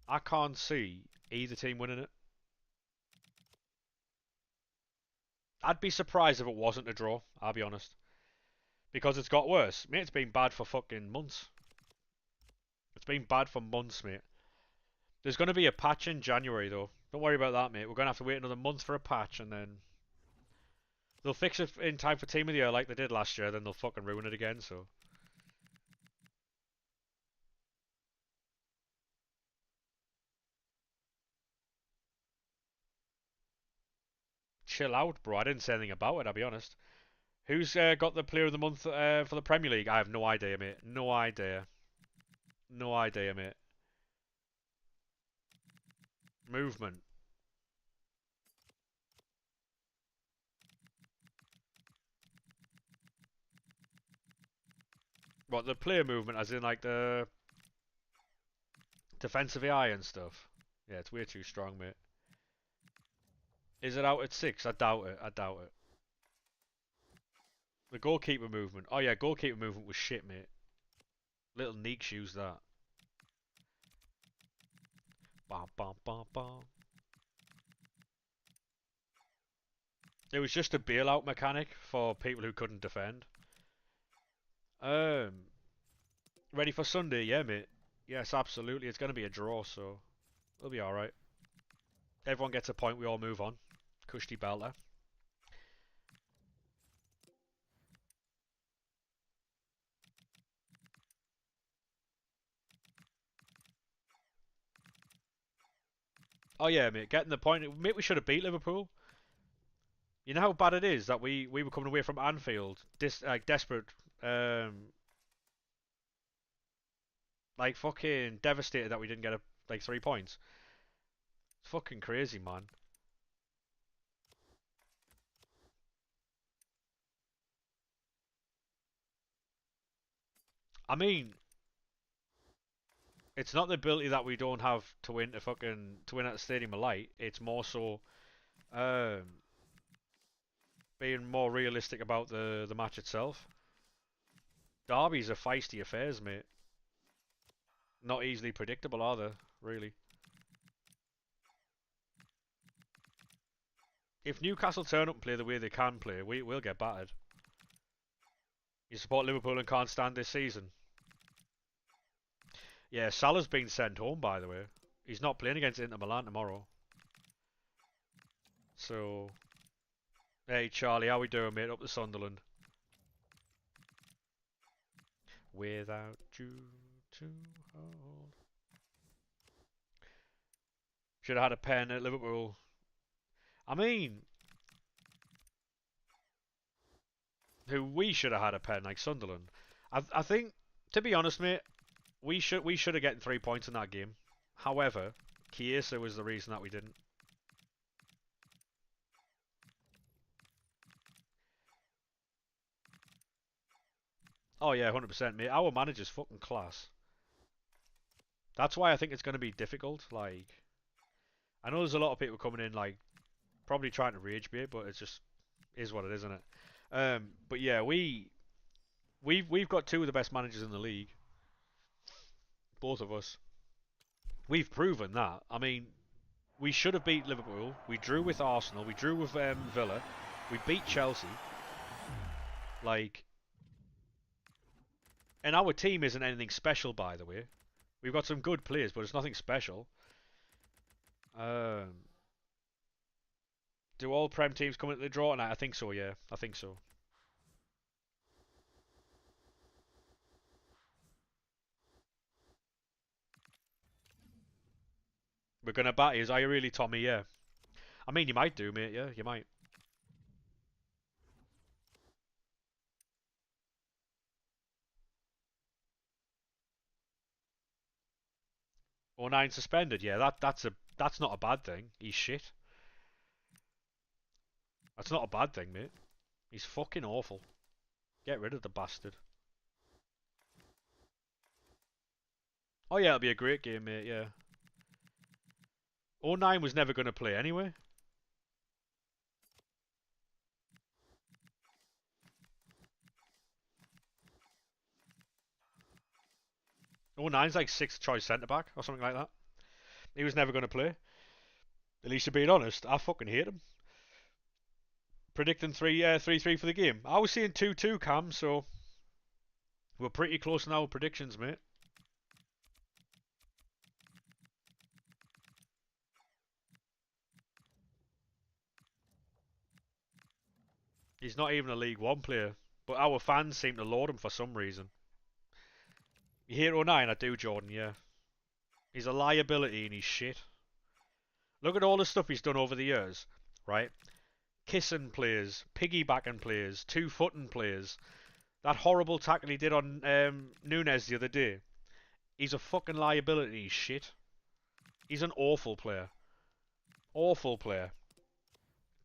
S1: I can't see either team winning it. I'd be surprised if it wasn't a draw, I'll be honest. Because it's got worse. Mate, it's been bad for fucking months. It's been bad for months, mate. There's going to be a patch in January, though. Don't worry about that, mate. We're going to have to wait another month for a patch, and then they'll fix it in time for Team of the Year like they did last year, then they'll fucking ruin it again, so. Chill out, bro. I didn't say anything about it, I'll be honest. Who's got the Player of the Month for the Premier League? I have no idea, mate. No idea. No idea, mate. Movement. What, the player movement, as in like the defensive AI and stuff? Yeah, it's way too strong, mate. Is it out at 6? I doubt it. I doubt it. The goalkeeper movement. Oh yeah, goalkeeper movement was shit, mate. Little Neek shoes that. Bum, bum, bum, bum. It was just a bailout mechanic for people who couldn't defend. Um, Ready for Sunday? Yeah, mate. Yes, absolutely. It's going to be a draw, so it'll be alright. Everyone gets a point, we all move on. Cushy belter. Oh yeah, mate, getting the point. Mate, we should have beat Liverpool. You know how bad it is that we were coming away from Anfield, desperate, like fucking devastated that we didn't get like 3 points. It's fucking crazy, man. I mean, it's not the ability that we don't have to win to win at the Stadium of Light. It's more so um, being more realistic about the match itself. Derbies are feisty affairs, mate. Not easily predictable, are they? Really. If Newcastle turn up and play the way they can play, we'll get battered. You support Liverpool and can't stand this season. Yeah, Salah's been sent home, by the way. He's not playing against Inter Milan tomorrow. So, hey Charlie, how we doing, mate? Up to Sunderland. Without you to hold. Should have had a pen at Liverpool. I mean, who we should have had a pen like Sunderland. I think, to be honest, mate, we should have gotten 3 points in that game. However, Chiesa was the reason that we didn't. Oh yeah, 100%, mate. Our manager's fucking class. That's why I think it's going to be difficult. Like, I know there's a lot of people coming in, like, probably trying to rage bait, but it's just is what it is, isn't it? But yeah, we've got two of the best managers in the league, both of us. We've proven that. I mean, we should have beat Liverpool. We drew with Arsenal. We drew with Villa. We beat Chelsea. Like, and our team isn't anything special, by the way. We've got some good players, but it's nothing special. Um, do all Prem teams come into the draw tonight? I think so. Yeah, I think so. We're gonna bat is. Are you really, Tommy? Yeah. I mean, you might do, mate. Yeah, you might. Or nine suspended. Yeah, that's not a bad thing. He's shit. That's not a bad thing, mate. He's fucking awful. Get rid of the bastard. Oh yeah, it'll be a great game, mate, yeah. '09 was never going to play anyway. '09's like sixth choice centre back or something like that. He was never going to play. At least, being honest, I fucking hate him. Predicting 3-3 for the game. I was seeing 2-2, Cam, so we're pretty close now with predictions, mate. He's not even a League One player, but our fans seem to laud him for some reason. You hate '09? I do, Jordan, yeah. He's a liability and he's shit. Look at all the stuff he's done over the years, right? Kissing players, piggybacking players, two-footing players. That horrible tackle he did on Nunes the other day. He's a fucking liability. He's shit. He's an awful player. Awful player.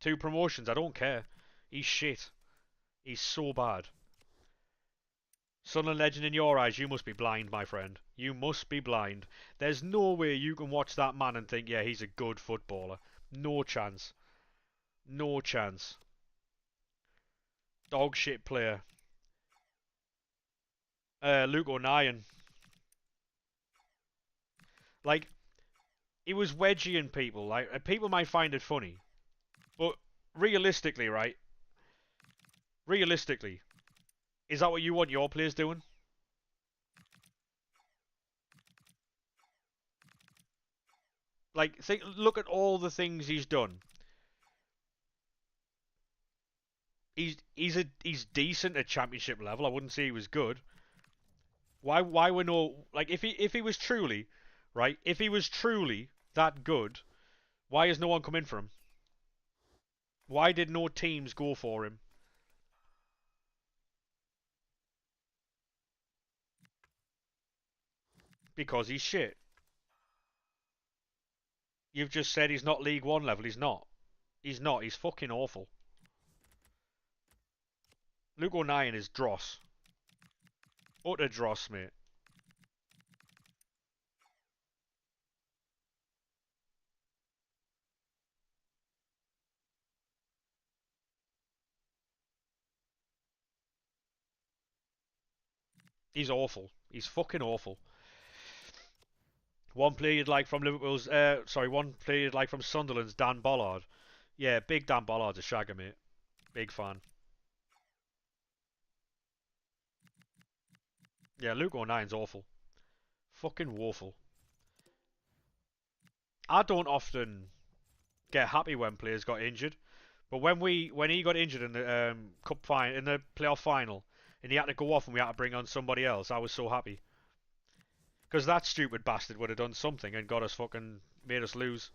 S1: 2 promotions, I don't care. He's shit. He's so bad. Sunderland legend in your eyes, you must be blind, my friend. You must be blind. There's no way you can watch that man and think, yeah, he's a good footballer. No chance. No chance. Dog shit player. Luke O'Nien. Like, he was wedging people. Like, people might find it funny. But realistically, right? Realistically, is that what you want your players doing? Like, look at all the things he's done. He's decent at championship level. I wouldn't say he was good. Why were no like if he was truly, right? If he was truly that good, why has no one come in for him? Why did no teams go for him? Because he's shit. You've just said he's not League One level. He's not. He's not. He's fucking awful. Luke O'Nien is dross. Utter dross, mate. He's awful. He's fucking awful. One player you'd like from Liverpool's, one player you'd like from Sunderland's Dan Bollard. Yeah, big Dan Bollard's a shagger, mate. Big fan. Yeah, Luke O'Nien's awful. Fucking woeful. I don't often get happy when players got injured, but when he got injured in the in the playoff final, and he had to go off and we had to bring on somebody else, I was so happy. Because that stupid bastard would have done something and got us fucking made us lose.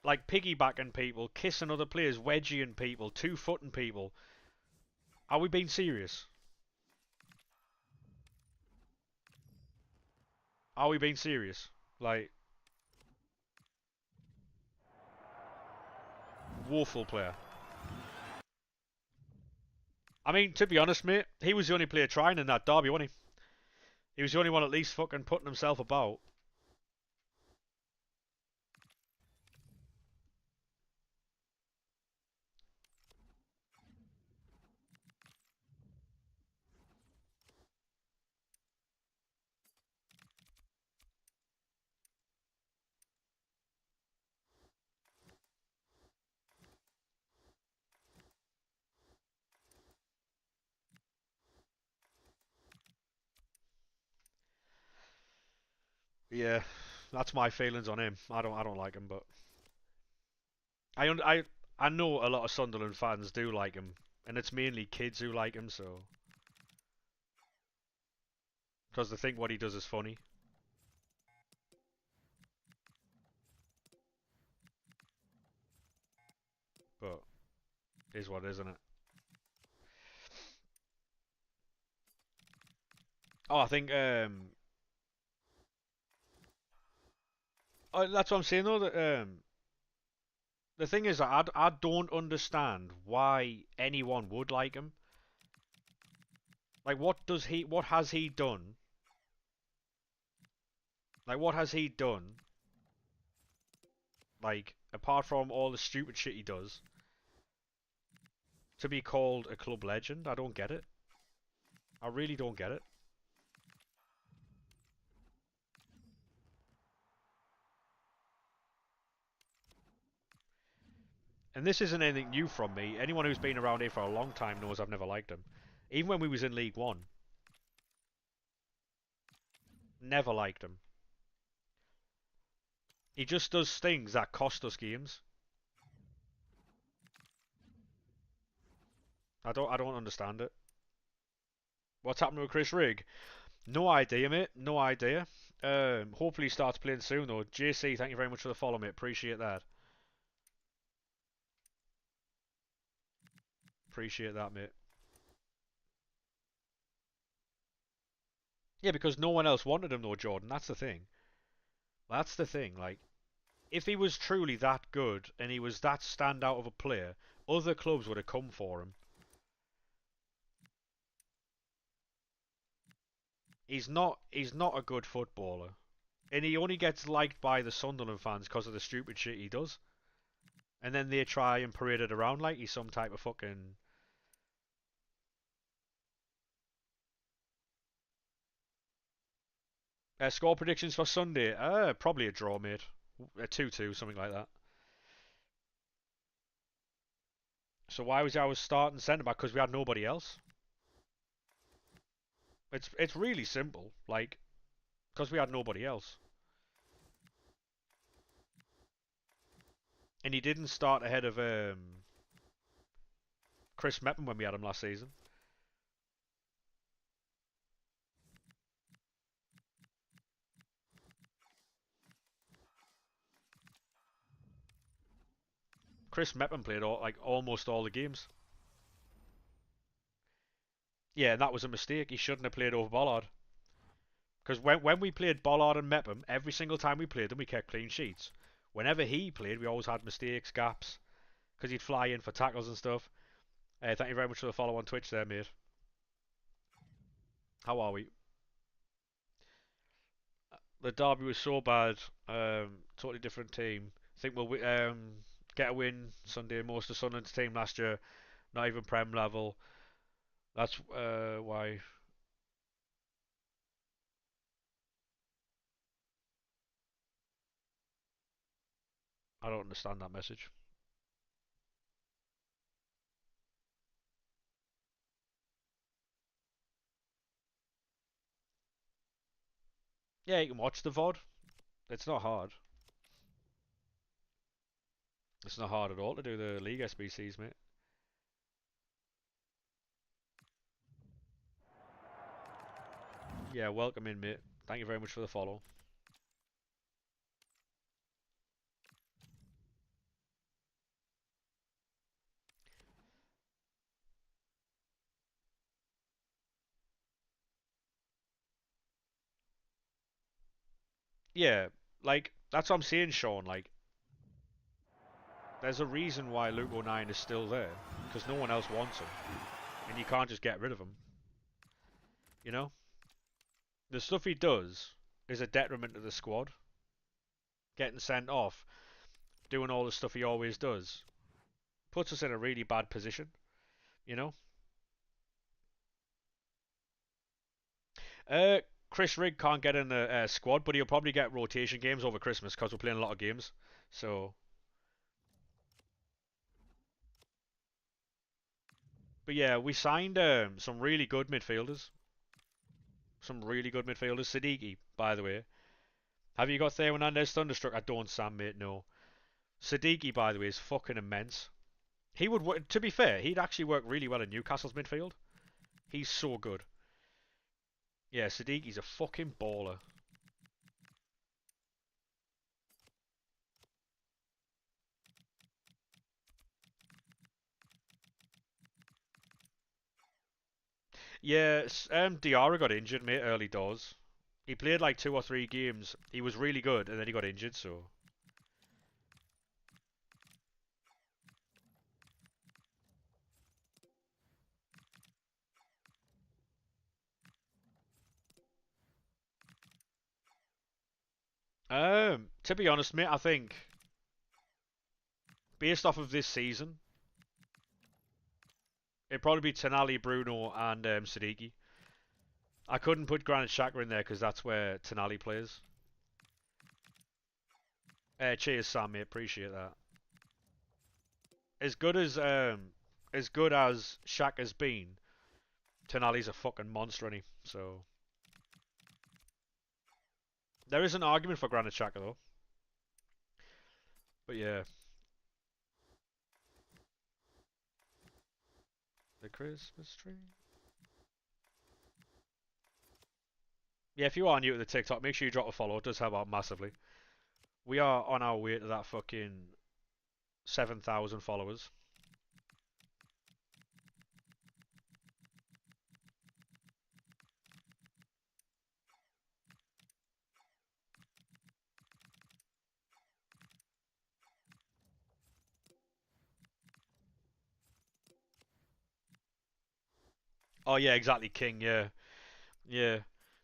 S1: Like piggybacking people, kissing other players, wedging people, two-footing people. Are we being serious? Are we being serious? Like, woeful player. I mean, to be honest, mate, he was the only player trying in that derby, wasn't he? He was the only one at least fucking putting himself about. Yeah, that's my feelings on him. I don't like him, but I I I know a lot of Sunderland fans do like him, and it's mainly kids who like him, so because they think what he does is funny. But is what, isn't it? Oh, I think oh, that's what I'm saying though. That The thing is, I don't understand why anyone would like him. Like, what has he done? Like, what has he done? Like, apart from all the stupid shit he does, to be called a club legend? I don't get it. I really don't get it. And this isn't anything new from me. Anyone who's been around here for a long time knows I've never liked him. Even when we was in League One, never liked him. He just does things that cost us games. I don't understand it. What's happening with Chris Rigg? No idea, mate. No idea. Hopefully he starts playing soon though. JC, thank you very much for the follow, mate. Appreciate that. Appreciate that, mate. Yeah, because no one else wanted him though, Jordan. That's the thing. That's the thing. Like, if he was truly that good and he was that standout of a player, other clubs would have come for him. He's not a good footballer. And he only gets liked by the Sunderland fans because of the stupid shit he does. And then they try and parade it around like he's some type of fucking. Score predictions for Sunday? Probably a draw, mate. A 2-2, something like that. So why was I starting centre back? Because we had nobody else. It's really simple. Like, because we had nobody else. And he didn't start ahead of Chris Meppen when we had him last season. Chris Meppen played almost all the games. Yeah, and that was a mistake. He shouldn't have played over Bollard. Because when we played Bollard and Mepham, every single time we played them, we kept clean sheets. Whenever he played, we always had mistakes, gaps, because he'd fly in for tackles and stuff. Thank you very much for the follow on Twitch there, mate. How are we? The derby was so bad. Totally different team. Think we'll get a win Sunday. Most of Sunderland's team last year, not even Prem level. That's why. I don't understand that message. Yeah, you can watch the VOD. It's not hard. It's not hard at all to do the League SBCs, mate. Yeah, welcome in, mate. Thank you very much for the follow. Yeah, like, that's what I'm saying, Sean. Like, there's a reason why Luke O'Nien is still there. Because no one else wants him. And you can't just get rid of him. You know? The stuff he does is a detriment to the squad. Getting sent off, doing all the stuff he always does, puts us in a really bad position. You know? Uh, Chris Rigg can't get in the squad, but he'll probably get rotation games over Christmas because we're playing a lot of games. So, but yeah, we signed some really good midfielders. Some really good midfielders. Siddiqui, by the way. Have you got Theo Hernandez Thunderstruck? I don't, Sam, mate, no. Siddiqui, by the way, is fucking immense. He would, to be fair, he'd actually work really well in Newcastle's midfield. He's so good. Yeah, Siddiqui's a fucking baller. Yeah, Diarra got injured, mate, early doors. He played like 2 or 3 games. He was really good, and then he got injured, so. To be honest, mate, I think based off of this season, it'd probably be Tonali, Bruno, and Siddiqui. I couldn't put Granit Xhaka in there because that's where Tonali plays. Cheers, Sam, mate. Appreciate that. As good as Xhaka's been, Tonali's a fucking monster, isn't he? So there is an argument for Granit Xhaka though. But yeah, the Christmas tree. Yeah, if you are new to the TikTok, make sure you drop a follow. It does help out massively. We are on our way to that fucking 7,000 followers. Oh yeah, exactly, King. Yeah, yeah.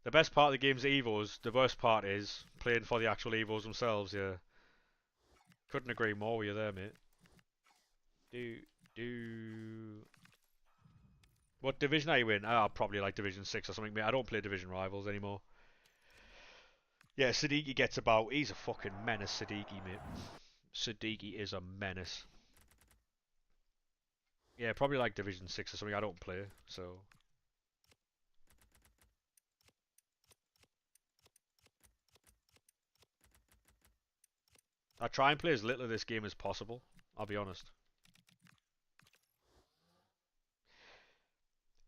S1: The best part of the game's Evos. The worst part is playing for the actual Evos themselves. Yeah, couldn't agree more with you there, mate. Do do. What division are you in? Ah, probably like Division 6 or something, mate. I don't play Division Rivals anymore. Yeah, Siddiqui gets about. He's a fucking menace, Siddiqui, mate. Siddiqui is a menace. Yeah, probably like Division 6 or something. I don't play, so. I try and play as little of this game as possible. I'll be honest.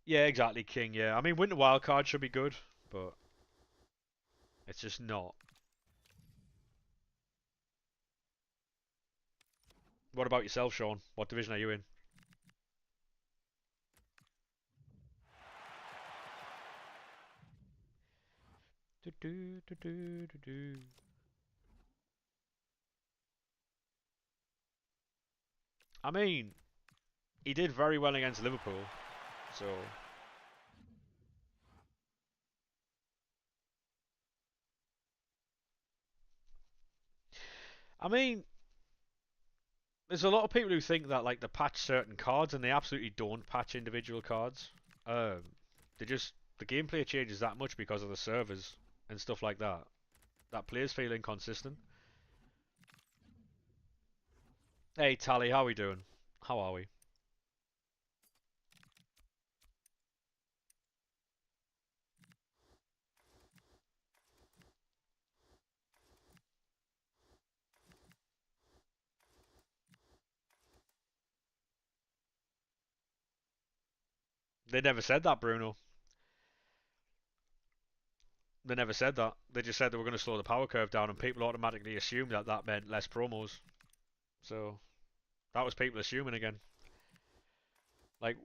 S1: Yeah, exactly, King. Yeah, I mean, winter wildcard should be good, but it's just not. What about yourself, Sean? What division are you in? Do, do, do, do, do, do. I mean, he did very well against Liverpool, so I mean, there's a lot of people who think that like they patch certain cards, and they absolutely don't patch individual cards. Um, they just the gameplay changes that much because of the servers and stuff like that. That players feel inconsistent. Hey Tally, how we doing? How are we? They never said that, Bruno. They never said that. They just said they were going to slow the power curve down, and people automatically assumed that that meant less promos. So that was people assuming again. Like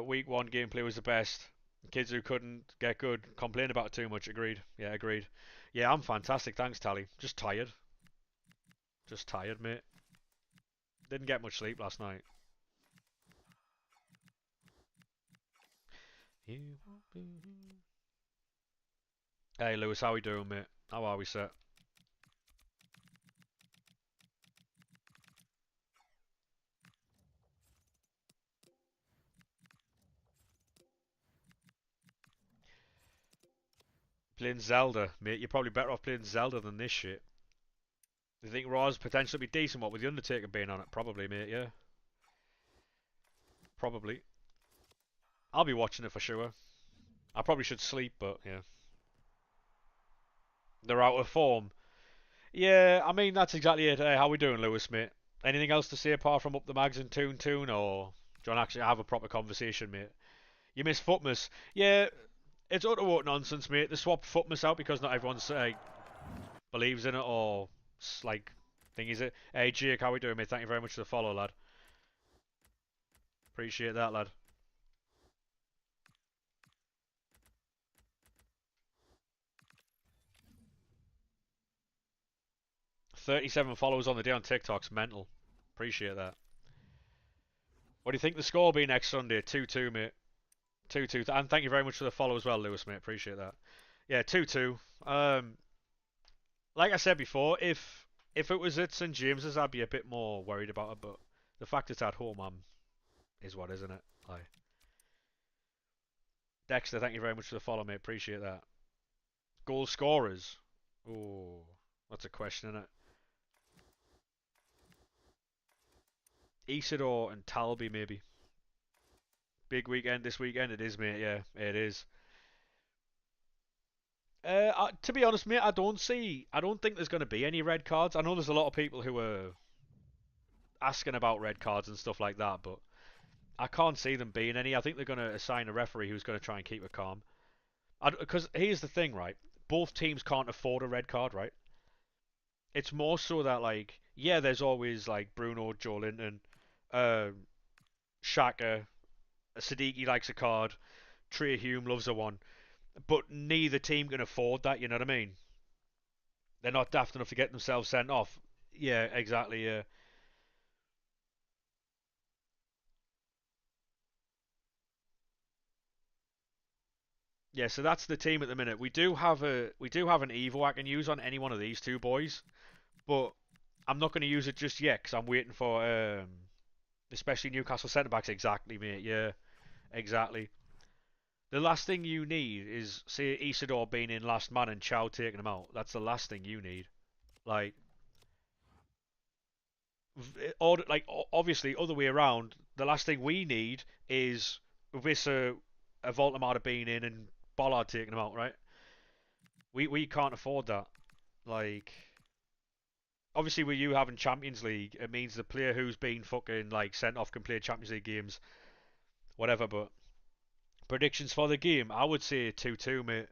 S1: week one gameplay was the best. Kids who couldn't get good complained about it too much. Agreed. Yeah, agreed. Yeah, I'm fantastic. Thanks, Tally. Just tired. Just tired, mate. Didn't get much sleep last night. Hey, Lewis, how we doing, mate? How are we, sir? Playing Zelda, mate. You're probably better off playing Zelda than this shit. Do you think Raw's potentially be decent? What with the Undertaker being on it? Probably, mate. Yeah, probably. I'll be watching it for sure. I probably should sleep, but yeah, they're out of form. Yeah, I mean that's exactly it. Hey, how we doing, Lewis, mate? Anything else to say apart from up the mags and tune, or do you want to actually have a proper conversation, mate? You miss Footmas. Yeah, it's utter nonsense, mate. They swapped Footmas out because not everyone believes in it or like thing is it. Hey, Jake, how we doing, mate? Thank you very much for the follow, lad. Appreciate that, lad. 37 followers on the day on TikTok's mental. Appreciate that. What do you think the score will be next Sunday? 2-2, mate. 2-2. And thank you very much for the follow as well, Lewis, mate. Appreciate that. Yeah, 2-2. Like I said before, if If it was at St James's, I'd be a bit more worried about it. But the fact it's at home, is what, isn't it? Like Dexter, thank you very much for the follow, mate. Appreciate that. Goal scorers. Oh, that's a question, isn't it? Isidore and Talby, maybe. Big weekend this weekend. It is, mate. Yeah, it is. To be honest, mate, I don't think there's going to be any red cards. I know there's a lot of people who are asking about red cards and stuff like that, but I can't see them being any. I think they're going to assign a referee who's going to try and keep it calm. Because here's the thing, right? Both teams can't afford a red card, right? It's more so that, like, yeah, there's always like Bruno, Joe Linton, uh, Shaka, Siddiqui likes a card, Trey Hume loves a one, but neither team can afford that. You know what I mean? They're not daft enough to get themselves sent off. Yeah, exactly. Yeah, yeah. So that's the team at the minute. We do have an Evo I can use on any one of these two boys, but I'm not going to use it just yet because I'm waiting for especially Newcastle centre backs. Exactly, mate. Yeah, exactly. The last thing you need is say Isidore being in last man and Chow taking him out. That's the last thing you need. Like, or like obviously other way around. The last thing we need is Vissa, a Voltamata being in and Bollard taking him out. Right? We can't afford that. Like, obviously with you having Champions League, it means the player who's been fucking like sent off can play Champions League games, whatever. But predictions for the game, I would say 2-2, mate.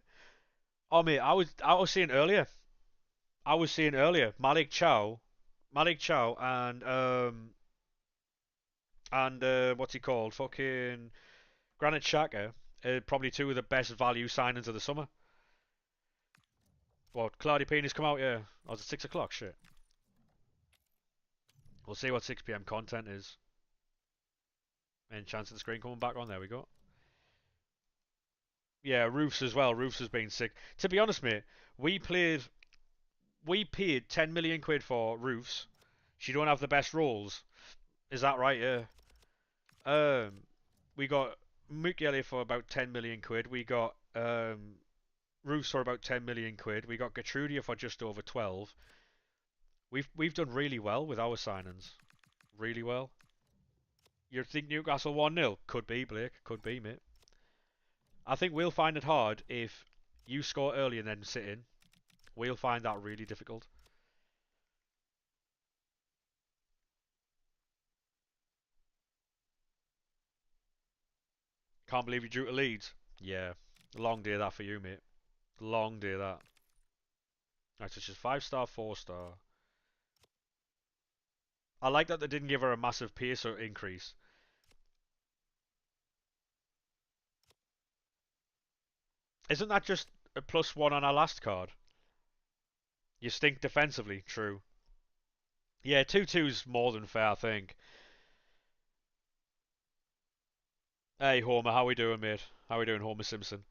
S1: Oh mate, I was saying earlier. I was saying earlier, Malik Chow, and what's he called? Fucking Granit Xhaka, probably two of the best value signings of the summer. What? Claudio Pina's come out, yeah. Oh, it's at 6 o'clock. Shit. We'll see what 6 p.m. content is. And chance of the screen coming back on. There we go. Yeah, Roofs as well. Roofs has been sick. To be honest, mate, we played. We paid 10 million quid for Roofs. She don't have the best rolls. Is that right? Yeah. Um, we got Mukiele for about 10 million quid. We got Roos for about 10 million quid. We got Gertrudia for just over 12. We've done really well with our signings. Really well. You think Newcastle 1-0? Could be, Blake. Could be, mate. I think we'll find it hard if you score early and then sit in. We'll find that really difficult. Can't believe you drew to Leeds. Yeah. Long day that for you, mate. Long day that. Right, so it's just 5 star, 4 star. I like that they didn't give her a massive pace or increase. Isn't that just a +1 on our last card? You stink defensively, true. Yeah, 2-2's more than fair, I think. Hey, Homer, how we doing, mate? How we doing, Homer Simpson?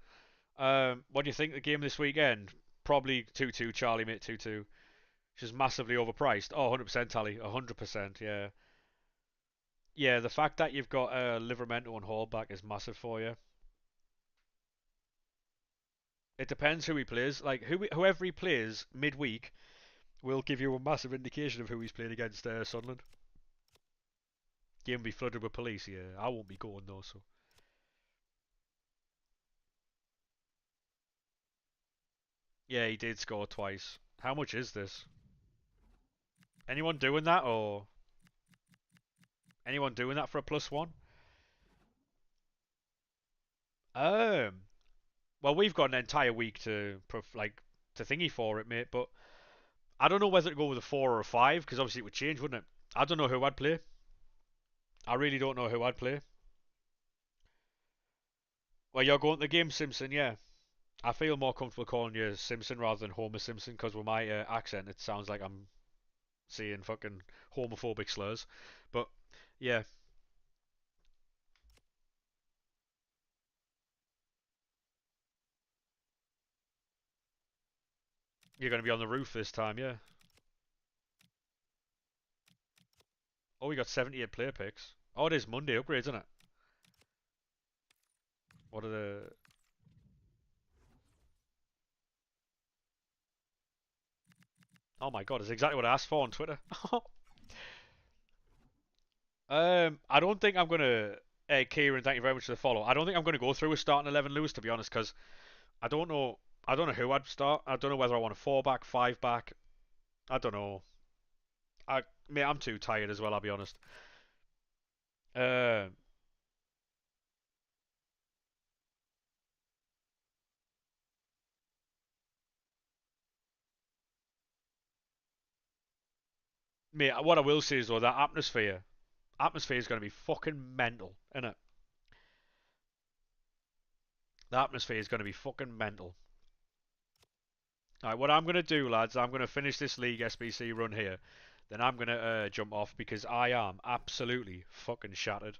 S1: What do you think of the game this weekend? Probably 2-2, Charlie, mate, 2-2. She's massively overpriced. Oh, 100% Tally, 100%, yeah. Yeah, the fact that you've got Livermento and Hall back is massive for you. It depends who he plays. Like, whoever he plays midweek will give you a massive indication of who he's playing against Sunderland. Game will be flooded with police, yeah. I won't be going, though, so. Yeah, he did score twice. How much is this? Anyone doing that or anyone doing that for a +1? Um, well, we've got an entire week to to thingy for it, mate. But I don't know whether to go with a 4 or a 5 because obviously it would change, wouldn't it? I don't know who I'd play. I really don't know who I'd play. Well, you're going to the game, Simpson. Yeah, I feel more comfortable calling you Simpson rather than Homer Simpson because with my accent, it sounds like I'm saying fucking homophobic slurs. But yeah, you're going to be on the roof this time, yeah. Oh, we got 78 player picks. Oh, it is Monday upgrades, isn't it? What are the... Oh my god, it's exactly what I asked for on Twitter. I don't think I'm gonna... Kieran, thank you very much for the follow. I don't think I'm gonna go through a starting 11, Lewis, to be honest, because I don't know... I don't know who I'd start. I don't know whether I want a 4 back, 5 back. I don't know. Mate, I'm too tired as well, I'll be honest. Uh, Mate, what I will say is though, that atmosphere is going to be fucking mental, isn't it? The atmosphere is going to be fucking mental. Alright, what I'm going to do, lads, I'm going to finish this League SBC run here. Then I'm going to jump off because I am absolutely fucking shattered.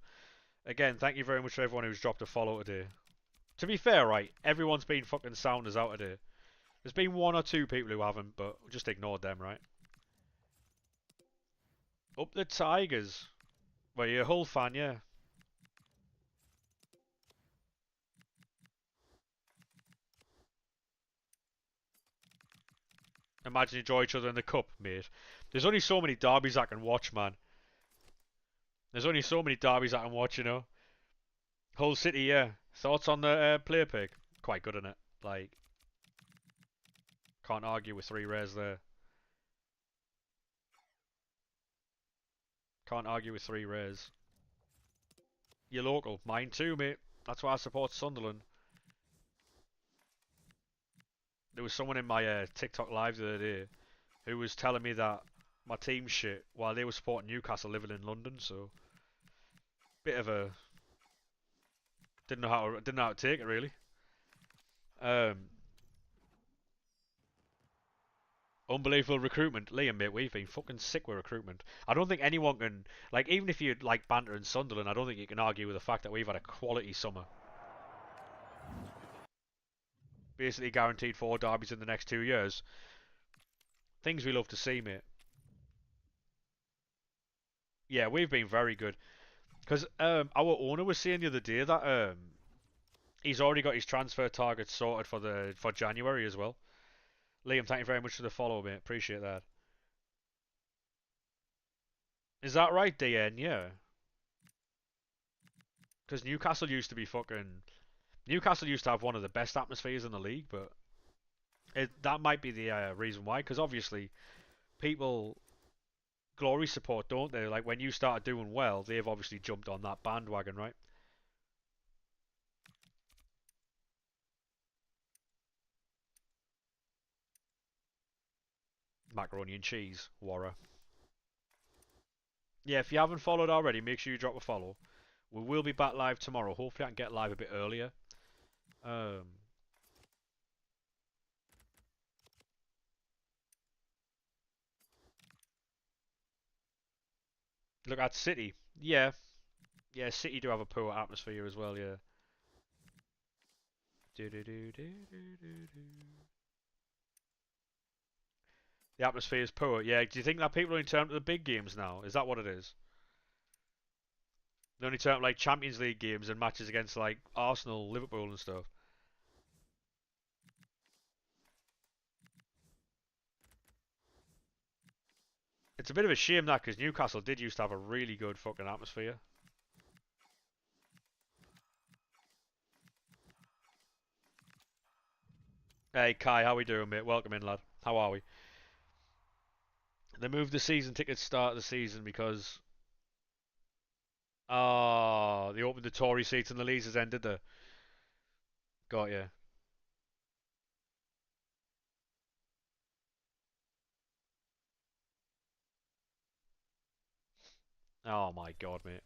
S1: Again, thank you very much for everyone who's dropped a follow today. To be fair, right, everyone's been fucking sound as out today. There's been 1 or 2 people who haven't, but we just ignored them, right? Up the Tigers. Well, you're a Hull fan, yeah. Imagine you enjoy each other in the cup, mate. There's only so many derbies I can watch, man. There's only so many derbies I can watch, you know. Hull City, yeah. Thoughts on the player pick? Quite good in it. Like, can't argue with 3 rares there. Can't argue with 3 rares. You're local. Mine too, mate. That's why I support Sunderland. There was someone in my TikTok live the other day who was telling me that my team's shit while they were supporting Newcastle living in London, so bit of a didn't know how to take it really. Um, Unbelievable recruitment, Liam, mate. We've been fucking sick with recruitment. I don't think anyone can like, even if you like banter in Sunderland, I don't think you can argue with the fact that we've had a quality summer. Basically guaranteed 4 derbies in the next 2 years. Things we love to see, mate. Yeah, we've been very good. Because our owner was saying the other day that he's already got his transfer targets sorted for January as well. Liam, thank you very much for the follow, mate. Appreciate that. Is that right, DN? Yeah. Because Newcastle used to have one of the best atmospheres in the league, but that might be the reason why. Because obviously, people glory support, don't they? Like when you started doing well, they've obviously jumped on that bandwagon, right? Macaroni and cheese, Warra. Yeah, if you haven't followed already, make sure you drop a follow. We will be back live tomorrow. Hopefully, I can get live a bit earlier. Um, Look at City. Yeah, yeah. City do have a poor atmosphere as well. Yeah. Do do do do do do do. The atmosphere is poor. Yeah. Do you think that people only turn up to the big games now? Is that what it is? They only turn up like Champions League games and matches against like Arsenal, Liverpool, and stuff. It's a bit of a shame that because Newcastle did used to have a really good fucking atmosphere. Hey Kai, how we doing, mate? Welcome in, lad. How are we? They moved the season tickets start of the season because they opened the Tory seats and the Leazes ended the. Got you. Oh my god, mate.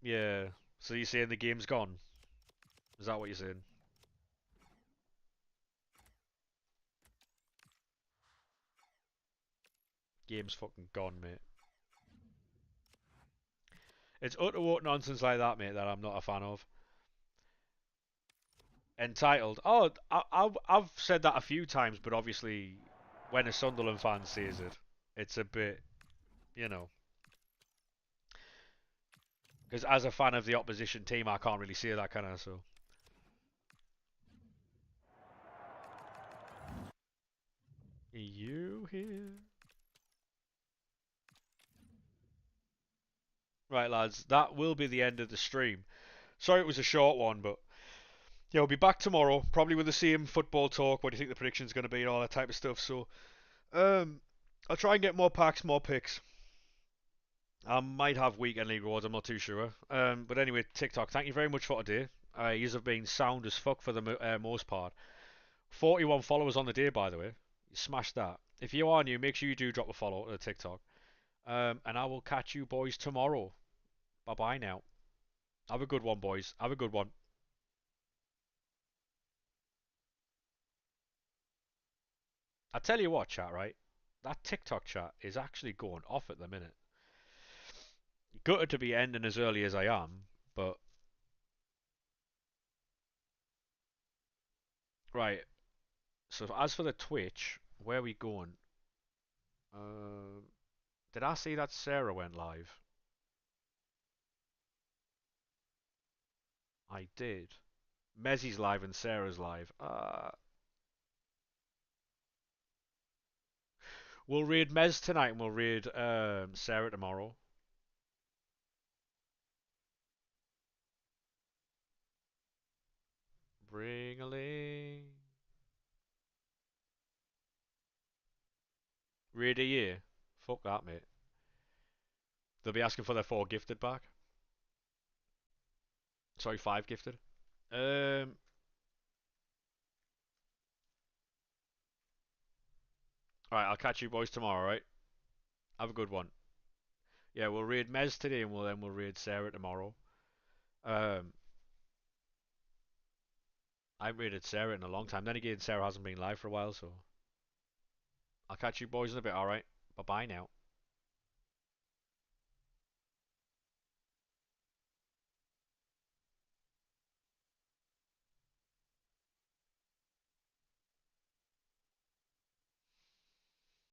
S1: Yeah. So you're saying the game's gone? Is that what you're saying? Game's fucking gone, mate. It's utter what nonsense like that, mate, that I'm not a fan of. Entitled. Oh, I've said that a few times, but obviously, when a Sunderland fan says it, it's a bit, you know. Because as a fan of the opposition team, I can't really see that, kind of. So, you here? Right, lads, that will be the end of the stream. Sorry it was a short one, but yeah, we'll be back tomorrow, probably with the same football talk. What do you think the prediction's going to be and all that type of stuff. So, um, I'll try and get more packs, more picks. I might have weekend league rewards. I'm not too sure. But anyway, TikTok. Thank you very much for today. You have been sound as fuck for the most part. 41 followers on the day, by the way. Smash that. If you are new, make sure you do drop a follow to the TikTok. And I will catch you boys tomorrow. Bye bye now. Have a good one, boys. Have a good one. I tell you what, chat. Right, that TikTok chat is actually going off at the minute. Gutted to be ending as early as I am, but right. So as for the Twitch, where are we going? Um, did I see that Sarah went live? I did. Mezzy's live and Sarah's live. We'll read Mez tonight and we'll read Sarah tomorrow. Bring a ling. Read a year. Fuck that, mate. They'll be asking for their 4 gifted back. Sorry, 5 gifted. Um, alright, I'll catch you boys tomorrow, right? Have a good one. Yeah, we'll read Mez today and we'll read Sarah tomorrow. Um, I haven't rated Sarah in a long time. Then again, Sarah hasn't been live for a while, so I'll catch you boys in a bit, alright? Bye bye now.